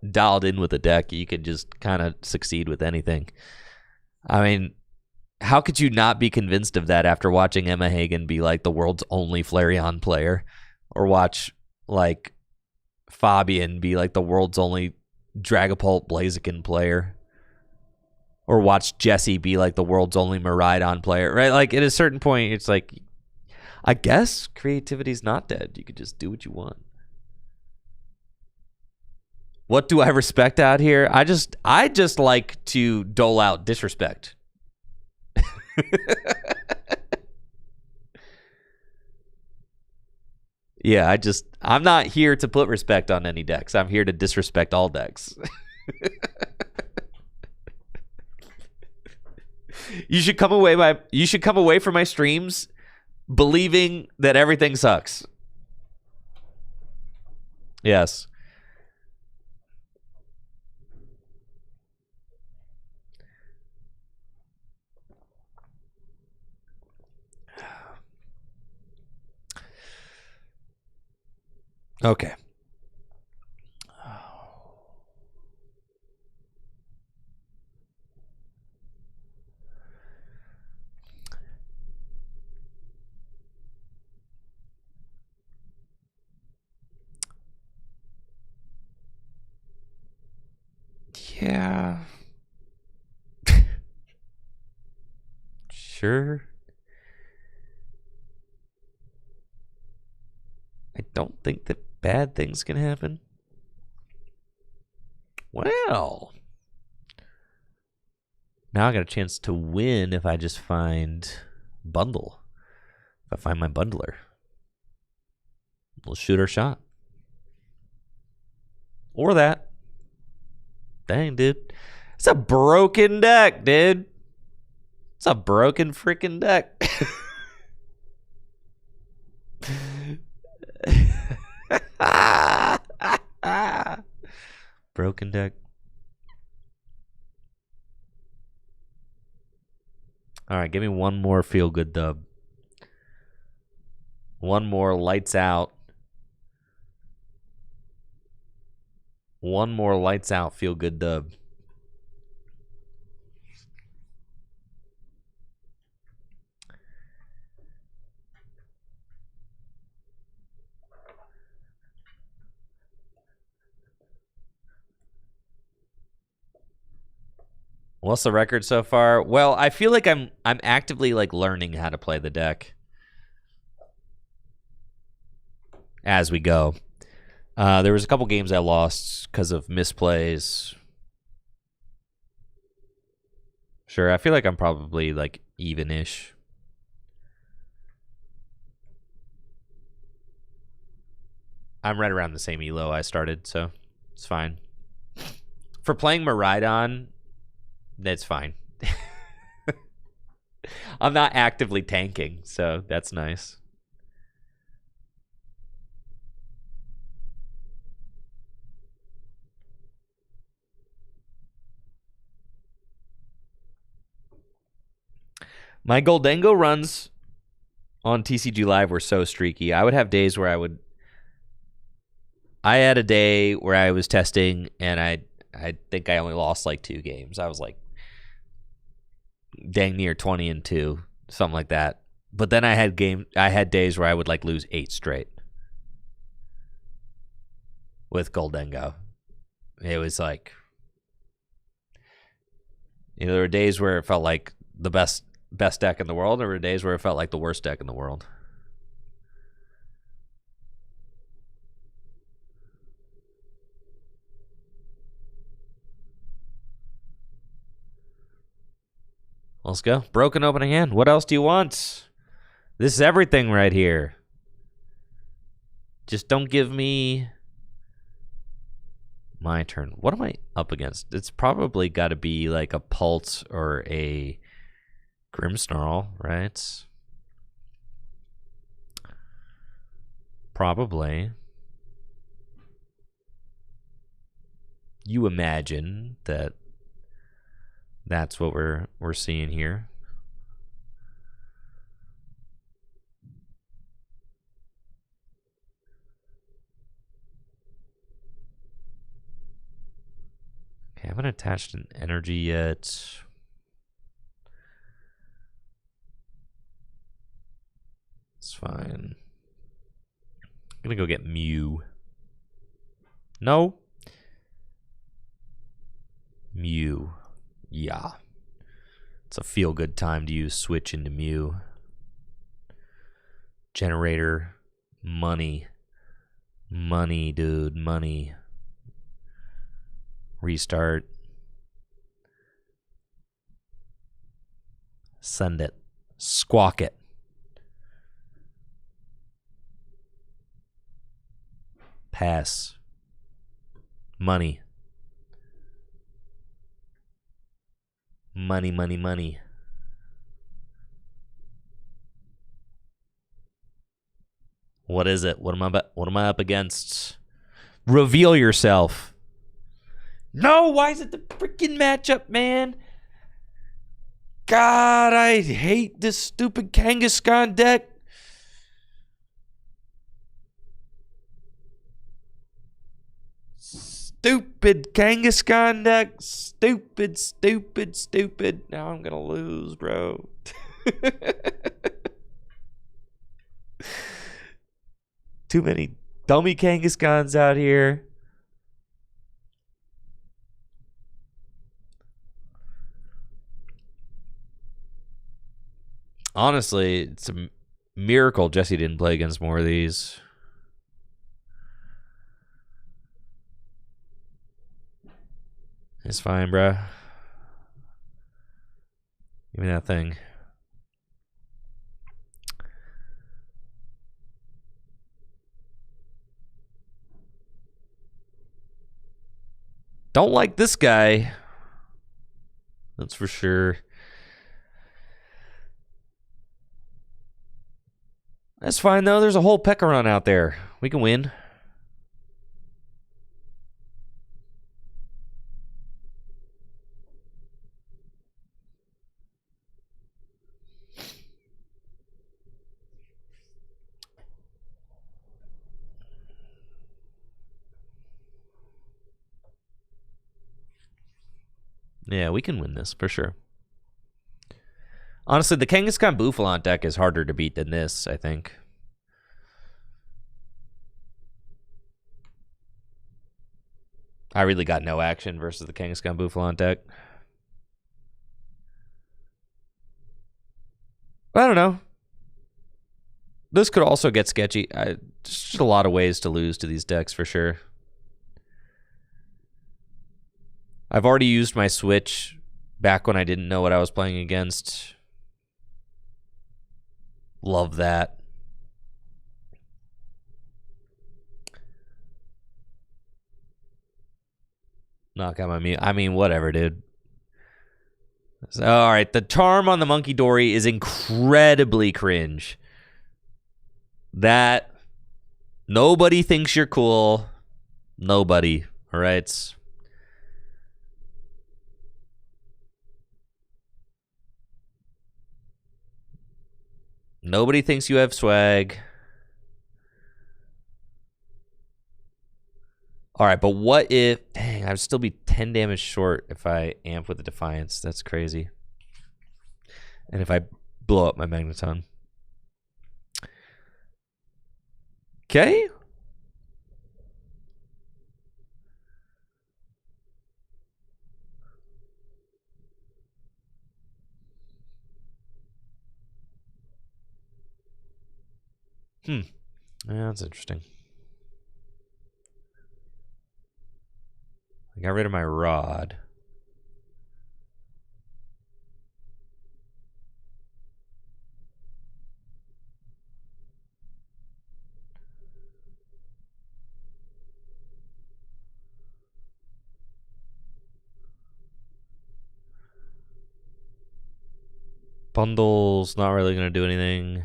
dialed in with a deck, you could just kind of succeed with anything. I mean, how could you not be convinced of that after watching Emma Hagen be like the world's only Flareon player? Or watch like Fabian be like the world's only Dragapult Blaziken player? Or watch Jesse be like the world's only Miraidon player, right? Like at a certain point, it's like, I guess creativity's not dead. You could just do what you want. What do I respect out here? I just like to dole out disrespect. Yeah, I'm not here to put respect on any decks. I'm here to disrespect all decks. You should come away from my streams believing that everything sucks. Yes. Okay. Yeah. Sure. I don't think that bad things can happen. Well, now I got a chance to win if I just find bundle. If I find my bundler, we'll shoot our shot. Or that. Dang, dude. It's a broken deck, dude. It's a broken freaking deck. Broken deck. All right, give me one more feel good dub. One more lights out. One more lights out feel good dub. What's the record so far? Well, I feel like I'm actively like learning how to play the deck as we go. There was a couple games I lost because of misplays. Sure, I feel like I'm probably like even-ish. I'm right around the same elo I started, so it's fine. For playing Miraidon, that's fine. I'm not actively tanking, so that's nice. My Goldengo runs on TCG Live were so streaky. I would have days where I had a day where I was testing and I think I only lost like 2 games. I was like dang near 20-2, something like that. But then I had days where I would like lose 8 straight with Goldengo. It was like, there were days where it felt like the best deck in the world. There were days where it felt like the worst deck in the world. Let's go. Broken opening hand. What else do you want? This is everything right here. Just don't give me my turn. What am I up against? It's probably got to be like a Pulse or a Grimmsnarl, right? Probably. You imagine that that's what we're seeing here. Okay, I haven't attached an energy yet. It's fine. I'm gonna go get Mew. No? Mew. Yeah. It's a feel-good time to use Switch into Mew. Generator. Money. Money, dude. Money. Restart. Send it. Squawk it. Pass. Money. Money, money, money. What is it? What am I up against? Reveal yourself. No, why is it the freaking matchup, man? God, I hate this stupid Kangaskhan deck. Stupid Kangaskhan deck. Stupid, stupid, stupid. Now I'm going to lose, bro. Too many dummy Kangaskhan's out here. Honestly, it's a miracle Jesse didn't play against more of these. It's fine, bro. Give me that thing. Don't like this guy. That's for sure. That's fine, though. There's a whole Pekkaron out there. We can win. Yeah, we can win this for sure. Honestly, the Kangaskhan Bouffalant deck is harder to beat than this, I think. I really got no action versus the Kangaskhan Bouffalant deck. I don't know. This could also get sketchy. Just a lot of ways to lose to these decks for sure. I've already used my Switch back when I didn't know what I was playing against. Love that. Knock out my mute. I mean, whatever, dude. So, all right, the charm on the Monkey Dory is incredibly cringe. That nobody thinks you're cool. Nobody. All right. Nobody thinks you have swag. All right, but what if... Dang, I'd still be 10 damage short if I amp with the Defiance. That's crazy. And if I blow up my Magneton. Okay. Yeah, that's interesting. I got rid of my rod. Bundle's not really going to do anything.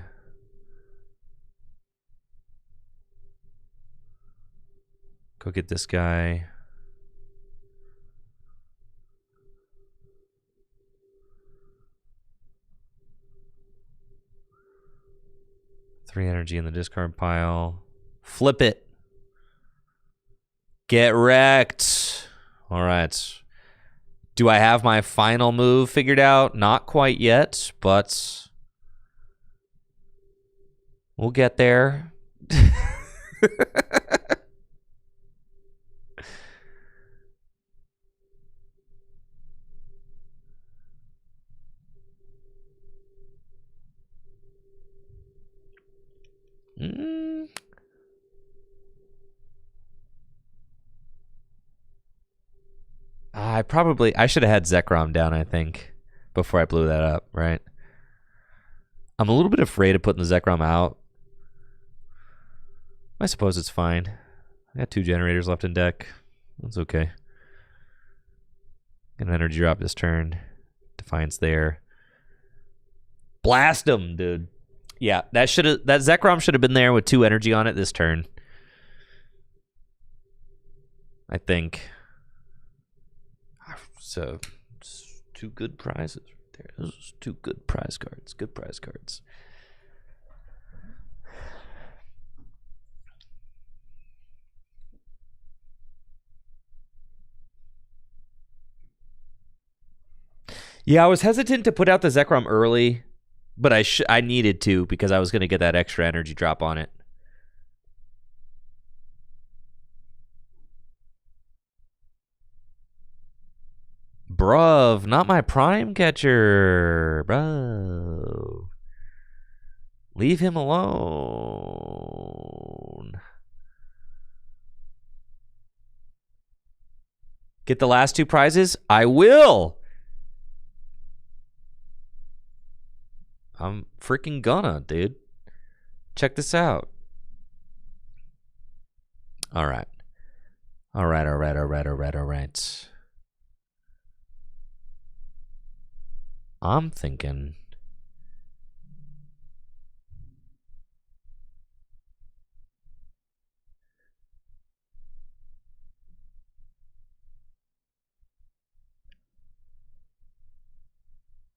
Go get this guy. Three energy in the discard pile. Flip it. Get wrecked. All right. Do I have my final move figured out? Not quite yet, but we'll get there. I should have had Zekrom down, I think, before I blew that up, right? I'm a little bit afraid of putting the Zekrom out. I suppose it's fine. I got 2 generators left in deck. That's okay. Get an energy drop this turn. Defiance there. Blast him, dude. Yeah, that Zekrom should have been there with 2 energy on it this turn. I think. So, 2 good prizes. There's 2 good prize cards. Good prize cards. Yeah, I was hesitant to put out the Zekrom early, but I needed to because I was going to get that extra energy drop on it. Bruv, not my prime catcher, bro. Leave him alone. Get the last 2 prizes? I will. I'm freaking gonna, dude. Check this out. All right. All right. I'm thinking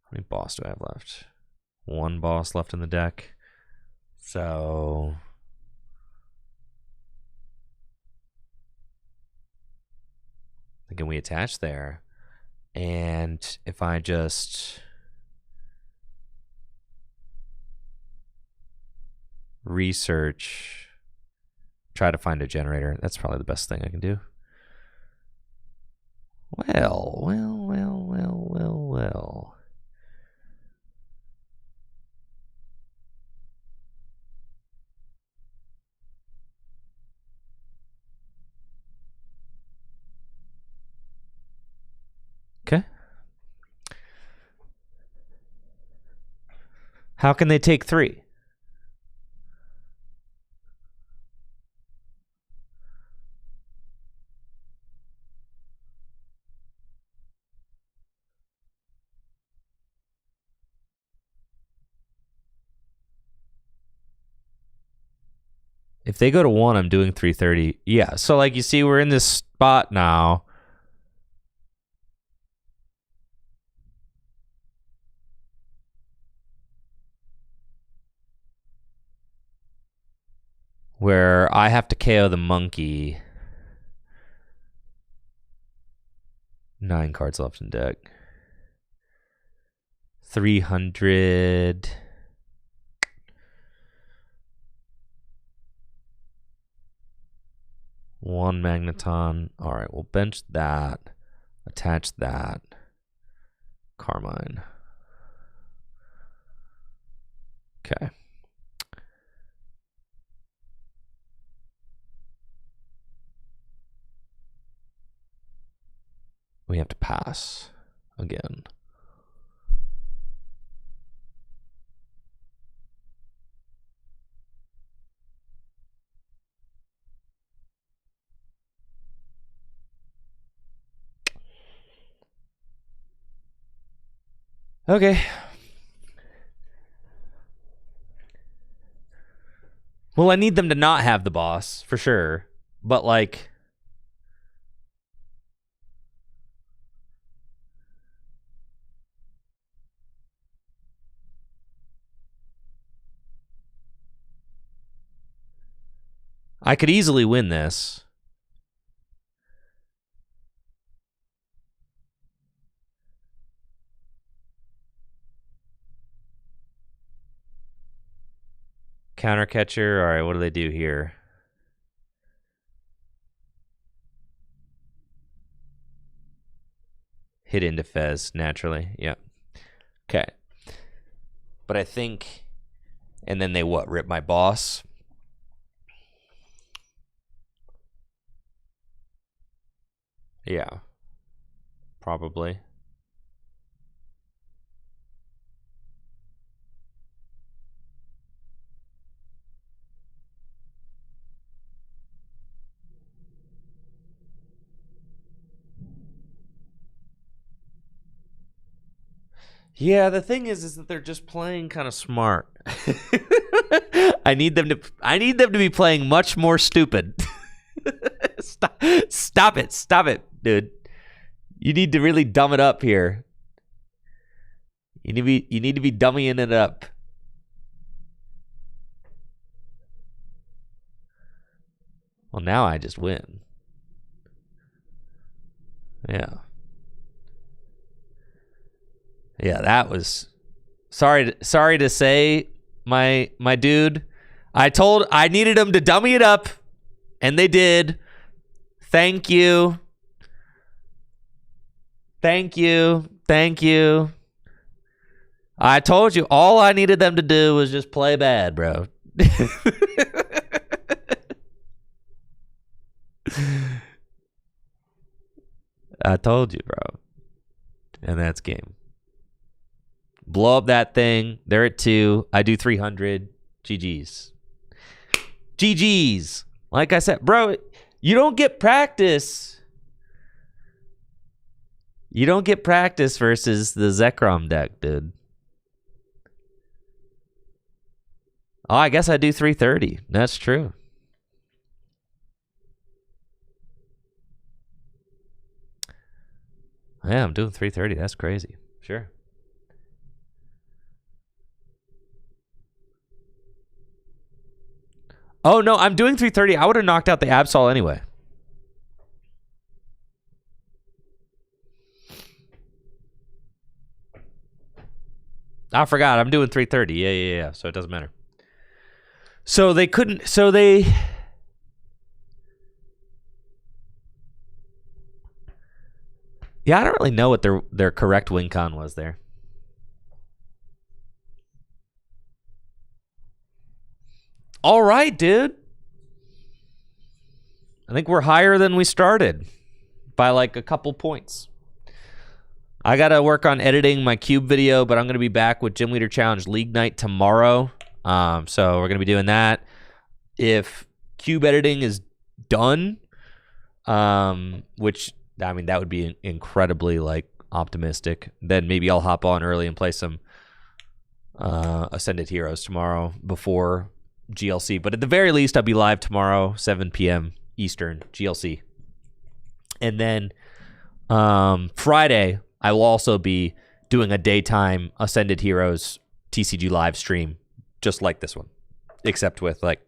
how many boss do I have left? 1 boss left in the deck. So thinking we attach there. And if I just research, try to find a generator, that's probably the best thing I can do. Well. Okay. How can they take 3? If they go to 1, I'm doing 330. Yeah, so like you see, we're in this spot now. Where I have to KO the monkey. 9 cards left in deck. 300. One Magneton. All right, we'll bench that. Attach that. Carmine. Okay. We have to pass again. Okay. Well, I need them to not have the boss, for sure. But, like, I could easily win this. Counter catcher. All right, what do they do here? Hit into Fez naturally. Yeah. Okay. But I think, and then they what? Rip my boss. Yeah. Probably. Yeah, the thing is that they're just playing kind of smart. I need them to be playing much more stupid. Stop it, dude. You need to really dumb it up here. You need to be dummying it up. Well, now I just win. Yeah. Yeah, that was sorry to say, my dude. I needed them to dummy it up, and they did. Thank you. Thank you. Thank you. I told you all I needed them to do was just play bad, bro. I told you, bro. And that's game. Blow up that thing. They're at 2. I do 300. GG's. GG's. Like I said, bro, you don't get practice. You don't get practice versus the Zekrom deck, dude. Oh, I guess I do 330. That's true. Yeah, I'm doing 330. That's crazy. Sure. Oh, no, I'm doing 330. I would have knocked out the Absol anyway. I forgot. I'm doing 330. Yeah. So it doesn't matter. So they couldn't. So they. Yeah, I don't really know what their correct win con was there. All right, dude. I think we're higher than we started by like a couple points. I got to work on editing my cube video, but I'm going to be back with Gym Leader Challenge League Night tomorrow. So we're going to be doing that. If cube editing is done, which, I mean, that would be incredibly like optimistic, then maybe I'll hop on early and play some Ascended Heroes tomorrow before GLC. But at the very least, I'll be live tomorrow, 7 p.m. Eastern, GLC. And then Friday, I will also be doing a daytime Ascended Heroes TCG live stream, just like this one, except with like,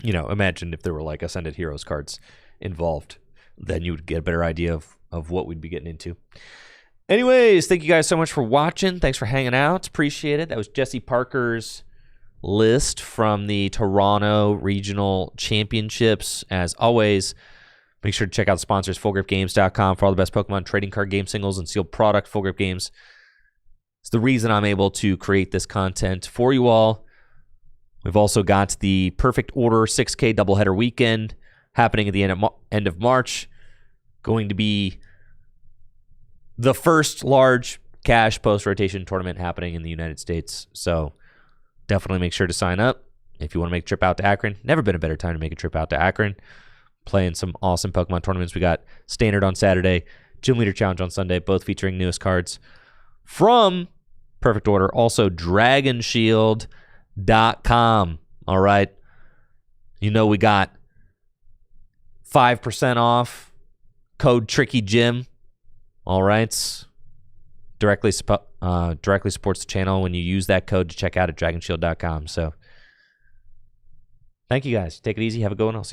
you know, imagine if there were like Ascended Heroes cards involved, then you would get a better idea of what we'd be getting into. Anyways, thank you guys so much for watching. Thanks for hanging out. Appreciate it. That was Jesse Parker's list from the Toronto Regional Championships. As always, make sure to check out the sponsors, fullgripgames.com, for all the best Pokemon trading card game singles and sealed product. Full Grip Games. It's the reason I'm able to create this content for you all. We've also got the Perfect Order 6K doubleheader weekend happening at the end of March. Going to be the first large cash post-rotation tournament happening in the United States. So definitely make sure to sign up if you want to make a trip out to Akron. Never been a better time to make a trip out to Akron. Playing some awesome Pokemon tournaments. We got Standard on Saturday, Gym Leader Challenge on Sunday, both featuring newest cards from Perfect Order. Also, DragonShield.com. All right. You know we got 5% off. Code TrickyJim. All right. Directly supports the channel when you use that code to check out at DragonShield.com. So Thank you guys. Take it easy. Have a good one. I'll see you.